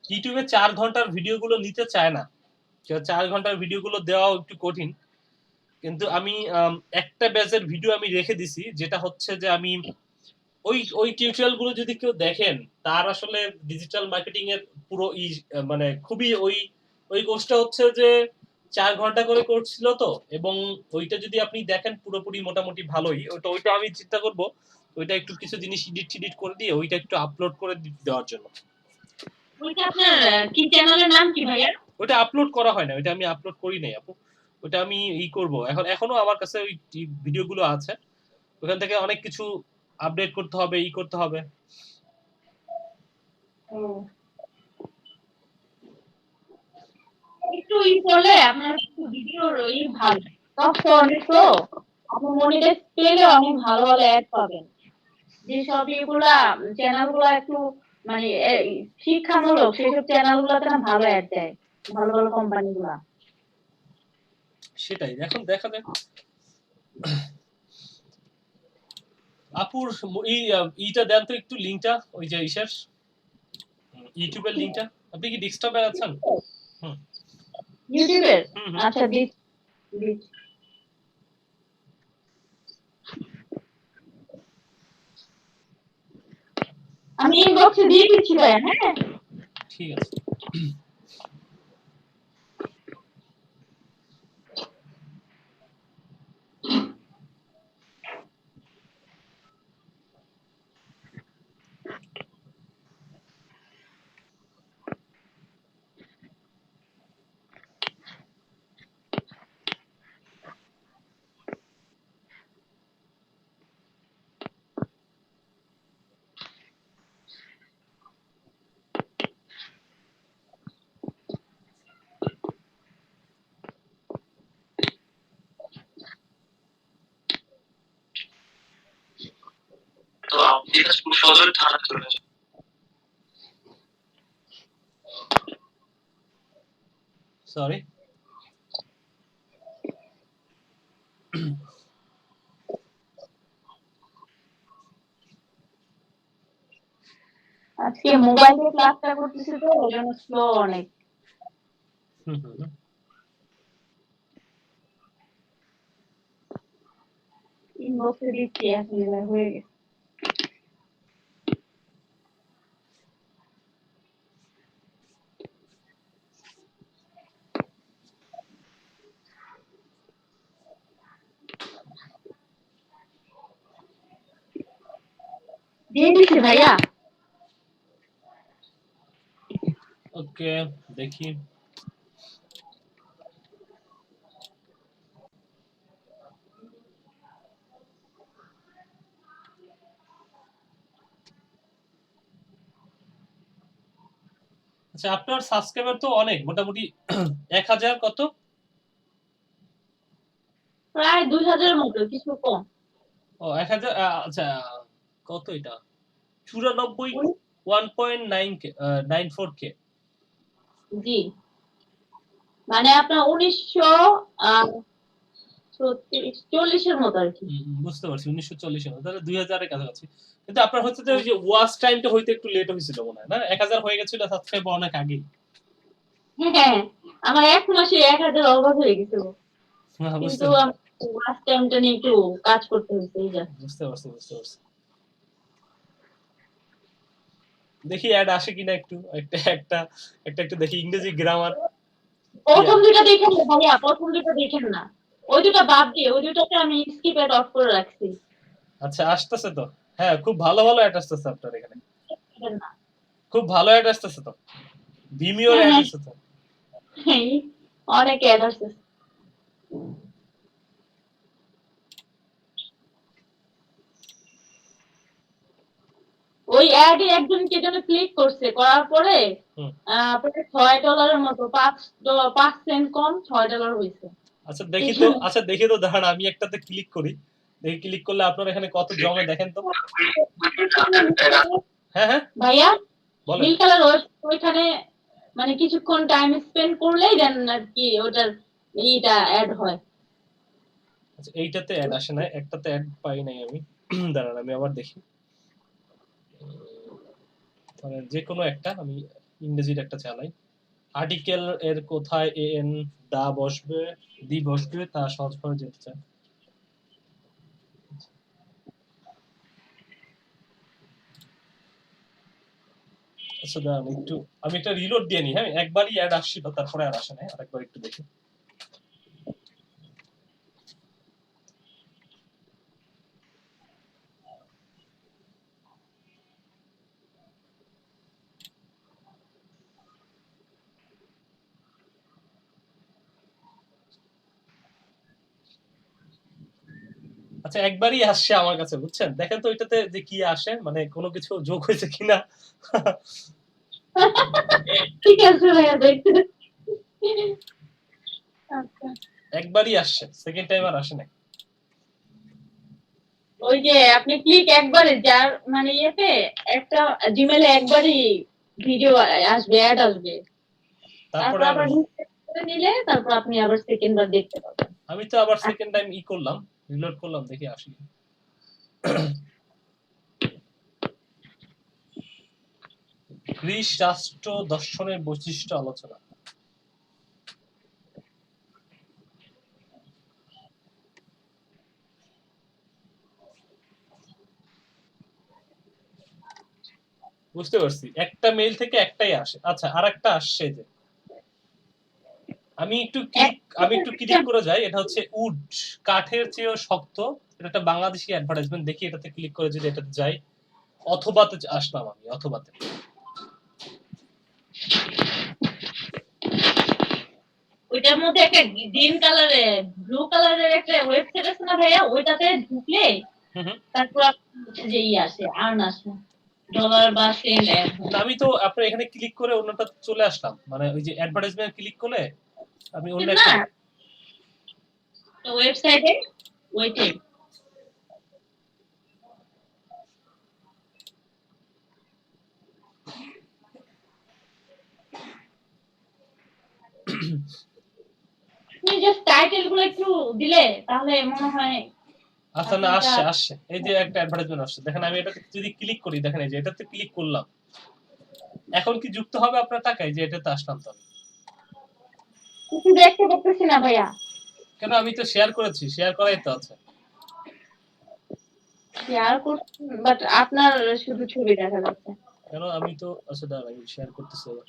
ইউটিউবে ৪ ঘন্টার ভিডিওগুলো নিতে চায় না। ৪ ঘন্টার ভিডিওগুলো দেওয়াও একটু কঠিন। কিন্তু আমি একটা ব্যাচের ভিডিও আমি রেখে দিছি যেটা হচ্ছে যে আমি ওই টিউটোরিয়াল গুলো যদি কেউ দেখেন তার আসলে ডিজিটাল মার্কেটিং এর পুরো মানে খুবই ওই কোর্সটা হচ্ছে যে ৪ ঘন্টা করে কোর্স ছিল তো, এবং ওইটা যদি আপনি দেখেন পুরোপুরি মোটামুটি ভালোই। ওইটা আমি চিন্তা করব ওইটা একটু কিছু জিনিস এডিট করে দিয়ে ওইটা একটু আপলোড করে দেওয়ার জন্য। ওইটা আপনার কি চ্যানেলের নাম কি ভাইয়া? ওইটা আপলোড করা হয় না, ওইটা আমি আপলোড করি নাই আপু। ওইটা আমি করব। এখনো আমার কাছে ওই ভিডিওগুলো আছে। ওখান থেকে অনেক কিছু আপডেট করতে হবে, করতে হবে। একটু করলে আপনার ভিডিওর ভালো। কষ্ট অনেক তো, আপনি মনিটাইজ পেলে অনেক ভালো ভালো অ্যাড পাবেন। যেসব চ্যানেলগুলো একটু মানে শিক্ষামূলক, সেসব চ্যানেলগুলোতে না ভালো অ্যাড দেয়, ভালো ভালো কোম্পানিগুলা। সেটাই এখন দেখা যাক। আপুর এইটা দেন তো একটু লিংকটা, ওই যে ইউটিউবের লিংকটা। আপনি কি ডেস্কটপে আছেন? হুম ইউটিউবের? হুম হুম। আচ্ছা আমি ইনবক্সে দিয়ে দিচ্ছি ভাইয়া। হ্যাঁ, ঠিক আছে। তো দিনাজপুর সদর থানা চলে আসে। সরি। আজকে মোবাইল দিয়ে ক্লাসটা করতেছি তো, ওজন্য স্লো অনেক। হুম হুম হুম। ইনবক্সে দিচ্ছি, আসলে হয়ে গেছে। দিয়ে দিচ্ছি ভাইয়া। ওকে, দেখি। আচ্ছা, আপনার সাবস্ক্রাইবার তো অনেক, মোটামুটি ১,০০০ কত? প্রায় ২,০০০ মতো, কিছু কম। ও ১,০০০। আচ্ছা, কত এটা? ৯৪ 1.9K 94K। জি, মানে আপনার ১৯৪০ এর মতো আর কি। বুঝতে পারছি ১৯৪০ এর, তাহলে ২০০০ এর কাছাকাছি। কিন্তু আপনার হচ্ছে যে ওই যে ওয়াচ টাইমটা হইতে একটু লেট হয়েছিল মনে হয় না? ১,০০০ হয়ে গেছিল সাবস্ক্রাইবার অনেক আগেই। হ্যাঁ, আমার 1 মাসে 1000 অভাব হয়ে গেছিল। বুঝতে কিন্তু লাস্ট টাইমটা নিয়ে একটু কাজ করতে হয়েছে এই যা। বুঝতে পারছি, বুঝতে পারছি। দেখি অ্যাড আসে কিনা একটু একটা একটা একটা একটু দেখি ইংরেজি গ্রামার। প্রথম দুইটা দেখেন না ভাইয়া, প্রথম দুইটা দেখেন না। ওই দুটো বাদ দিয়ে ওই দুটোতে আমি স্কিপ এড অফ করে রাখছি। আচ্ছা আসতেছে তো। হ্যাঁ, খুব ভালো ভালো অ্যাড আসতেছে আপনার এখানে। দেখেন না। খুব ভালো অ্যাড আসতেছে তো। ভিমিওর হ্যাঁ, অ্যাড হ্যাঁ, আসছে তো। হ্যাঁ, অনেক অ্যাড আছে। ওই অ্যাডে একজন কে যেন ক্লিক করছে, করার পরে হুম। প্রায় $6 মতো, $5 কম $6 হয়েছে। আচ্ছা দেখি তো, আচ্ছা দেখি তো, দাঁড়ান আমি একটাতে ক্লিক করি। দেখি ক্লিক করলে আপনার এখানে কত জমে দেখেন তো। হ্যাঁ হ্যাঁ ভাইয়া বলেন। নীল কালার ওইখানে মানে কিছুক্ষণ টাইম স্পেন্ড করলেই দেন আর কি ওটার ইটা অ্যাড হয়। আচ্ছা এইটাতে অ্যাড আসে না, একটাতে অ্যাড পাই নাই আমি। দাঁড়ান আমি আবার দেখি। মানে যে কোনো একটা আমি ইংরেজির একটা চালাই। আর্টিকেল এর কোথায় এন দা বসবে, দি বসবে তা সহজভাবে যেতে চায়। আচ্ছা দাঁড়ান একটু, আমি একটা রিলোড দিয়ে নিই। হ্যাঁ, একবারই অ্যাড আসছিল, তারপরে আর আসে না। আরেকবার একটু দেখি। আচ্ছা একবারই আসছে আমার কাছে, বুঝছেন? দেখেন তো ওইটাতে যে কি আসে, মানে কোনো কিছু যোগ হয়েছে কিনা। ঠিক আছে ভাইয়া, দেখতে। আচ্ছা, একবারই আসছে, সেকেন্ড টাইম আর আসে নাই। ওই যে আপনি ক্লিক একবারে যার মানে ইয়েতে একটা জিমেলে একবারই ভিডিও আসবে, অ্যাড আসবে। তারপর তারপরে আর আবার করে নিলে তারপর আপনি আবার সেকেন্ড বার দেখতে পাবেন। আমি তো আবার সেকেন্ড টাইম ই করলাম, রিলোড করলাম, দেখি আসি। গ্রিস রাষ্ট্র দর্শনের বৈশিষ্ট্য আলোচনা। বুঝতে পারছি, একটা মেইল থেকে একটাই আসে। আচ্ছা আরেকটা আসছে যে আমি একটু ক্লিক করে যাই। এটা হচ্ছে উড, কাঠের চেয়েও শক্ত। এটা একটা বাংলাদেশি অ্যাডভার্টাইজমেন্ট। দেখি এটাতে ক্লিক করে যদি এটাতে যাই। অথবাতে আসলাম আমি, অথবাতে। ওইটার মধ্যে একটা গ্রিন কালারে ব্লু কালারের একটা ওয়েবসাইট আছে না ভাইয়া, ওইটাতে ঢুকলে তারপর হচ্ছে যে আসে আর্ন আসে ডলার বা সেন্ট অ্যাড হয়। আমি তো আপনার এখানে ক্লিক করে অন্যটা চলে আসলাম, মানে ওই যে অ্যাডভার্টাইজমেন্ট ক্লিক করলে আমি অন্য না একটা ওয়েবসাইটে ওইটাই। আপনি জাস্ট টাইটেল গুলো একটু দিলে তাহলে মনে হয়। আচ্ছা না আসছে আসছে, এই যে একটা অ্যাডভার্টাইজমেন্ট আসছে দেখেন। আমি এটাতে যদি ক্লিক করি, দেখেন এই যে এটাতে ক্লিক করলাম। এখন কি যুক্ত হবে আপনার টাকায়? যে এটাতে আসলাম তো আমি। কিছু দেখতে পাচ্ছি না ভাইয়া। কেন? আমি তো শেয়ার করেছি, শেয়ার করাই তো আছে। শেয়ার করছেন বাট আপনার শুধু ছবি দেখা যাচ্ছে। কেন? আমি তো আচ্ছা দাঁড়ান আমি শেয়ার করতেছি আবার।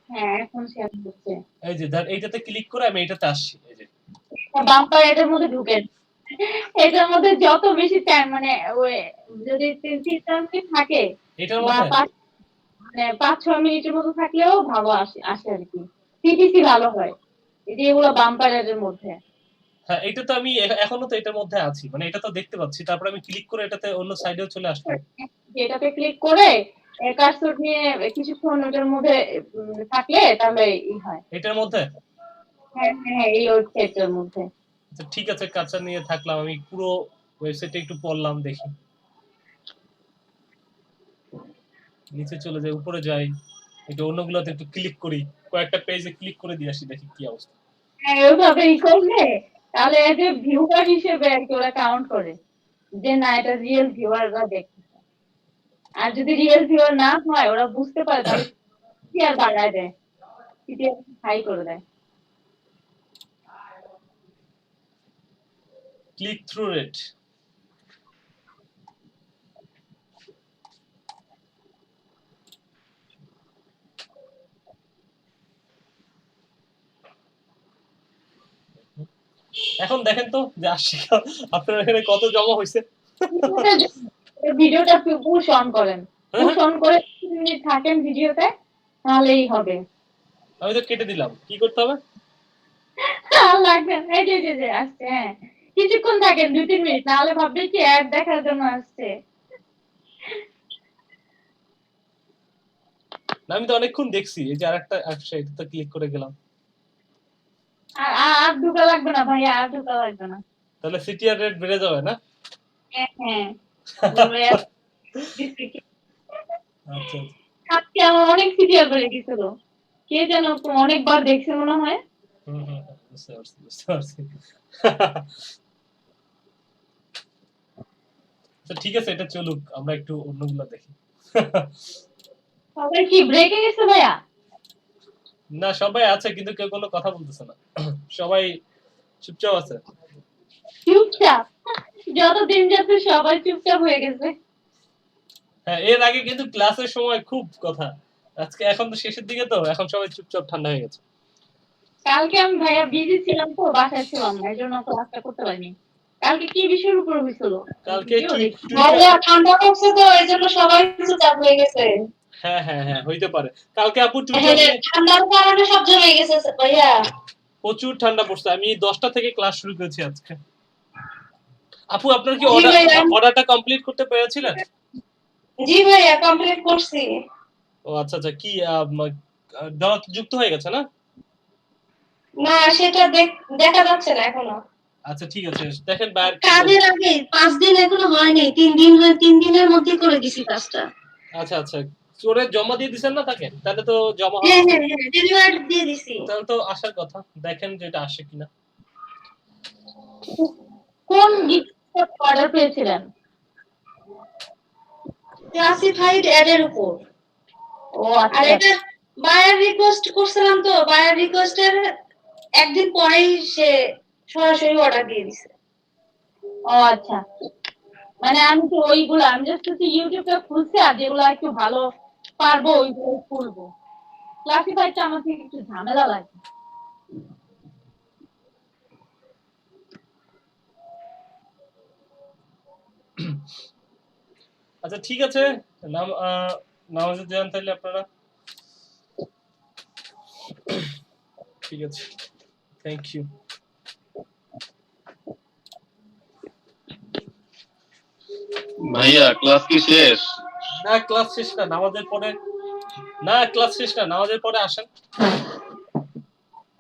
হ্যাঁ এখন শেয়ার করছে। এই যে এইটাতে ক্লিক করে আমি এটাতে আসছি। এই যে বাম্পার এটার মধ্যে ঢুকেন। এটার মধ্যে যত বেশি টাইম মানে ওই যদি 3 মিনিট থাকে এটার বা মধ্যে 5-6 মিনিটের মতো থাকলেও ভালো আসে আর কি। সিটিসি ভালো হয় এই যে এগুলো বাম্পার এর মধ্যে। হ্যাঁ এটা তো আমি এখনো তো এটার মধ্যে আছি, মানে এটা তো দেখতে পাচ্ছি। তারপর আমি ক্লিক করে এটাতে অন্য সাইডেও চলে আসলাম। এটাতে ক্লিক করে কার্সর নিয়ে কিছুক্ষণ ওটার মধ্যে থাকলে তাহলে হয়। এটার মধ্যে হ্যাঁ হ্যাঁ এই ওয়েবসাইটের মধ্যে। আচ্ছা ঠিক আছে, কাঁচা নিয়ে থাকলাম। আমি পুরো ওয়েবসাইটে একটু পড়লাম, দেখি। নিচে চলে যাই, উপরে যাই, একটু অন্যগুলোতে একটু ক্লিক করি, কয়েকটা পেজে ক্লিক করে দিয়ে আসি, দেখি কি অবস্থা। হ্যাঁ ওইভাবে করলে তাহলে যে ভিউয়ার হিসেবে আর কি ওরা কাউন্ট করে। যে না এটা রিয়েল ভিউয়াররা দেখতেছে। আর যদি রিয়েল ভিউয়ার না হয় ওরা বুঝতে পারে তাহলে সিটিআর বাড়ায় দেয়, সিটিআর হাই করে দেয়। ক্লিক থ্রু রেট, এখন দেখেন তো যে আশিকা আপনার এখানে কত জমা হয়েছে। ভিডিওটা পুশ অন করেন, পুশ অন করে 3 মিনিট থাকেন ভিডিওতে, তাহলেই হবে। আমি তো কেটে দিলাম, কি করতে হবে? লাগবে না, এই যে আসছে। হ্যাঁ কিছুক্ষণ থাকেন 2-3 মিনিট, নাহলে ভাববে কি অ্যাড দেখার জন্য আসছে। না আমি তো অনেকক্ষণ দেখছি, এই যে আরেকটা আসছে, এটাতে ক্লিক করে গেলাম। আর ঢোকা লাগবে না ভাইয়া, আর ঢোকা লাগবে না। তাহলে সিটিআর রেট বেড়ে যাবে না? হ্যাঁ আচ্ছা আজকে আমার অনেক সিরিয়াল বেড়ে গেছিল, কে যেন অনেকবার দেখছে মনে হয়। বুঝতে পারছি বুঝতে পারছি। আচ্ছা ঠিক আছে, এটা চলুক, আমরা একটু অন্যগুলো দেখি। সবাই কি ব্রেকে গেছে ভাইয়া? না সবাই আছে, কিন্তু কেউ কোনো কথা বলতেছে না, সবাই চুপচাপ আছে। চুপচাপ? যত দিন যাচ্ছে সবাই চুপচাপ হয়ে গেছে। হ্যাঁ এর আগে কিন্তু ক্লাসের সময় খুব কথা, আজকে এখন তো শেষের দিকে, তো এখন সবাই চুপচাপ ঠান্ডা হয়ে গেছে। কালকে আমি ভাইয়া বিজি ছিলাম তো, বাসায় ছিলাম না, এই জন্য ক্লাসটা করতে পারিনি। কালকে কি বিষয়ের উপর হয়েছিল? কালকে ভাইয়া ঠান্ডা পড়ছে তো এই জন্য সবাই চুপচাপ হয়ে গেছে। হ্যাঁ হ্যাঁ হ্যাঁ হইতে পারে, কালকে আপু টুইটার হ্যাঁ, নিয়ে ঠান্ডার কারণে সব জমে গেছে ভাইয়া। প্রচুর ঠান্ডা পড়ছে, আমি 10টা থেকে ক্লাস শুরু করেছি আজকে। আপু আপনার কি জি ভাইয়া। অর্ডারটা কমপ্লিট করতে পেরেছিলেন? জি ভাইয়া কমপ্লিট করছি। ও আচ্ছা আচ্ছা, কি দেওয়া যুক্ত হয়ে গেছে না? না সেটা দেখা যাচ্ছে না এখনো। আচ্ছা ঠিক আছে, দেখেন বাইরে কাজের আগে 5 দিন এখনো হয়নি, 3 দিন হয়, 3 দিনের মধ্যে করে দিছি কাজটা। আচ্ছা আচ্ছা, করে জমা দিয়ে দিছেন না তাকে? তাহলে তো জমা হ্যাঁ হ্যাঁ হ্যাঁ ডেলিভারি দিয়ে দিছি। তাহলে তো আসার কথা, দেখেন যে এটা আসে কিনা। কোন গিফট অর্ডার পেয়েছিলেন? ক্লাসিফাইড অ্যাড এর উপর। ও আর আচ্ছা। এটা বায়ার রিকোয়েস্ট করছিলাম তো, বায়ার রিকোয়েস্টের একদিন পরেই সে সরাসরি অর্ডার দিয়ে দিছে। ও আচ্ছা, মানে আমি তো ওইগুলো আমি জাস্ট হচ্ছে ইউটিউবটা খুলছি, আর যেগুলো একটু ভালো পারবো ওইগুলো খুলবো। ক্লাসিফাইডটা আমার থেকে একটু ঝামেলা লাগে। আচ্ছা ঠিক আছে, নামাজে যান তাহলে আপনারা। ঠিক আছে, থ্যাংক ইউ। ভাইয়া ক্লাস কি শেষ? না ক্লাস শেষ না, নামাজের পরে। না ক্লাস শেষ না, নামাজের পরে আসেন।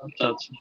আচ্ছা আচ্ছা।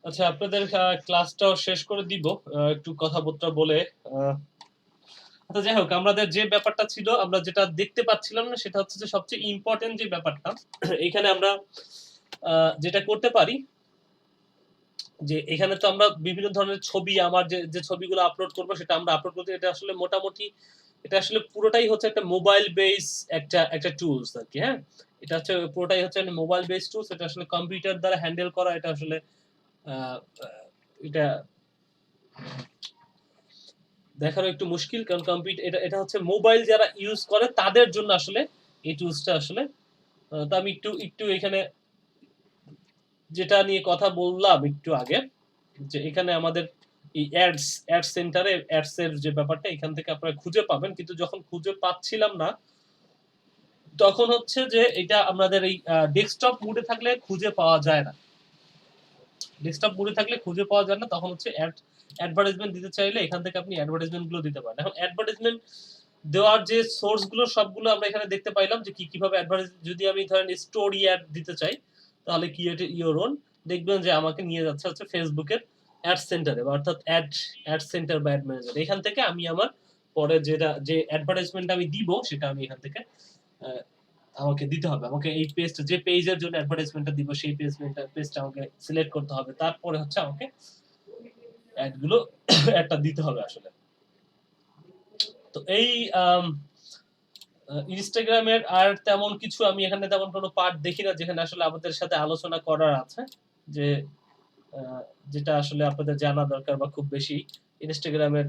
আচ্ছা, আপনাদের ক্লাসটাও শেষ করে দিব একটু কথাবার্তা বলে। আচ্ছা, যাই হোক, আমাদের যে ব্যাপারটা ছিল, আমরা যেটা দেখতে পাচ্ছিলাম না, সেটা হচ্ছে যে সবচেয়ে ইম্পর্টেন্ট যে ব্যাপারটা, এখানে আমরা যেটা করতে পারি, যে এখানে তো আমরা বিভিন্ন ধরনের ছবি, আমার যে ছবিগুলো আপলোড করবো সেটা আমরা আপলোড করতে, এটা আসলে মোটামুটি, এটা আসলে পুরোটাই হচ্ছে একটা মোবাইল বেস একটা টুলস আর কি। হ্যাঁ, এটা হচ্ছে পুরোটাই হচ্ছে মোবাইল বেস টুলস। এটা আসলে কম্পিউটার দ্বারা হ্যান্ডেল করা, এটা আসলে এটা দেখানো একটু মুশকিল, কারণ কম্পিউটার এটা হচ্ছে মোবাইল যারা ইউজ করে তাদের জন্য আসলে এই টুলসটা আসলে। তো আমি একটু এখানে যেটা নিয়ে কথা বললাম একটু আগে, যে এখানে আমাদের এই অ্যাড সেন্টারে অ্যাডস এর যে ব্যাপারটা, এখান থেকে আপনারা খুঁজে পাবেন, কিন্তু যখন খুঁজে পাচ্ছিলাম না তখন হচ্ছে যে এটা আমাদের এই ডেস্কটপ মোডে থাকলে খুঁজে পাওয়া যায় না। ডেস্কটপ মোডে থাকলে খুঁজে পাওয়া যায় না, তখন হচ্ছে অ্যাডভার্টাইজমেন্ট দিতে চাইলে এখান থেকে আপনি অ্যাডভার্টাইজমেন্ট গুলো দিতে পারেন। এখন অ্যাডভার্টাইজমেন্ট দেওয়ার যে সোর্স গুলো সবগুলো আমরা এখানে দেখতে পাইলাম, যে কিভাবে অ্যাডভার্টাইজ, যদি আমি ধরেন স্টোরি অ্যাড দিতে চাই তাহলে ক্রিয়েট ইওর ওন, দেখবেন যে আমাকে নিয়ে যাচ্ছে হচ্ছে ফেসবুকের অ্যাড সেন্টারে, অর্থাৎ অ্যাড সেন্টার বা অ্যাড ম্যানেজার। এখান থেকে আমি আমার পরে যে অ্যাডভার্টাইজমেন্ট আমি দিব সেটা আমি এখান থেকে আমাকে দিতে হবে, আমাকে এই পেজটা, যে পেজের জন্য অ্যাডভার্টাইজমেন্টটা দিব সেই পেজটা আমাকে সিলেক্ট করতে হবে, তারপরে হচ্ছে আমাকে অ্যাডগুলো একটা দিতে হবে আসলে। তো এই ইনস্টাগ্রামের আর তেমন কিছু আমি এখানে তেমন কোনো পার্ট দেখি না যেখানে আসলে আমাদের সাথে আলোচনা করার আছে, যে যেটা আসলে আপনাদের জানা দরকার বা খুব বেশি। ইনস্টাগ্রামের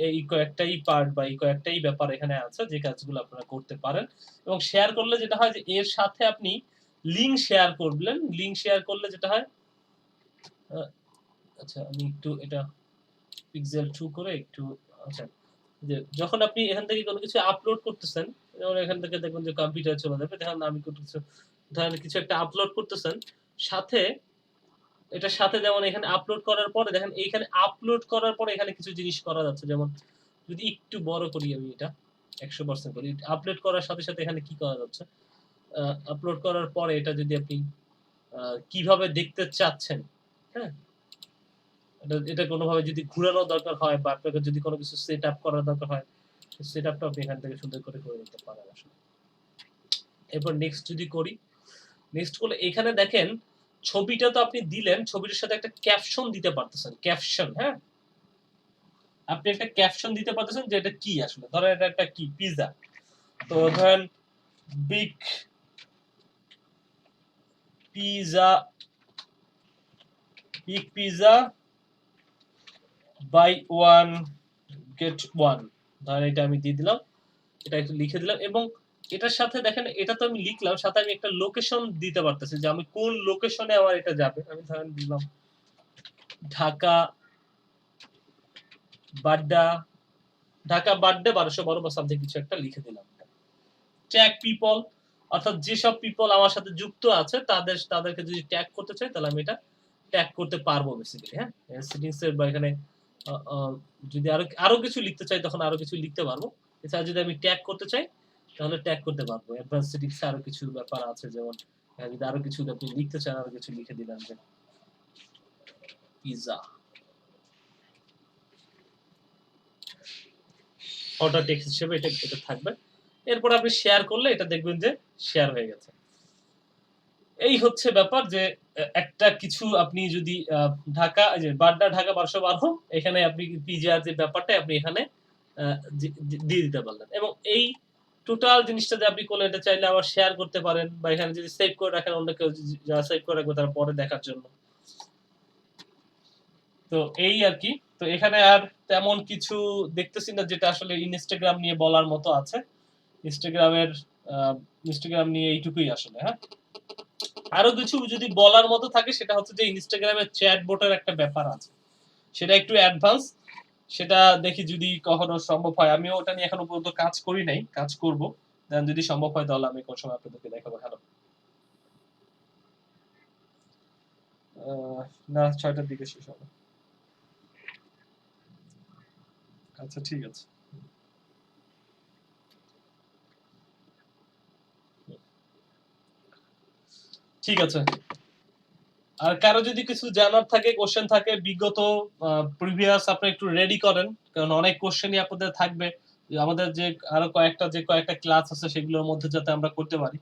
এই কয়েকটাই পার্ট বা এই কয়েকটাই ব্যাপার এখানে আছে, যে কাজগুলো আপনারা করতে পারেন। এবং শেয়ার করলে যেটা হয়, যে এর সাথে আপনি লিংক শেয়ার করবেন। লিংক শেয়ার করলে যেটা হয়, আচ্ছা আমি একটু এটা পিক্সেল 2 করে একটু, আচ্ছা, যে যখন আপনি এখান থেকে কোনো কিছু আপলোড করতেছেন, যেমন এখান থেকে দেখবেন যে কম্পিউটার চলে যাবে, দেখেন আমি ধরেন কিছু একটা আপলোড করতেছেন, সাথে এটার সাথে যেমন এখানে আপলোড করার পরে দেখেন, এইখানে আপলোড করার পরে এখানে কিছু জিনিস করা যাচ্ছে, যেমন যদি একটু বড় করি আমি এটা 100% করি, আপলোড করার সাথে সাথে এখানে কি করা যাচ্ছে, আপলোড করার পরে এটা যদি আপনি কিভাবে দেখতে চাচ্ছেন, হ্যাঁ, এটা কোনোভাবে যদি ঘুরানো দরকার হয় বা আপনাকে যদি কোনো কিছু সেট আপ করার দরকার হয়, সেট আপটা আপনি এখান থেকে সুন্দর করে নিতে পারেন আসলে। এরপর নেক্সট যদি করি, নেক্সট করলে এখানে দেখেন ছবিটা তো আপনি দিলেন, ছবিটার সাথে একটা ক্যাপশন দিতে পারতেছেন, ক্যাপশন। হ্যাঁ, আপনি একটা ক্যাপশন দিতে পারতেছেন যে এটা কি আসলে, ধরেন এটা একটা কি পিজা, তো ধরেন বিগ পিজা বাই 1 get 1, ধরেন এটা আমি দিয়ে দিলাম, এটা একটু লিখে দিলাম, এবং এটার সাথে দেখেন এটা তো আমি লিখলাম, সাথে আমি একটা লোকেশন দিতে পারতেছি, যে আমি কোন লোকেশনে আমার এটা যাবে। আমি ধরেন দিলাম ঢাকা বাড্ডা 1212 বা সামথিং কিছু একটা লিখে দিলাম। ট্যাগ পিপল, অর্থাৎ যেসব পিপল আমার সাথে যুক্ত আছে তাদেরকে যদি ট্যাগ করতে চাই তাহলে আমি এটা ট্যাগ করতে পারবো বেসিক্যালি। হ্যাঁ, সেটিংস এর বা এখানে যদি আরো কিছু লিখতে চাই তখন আরো কিছু লিখতে পারবো। এছাড়া যদি আমি ট্যাগ করতে চাই তাহলে ট্যাগ করতে পারবো। অ্যাডভান্স সেটিংস আরো কিছু ব্যাপার আছে, যেমন যদি আরো কিছু আপনি লিখতে চান, আরো কিছু লিখে দিলাম যে পিজা, অর্ডার টেক্সট হিসেবে এটা থাকবে। এরপর আপনি শেয়ার করলে এটা দেখবেন যে শেয়ার হয়ে গেছে। এই হচ্ছে ব্যাপার, যে একটা কিছু আপনি যদি ঢাকা, যে বাড্ডা ঢাকা 1212, এখানে আপনি পিজিআর যে ব্যাপারটা আপনি এখানে দিয়ে দিতে পারলেন, এবং এই টোটাল জিনিসটা যে আপনি করলেন, এটা চাইলে আবার শেয়ার করতে পারেন, বা এখানে যদি সেভ করে রাখেন, অন্য কেউ যারা সেভ করে রাখবে তারা পরে দেখার জন্য। তো এই আর কি। তো এখানে আর তেমন কিছু দেখতেছি না যেটা আসলে ইনস্টাগ্রাম নিয়ে বলার মতো আছে। ইনস্টাগ্রাম নিয়ে এইটুকুই আসলে। হ্যাঁ, আরো কিছু যদি বলার মতো থাকে সেটা হচ্ছে যে ইনস্টাগ্রামের চ্যাটবটের একটা ব্যাপার আছে, সেটা একটু অ্যাডভান্স, সেটা দেখি যদি কখনো সম্ভব হয়। আমিও ওটা নিয়ে এখনো পর্যন্ত কাজ করি নাই, কাজ করব, দেন যদি সম্ভব হয় তাহলে আমি কোন সময় আপনাদেরকে দেখাবো। হ্যালো। না 6টার দিকে শেষ হবে। আচ্ছা ঠিক আছে। ঠিক আছে। আর কারো যদি কিছু জানার থাকে, কোশ্চেন থাকে বিগত প্রিভিয়াস, আপনি একটু রেডি করেন, কারণ অনেক কোশ্চেনই আপনাদের থাকবে। আমাদের যে আরো কয়েকটা ক্লাস আছে সেগুলোর মধ্যে যাতে আমরা করতে পারি।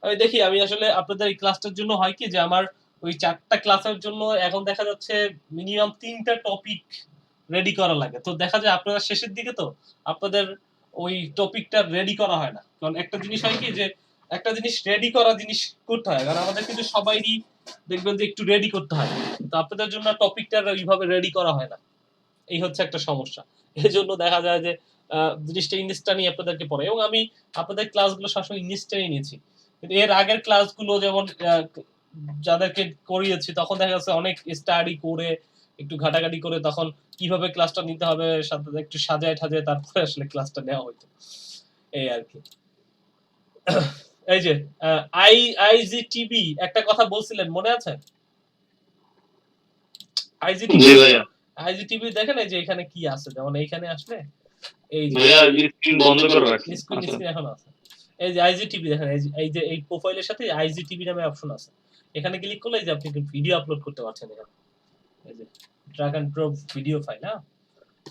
আমি দেখি, আমি আসলে আপনাদের এই ক্লাসটার জন্য হয় কি যে আমার ওই 4টা ক্লাসের জন্য এখন দেখা যাচ্ছে মিনিমাম 3টা টপিক রেডি করা লাগে। তো দেখা যায় আপনারা শেষের দিকে তো আপনাদের ওই টপিকটা রেডি করা হয় না। কারণ একটা জিনিস হয় কি যে একটা জিনিস রেডি করা জিনিস করতে হয়, কারণ আমাদের কিন্তু সবাইরই দেখবেন যে একটু রেডি করতে হয়। তো আপনাদের জন্য টপিকটা ওইভাবে রেডি করা হয় না, এই হচ্ছে একটা সমস্যা। এই জন্য দেখা যায় যে জিনিসটা ইংলিশটা নিয়ে আপনাদেরকে পড়ে, এবং আমি আপনাদের ক্লাসগুলো সবসময় ইংলিশটাই নিয়েছি। কিন্তু এর আগের ক্লাসগুলো যেমন যাদেরকে করিয়েছি তখন দেখা যাচ্ছে অনেক স্টাডি করে একটু ঘাটাঘাটি করে তখন কিভাবে ক্লাসটা নিতে হবে সাথে একটু সাজায় ঠাজায় তারপরে আসলে ক্লাসটা নেওয়া হইতো, এই আর কি। এই যে আইজিটিভি একটা কথা বলছিলেন, মনে আছে? জি ভাইয়া। আইজিটিভি দেখেন এই যে এখানে কি আছে, যেমন এইখানে আসলে এই যে ভাইয়া স্ক্রিন বন্ধ করে রাখছি। স্ক্রিন এখন আছে। এই যে আইজিটিভি দেখেন, এই যে এই প্রোফাইলের সাথে আইজিটিভি নামে অপশন আছে। এখানে ক্লিক করলে এই যে আপনি ভিডিও আপলোড করতে পারছেন। এখানে এই যে drag and drop video file, হ্যাঁ,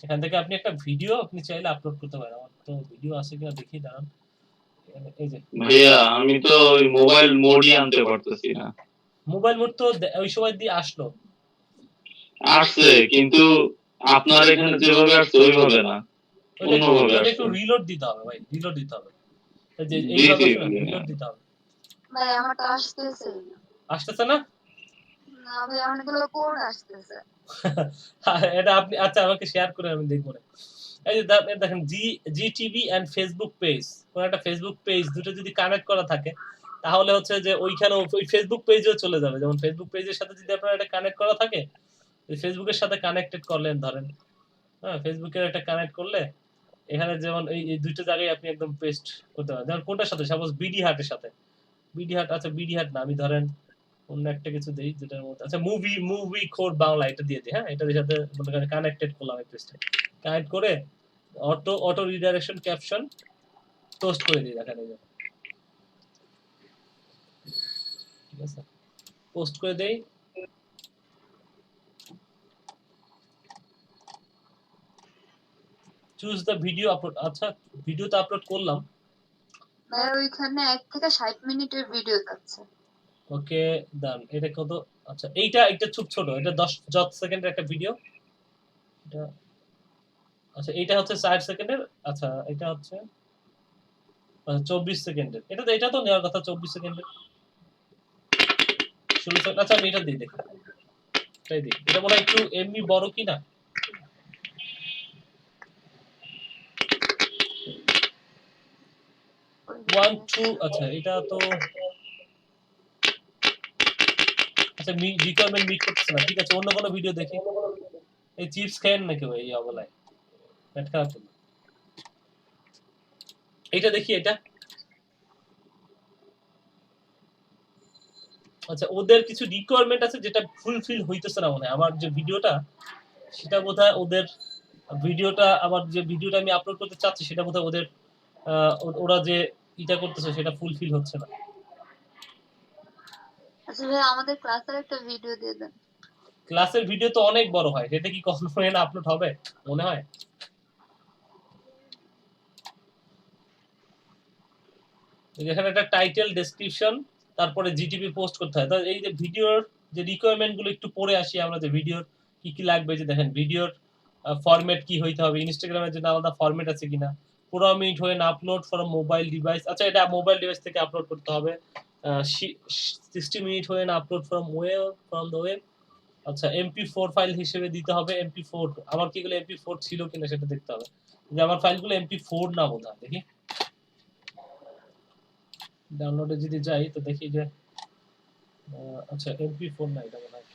এখান থেকে আপনি একটা ভিডিও আপনি চাইলে আপলোড করতে পারেন। আমার তো ভিডিও আছে কিনা দেখি, দাঁড়ান। এই যে ভাইয়া আমি তো ওই মোবাইল মোডই আনতে পারতেছি না। মোবাইল মোড তো ওই সময় দিয়ে আসলো, আসছে, কিন্তু আপনার এখানে যেভাবে আসছে ওইভাবে না, অন্যভাবে ওটা আসছে। একটু রিলোড দিতে হবে ভাই, রিলোড দিতে হবে। এই যে জি, এইভাবে জি, রিলোড দিতে হবে। ভাই আমারটা আসতেছে না। আসতেছে না? না ভাই, অনেকগুলো কোড আসতেছে। এটা আপনি আচ্ছা আমাকে শেয়ার করে আমি দেখব না। এই যে দেখেন জিটিভি এন্ড ফেসবুক পেজ, কোন একটা ফেসবুক পেজ দুটো যদি কানেক্ট করা থাকে তাহলে হচ্ছে যে ওইখানেও ওই ফেসবুক পেজেও চলে যাবে। যেমন ফেসবুক পেজের সাথে যদি আপনার এটা কানেক্ট করা থাকে, ফেসবুকের সাথে কানেক্টেড করলেন ধরেন, হ্যাঁ, ফেসবুকের একটা কানেক্ট করলে এখানে যেমন এই দুটো জায়গায় আপনি একদম পেস্ট করতে পারেন। যেমন কোনটার সাথে, সাপোজ বিডি হাটের সাথে, বিডি হাট, আচ্ছা বিডি হাট না, আমি ধরেন অন্য একটা কিছু দেই যেটার মধ্যে, আচ্ছা মুভি কোড বাংলা এটা দিয়ে দিই, হ্যাঁ, এটার সাথে মনে করেন কানেক্টেড করলাম এই পেজটা, কানেক্ট করে অটো রিডাইরেকশন ক্যাপশন পোস্ট করে দিই, দেখেন এই যে, ঠিক আছে, পোস্ট করে দেই। চুজ দ্য ভিডিও আপলোড, আচ্ছা ভিডিওতে আপলোড করলাম। ভাই ওইখানে 1 থেকে 60 মিনিটের ভিডিও যাচ্ছে। ওকে ডান। এটা কত? আচ্ছা এইটা খুব ছোট, এটা 10 সেকেন্ডের একটা ভিডিও। এটা আচ্ছা এটা হচ্ছে 60 সেকেন্ডের। আচ্ছা এটা হচ্ছে 24 সেকেন্ডের। এটা তো নেওয়ার কথা 24 সেকেন্ডের। 16 সেকেন্ড। আচ্ছা আমি এটা দিই, দেখি এটাই দিই। এটা মনে হয় একটু এমবি বড় কি না? ওয়ান টু, আচ্ছা এটা তো আচ্ছা রিকোয়ারমেন্ট মিট করতেছে না। ঠিক আছে, অন্য কোনো ভিডিও দেখি। এই চিপস খায়েন নাকি ভাই এই অবলায়? পেট খারাপ হলো। এটা দেখি এটা। আচ্ছা ওদের কিছু রিকোয়ারমেন্ট আছে যেটা ফুলফিল হইতেছে না মনে হয়। আমার যে ভিডিওটা সেটা বোধহয় ওদের ভিডিওটা, আমার যে ভিডিওটা আমি আপলোড করতে চাচ্ছি সেটা বোধহয় ওদের ওরা যে এটা করতেছে সেটা ফুলফিল হচ্ছে না। আচ্ছা ভাই আমাদের ক্লাসের একটা ভিডিও দিয়ে দেন। ক্লাসের ভিডিও তো অনেক বড় হয়, সেটা কি কখনো না আপলোড হবে মনে হয়? এখানে একটা টাইটেল, ডেসক্রিপশন, তারপরে জিটিপি পোস্ট করতে হয়। তো এই যে ভিডিওর যে রিকোয়ারমেন্ট গুলো একটু পড়ে আসি আমরা, যে ভিডিওর কি কি লাগবে। যে দেখেন ভিডিওর ফরম্যাট কি হইতে হবে, ইনস্টাগ্রামের জন্য আলাদা ফরম্যাট আছে কিনা, 15 মিনিট হয়ে আপলোড ফ্রম মোবাইল ডিভাইস, আচ্ছা এটা মোবাইল ডিভাইস থেকে আপলোড করতে হবে। 60 মিনিট হয়ে আপলোড ফ্রম দ্য ওয়েব। আচ্ছা MP4 ফাইল হিসেবে দিতে হবে। MP4 আমার কি গুলো MP4 ছিল কিনা সেটা দেখতে হবে, যে আমার ফাইলগুলো MP4 না বোধহয়। দেখি ডাউনলোডে যদি যাই তো দেখি যে আচ্ছা MP4 না, এটা মনে হয়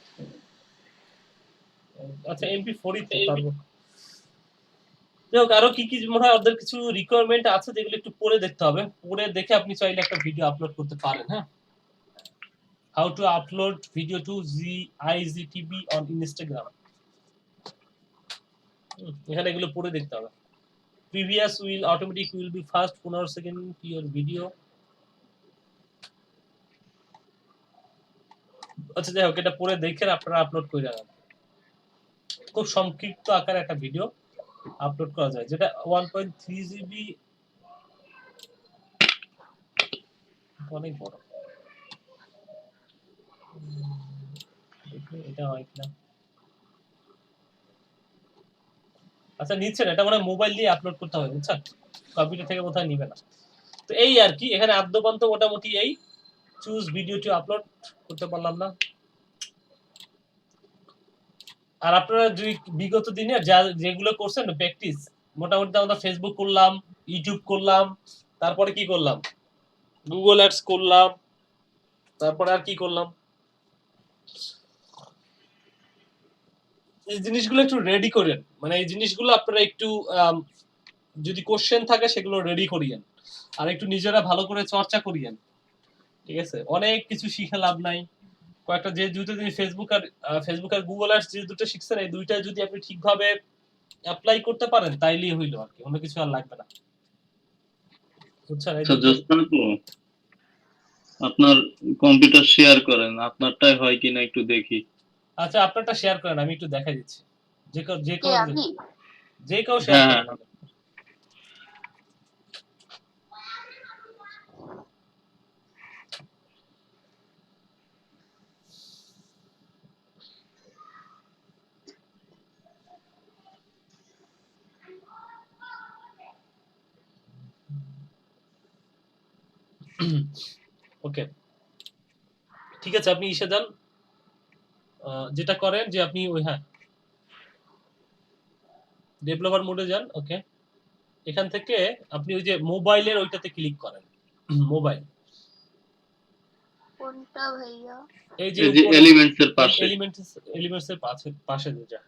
আচ্ছা MP4ই তো। তারপর যাই হোক, আরো কি কি মনে হয় ওদের কিছু রিকোয়ারমেন্ট আছে যেগুলো একটু পড়ে দেখতে হবে। পড়ে দেখে আপনি চাইলে একটা ভিডিও আপলোড করতে পারেন। হ্যাঁ how to upload video to IGTV on Instagram. এখানে এগুলো পড়ে দেখতে হবে। Previous will automatic will be fast 15 second your video. আচ্ছা যাই হোক, এটা পড়ে দেখে আপনারা আপলোড করে রাখেন। খুব সংক্ষিপ্ত আকারে একটা ভিডিও আপলোড করা যায়, যেটা 1.3 GB, অনেক বড়। এটা হয় কিনা, আচ্ছা নিচ্ছেন, এটা মানে মোবাইল দিয়ে আপলোড করতে হবে, বুঝছেন, কম্পিউটার থেকে কোথাও নিবে না। তো এই আর কি, এখানে আদ্যপান্ত মোটামুটি এই চুজ ভিডিও টু আপলোড করতে পারলাম না। আর আপনারা বিগত দিনে যেগুলো করছেন প্র্যাকটিস, মোটামুটি আমরা ফেসবুক করলাম, ইউটিউব করলাম, তারপরে কি করলাম, গুগল অ্যাডস করলাম, তারপরে আর কি করলাম, এই জিনিসগুলো একটু রেডি করেন, মানে এই জিনিসগুলো আপনারা একটু যদি কোশ্চেন থাকে সেগুলো রেডি করিয়েন, আর একটু নিজেরা ভালো করে চর্চা করিয়েন, ঠিক আছে। অনেক কিছু শিখে লাভ নাই, কয়েকটা যে দুটো জিনিস ফেসবুক আর গুগল অ্যাডস যে দুটো শিখছেন, এই দুইটা যদি আপনি ঠিকভাবে অ্যাপ্লাই করতে পারেন তাইলেই হইলো আর কি, অন্য কিছু আর লাগবে না, বুঝছেন। আপনার কম্পিউটার শেয়ার করেন, আপনারটাই হয় কিনা একটু দেখি। আচ্ছা আপনারটা শেয়ার করেন, আমি একটু দেখা দিচ্ছি, যে কেউ শেয়ার হ্যাঁ করেন। ওকে ঠিক আছে, আপনি ইসে যান, যেটা করেন যে আপনি ওই ডেভেলপার মোডে যান। ওকে, এখান থেকে আপনি ওই যে মোবাইলের ওইটাতে ক্লিক করেন, মোবাইল কোনটা ভাইয়া? এই যে এলিমেন্টস এর পাশে, এলিমেন্টস এর পাশে যে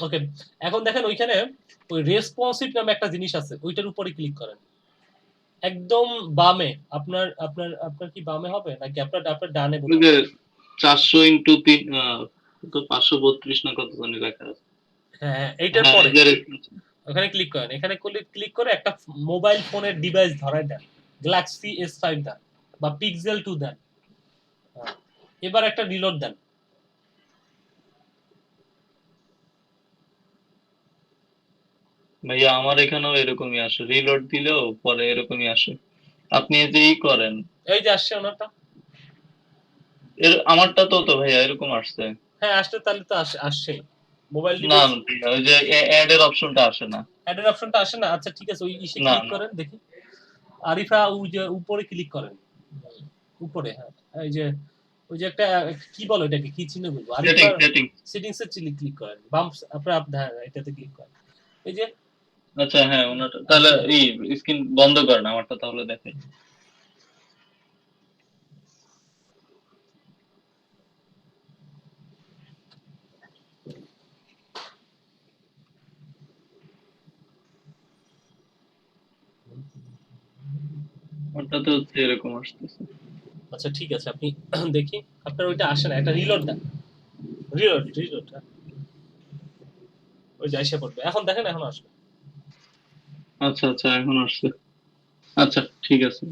ওকে, এখন দেখেন ওইখানে ওই রেসপন্সিভ নামে একটা জিনিস আছে, ওইটার উপরে ক্লিক করেন, একদম বামে। আপনার আপনার আপনার কি বামে হবে নাকি আপনার ডানে? 400x3 তো 532 না কত জানি লেখা আছে। হ্যাঁ এইটার পরে ওখানে ক্লিক করেন, এখানে ক্লিক করে একটা মোবাইল ফোনের ডিভাইস ধরায় দেন, গ্যালাক্সি S5 দেন বা পিক্সেল 2 দেন, এবার একটা রিলোড দেন। ভাইয়া আমার এখানেও এরকমই আসে, রিলোড দিলেও পরে এরকমই আসে। আপনি যেই করেন, এই যে আসছে ওনারটা, আমারটা তো ভাইয়া এরকম আসছে। হ্যাঁ আসছে, তাহলে তো আসছে মোবাইল না ডিভাইস। ওই যে অ্যাড এর অপশনটা আসে না। অ্যাড এর অপশনটা আসে না? আচ্ছা ঠিক আছে, ওই ইসে ক্লিক করেন দেখি, আরিফা ওই যে উপরে ক্লিক করেন, উপরে। হ্যাঁ এই যে ওই যে একটা কি বলো এটাকে, কি চিহ্ন বলবো, আরিফা সেটিংস এ ক্লিক করেন, বাম আপনার এটাতে ক্লিক করেন, এই যে। আচ্ছা হ্যাঁ ওনাটা, তাহলে এই স্ক্রিন বন্ধ করেন আমারটা, তাহলে দেখেন। ওটাতে হচ্ছে এরকম আসতেছে। আচ্ছা ঠিক আছে, আপনি দেখি আপনার ওইটা আসে না, একটা রিলোড দেন, রিলোড ওই যে এসে পড়বে, এখন দেখেন এখন আসবে। আচ্ছা আচ্ছা এখন আসছে, আচ্ছা ঠিক আছে।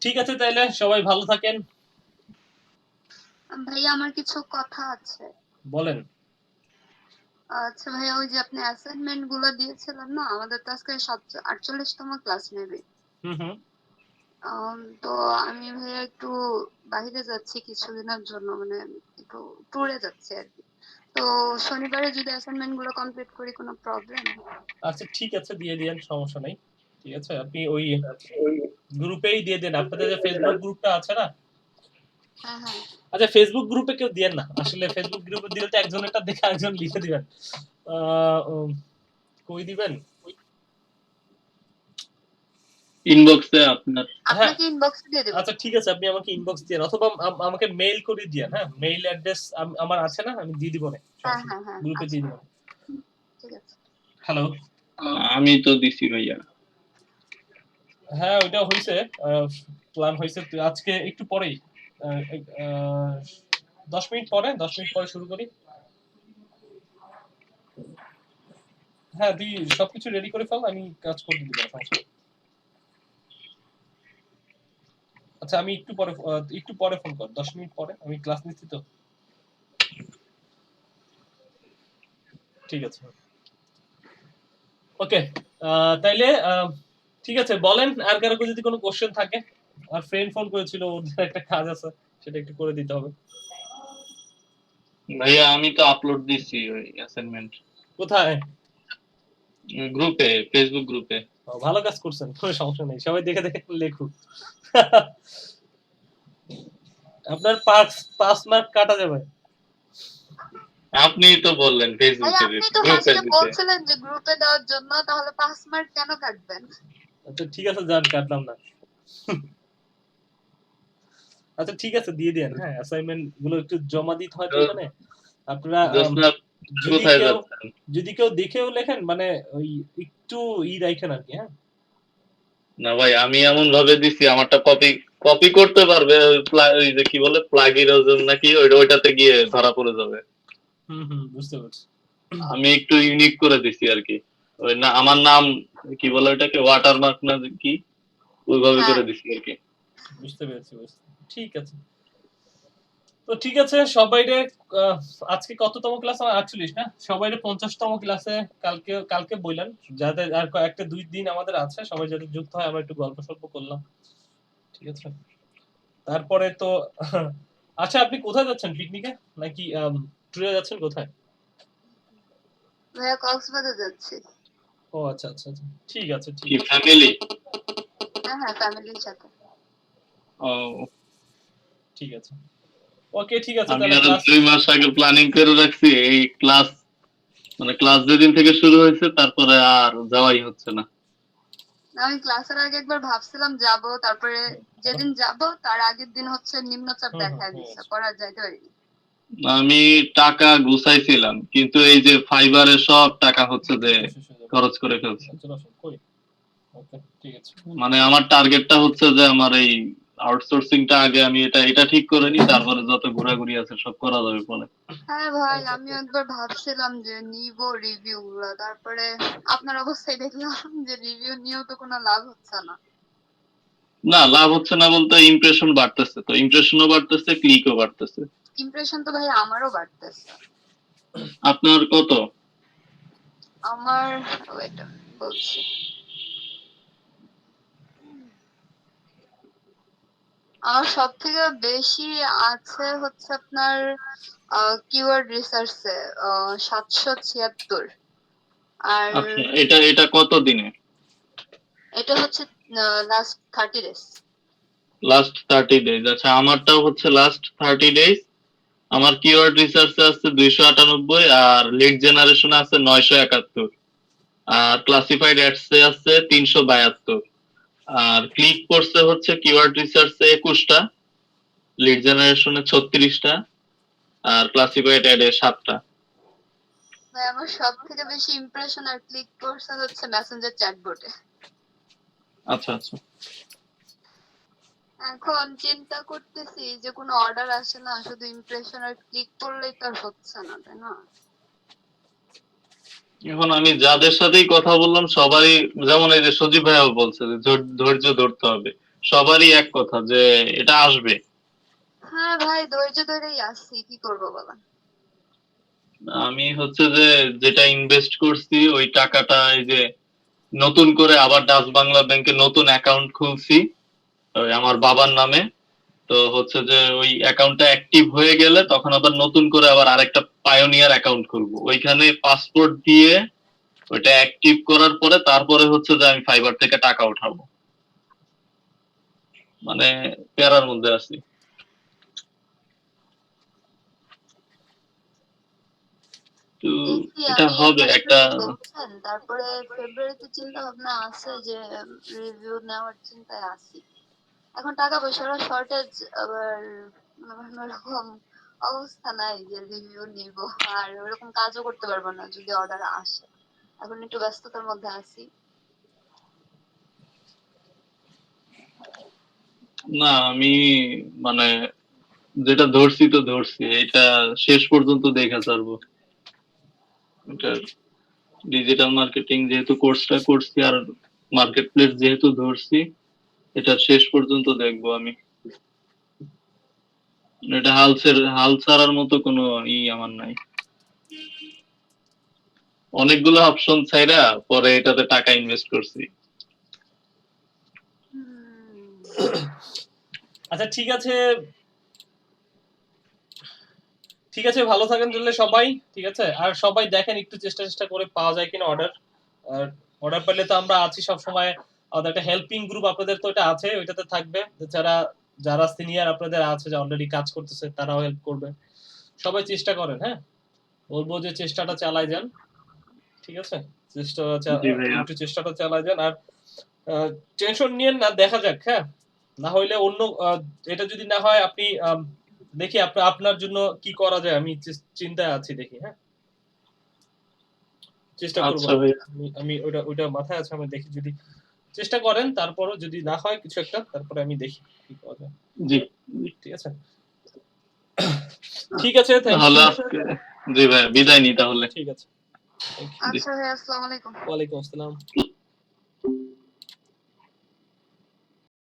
ঠিক আছে, তাইলে সবাই ভালো থাকেন। ভাইয়া আমার কিছু কথা আছে। বলেন। আচ্ছা ভাইয়া, ওই যে আপনি অ্যাসাইনমেন্ট গুলো দিয়েছিলেন না, আমাদের তো আজকে 48তম ক্লাস নেবে। তো আমি ভাইয়া একটু বাইরে যাচ্ছি কিছুদিনের জন্য, মানে একটু ট্যুরে যাচ্ছি আর কি। তো শনিবারে যদি অ্যাসাইনমেন্ট গুলো কমপ্লিট করি কোনো প্রবলেম? আচ্ছা ঠিক আছে, দিয়ে দিয়েন, সমস্যা নেই। ঠিক আছে, আপনি ওই গ্রুপেই দিয়ে দেন, আপনাদের যে ফেসবুক গ্রুপটা আছে না। হ্যাঁ হ্যাঁ। আচ্ছা ফেসবুক গ্রুপে কেউ দিয়েন না, আসলে ফেসবুক গ্রুপে দিলে তো একজনেরটা দেখে একজন লিখে দিবেন, কই দিবেন, ইনবক্সে আপনার আপনাকে ইনবক্সে দিয়ে দেব। আচ্ছা ঠিক আছে, আপনি আমাকে ইনবক্স দিয়েন অথবা আমাকে মেইল করে দিয়েন। হ্যাঁ, মেইল অ্যাড্রেস আমার আছে না, আমি দিয়ে দিব না, হ্যাঁ হ্যাঁ হ্যাঁ গ্রুপে আচ্ছা, দিয়ে দিব। ঠিক আছে। হ্যালো, আমি তো দিছি ভাইয়া। হ্যাঁ ওইটা হইছে, প্ল্যান হইছে তো আজকে একটু পরেই, 10 মিনিট পরে, 10 মিনিট পরে শুরু করি। হ্যাঁ, তুই সবকিছু রেডি করে ফেল, আমি কাজ করে দিব, সমস্যা নেই। আচ্ছা আমি একটু পরে ফোন কর, 10 মিনিট পরে, আমি ক্লাস নিচ্ছি তো। ঠিক আছে, ওকে। তাইলে ঠিক আছে, বলেন আর কারো যদি কোনো কোশ্চেন থাকে। আর ফ্রেন্ড ফোন করেছিল, ওদের একটা কাজ আছে, সেটা একটু করে দিতে হবে। ভাইয়া আমি তো আপলোড দিছি ওই অ্যাসাইনমেন্ট কোথায়? গ্রুপে, ফেসবুক গ্রুপে। ভালো কাজ করছেন, কোনো সমস্যা নেই, সবাই দেখে দেখে লেখুক। আপনার পাস মার্ক কাটা যাবে। আপনি তো বললেন ভাই ফেসবুকে আপনি দিতে, তো গ্রুপে ফার্স্টে দিতে। বলছিলেন যে গ্রুপে দেওয়ার জন্য, তাহলে 5 মার্ক কেন কাটবেন? আচ্ছা ঠিক আছে, যান, কাটলাম না। আচ্ছা ঠিক আছে, দিয়ে দেন। হ্যাঁ, অ্যাসাইনমেন্ট গুলো একটু জমা দিতে হয় তো এখানে। আপনারা জোসনা যদি কোথায় কেউ যাচ্ছেন? যদি কেউ দেখেও লেখেন, মানে ওই একটু রাখেন আর কি। হ্যাঁ, না ভাই, আমি এমন ভাবে দিছি আমারটা কপি কপি করতে পারবে, ওই যে কি বলে প্লাগিরিজম নাকি, ওইটাতে গিয়ে ধরা পড়ে যাবে। বুঝতে পারছি। আমি একটু ইউনিক করে দিছি আর কি। ওই না আমার নাম কি বলে ওটাকে, ওয়াটারমার্ক না কি, ওইভাবে হ্যাঁ করে দিছি আর কি। বুঝতে পেরেছি। ঠিক আছে, তো ঠিক আছে সবাইরে। আহ, আজকে কততম ক্লাস? আমার 48 না, সবাইরে 50তম ক্লাসে কালকে বললেন, যাদের আর একটা 2 দিন আমাদের আছে, সবাই যাতে যুক্ত হয়, আমরা একটু গল্প সল্প করলাম। ঠিক আছে, তারপরে তো আচ্ছা আপনি কোথায় যাচ্ছেন, পিকনিকে নাকি ট্যুরে যাচ্ছেন, কোথায়? ভাইয়া কক্সবাজার যাচ্ছি। ও আচ্ছা আচ্ছা আচ্ছা, ঠিক আছে ঠিক কি আছে। ফ্যামিলি? হ্যাঁ হ্যাঁ ফ্যামিলির সাথে। ও, ঠিক আছে, ওকে ঠিক আছে, আমি তাহলে আরো ক্লাস। 2 মাস আগে প্ল্যানিং করে রাখছি এই ক্লাস, মানে ক্লাস যেদিন থেকে শুরু হয়েছে তারপরে আর যাওয়াই হচ্ছে না। আমি ক্লাসের আগে একবার ভাবছিলাম যাব, তারপরে যেদিন যাব তার আগের দিন হচ্ছে নিম্নচাপ দেখা দিচ্ছে, পরে আর যাইতে পারিনি। আমি টাকা গুছাইছিলাম, কিন্তু এই যে ফাইবারে সব টাকা হচ্ছে যে খরচ করে ফেলছি। ওকে ঠিক আছে। মানে আমার টার্গেটটা হচ্ছে যে আমার এই আউটসোর্সিংটা আগে আমি এটা ঠিক করে নিই, তারপরে যত ঘোরাঘুরি আছে সব করা যাবে পরে। হ্যাঁ ভাই আমি একবার ভাবছিলাম যে নিব রিভিউ গুলা, তারপরে আপনার অবস্থায় দেখলাম যে রিভিউ নিয়েও তো কোনো লাভ হচ্ছে না। না, লাভ হচ্ছে না বলতে ইমপ্রেশন বাড়তেছে, তো ইমপ্রেশনও বাড়তেছে, ক্লিকও বাড়তেছে। ইমপ্রেশন তো ভাই আমারও বাড়তেছে। আপনার কত? আমার ওয়েট বলছি, আমার সব থেকে বেশি আছে হচ্ছে আপনার কিওয়ার্ড রিসার্চে 776। আর আচ্ছা, এটা কত দিনে? এটা হচ্ছে লাস্ট 30 ডেজ। Last 30 days. আচ্ছা, আমারটাও হচ্ছে লাস্ট 30 ডেজ। আমার কিওয়ার্ড রিসার্চে আছে 298, আর লিড জেনারেশনে আছে 971, আর ক্লাসিফাইড অ্যাডসে আছে 372, আর ক্লিক করছে হচ্ছে কিওয়ার্ড রিসার্চে 21টা, লিড জেনারেশনে 36টা, আর ক্লাসিফাইড অ্যাডে 7টা। ভাই আমার সব থেকে বেশি ইমপ্রেশন আর ক্লিক করছে হচ্ছে মেসেঞ্জার চ্যাটবটে। আচ্ছা আচ্ছা। এখন চিন্তা করতেছি যে কোনো অর্ডার আসে না, শুধু ইমপ্রেশন আর ক্লিক করলেই তো আর হচ্ছে না, তাই না? এখন আমি যাদের সাথেই কথা বললাম সবারই, যেমন এই যে সজীব ভাইও বলছে যে ধৈর্য ধরতে হবে, সবারই এক কথা যে এটা আসবে। হ্যাঁ ভাই ধৈর্য ধরেই আসছি, কি করবো বলা। আমি হচ্ছে যে যেটা ইনভেস্ট করছি ওই টাকাটা এই যে নতুন করে আবার ডাচ বাংলা ব্যাংকে নতুন অ্যাকাউন্ট খুলছি ওই আমার বাবার নামে। তো হচ্ছে যে ওই অ্যাকাউন্টটা অ্যাক্টিভ হয়ে গেলে তখন আবার নতুন করে আবার আরেকটা পায়োনিয়ার অ্যাকাউন্ট খুলবো, ওইখানে পাসপোর্ট দিয়ে ওইটা অ্যাক্টিভ করার পরে তারপরে হচ্ছে যে আমি ফাইবার থেকে টাকা উঠাবো। মানে প্যারার মধ্যে আছি। তো দেখি এটা আমি হবে মাসে একটা বলছেন, তারপরে ফেব্রুয়ারিতে চিন্তা ভাবনা আছে যে রিভিউ নেওয়ার চিন্তায় আছি। এখন টাকা পয়সারও শর্টেজ, আবার মনে করেন ওরকম অবস্থা নাই যে রিভিউ নিব, আর ওরকম কাজও করতে পারবো না যদি অর্ডার আসে। এখন একটু ব্যস্ততার মধ্যে আছি। না আমি মানে যেটা ধরছি তো ধরছি, এটা শেষ পর্যন্ত দেখা ছাড়বো। এটা ডিজিটাল মার্কেটিং যেহেতু কোর্সটা করছি আর মার্কেট প্লেস যেহেতু ধরছি, এটা শেষ পর্যন্ত দেখবো আমি। এটা হাল ছাড়ার মতো কোনো আমার নাই। অনেকগুলো অপশন ছাইরা পরে এটাতে টাকা ইনভেস্ট করছি। আচ্ছা ঠিক আছে, ঠিক আছে, ভালো থাকেন তাহলে সবাই। ঠিক আছে, আর সবাই দেখেন একটু চেষ্টা করে পাওয়া যায় কিনা অর্ডার। আর অর্ডার পেলে তো আমরা আছি সব সময়। আমাদের একটা হেল্পিং গ্রুপ আপনাদের তো এটা আছে, ওইটাতে থাকবে। যারা সিনিয়র আপনাদের আছে, যে অলরেডি কাজ করতেছে, তারাও হেল্প করবে। সবাই চেষ্টা করেন, হ্যাঁ, বলবো যে চেষ্টাটা চালায় যান। ঠিক আছে, একটু চেষ্টাটা চালায় যান। আর টেনশন নিয়েন না, দেখা যাক। হ্যাঁ, না হইলে অন্য এটা যদি না হয়, আপনি দেখি আপনার জন্য কি করা যায়, আমি চিন্তায় আছি। দেখি, হ্যাঁ, চেষ্টা করবো। আচ্ছা ভাই, আমি ওইটা মাথায় আছে, আমি দেখি যদি চেষ্টা করেন, তারপরও যদি না হয় কিছু একটা, তারপরে আমি দেখি কি করা যায়। জি ঠিক আছে, ঠিক আছে, থ্যাংক তাহলে ইউ। আজকে জি ভাই বিদায় নি তাহলে। ঠিক আছে, থ্যাংক ইউ। আচ্ছা ভাই, আসসালামু আলাইকুম। ওয়ালাইকুম আসসালাম।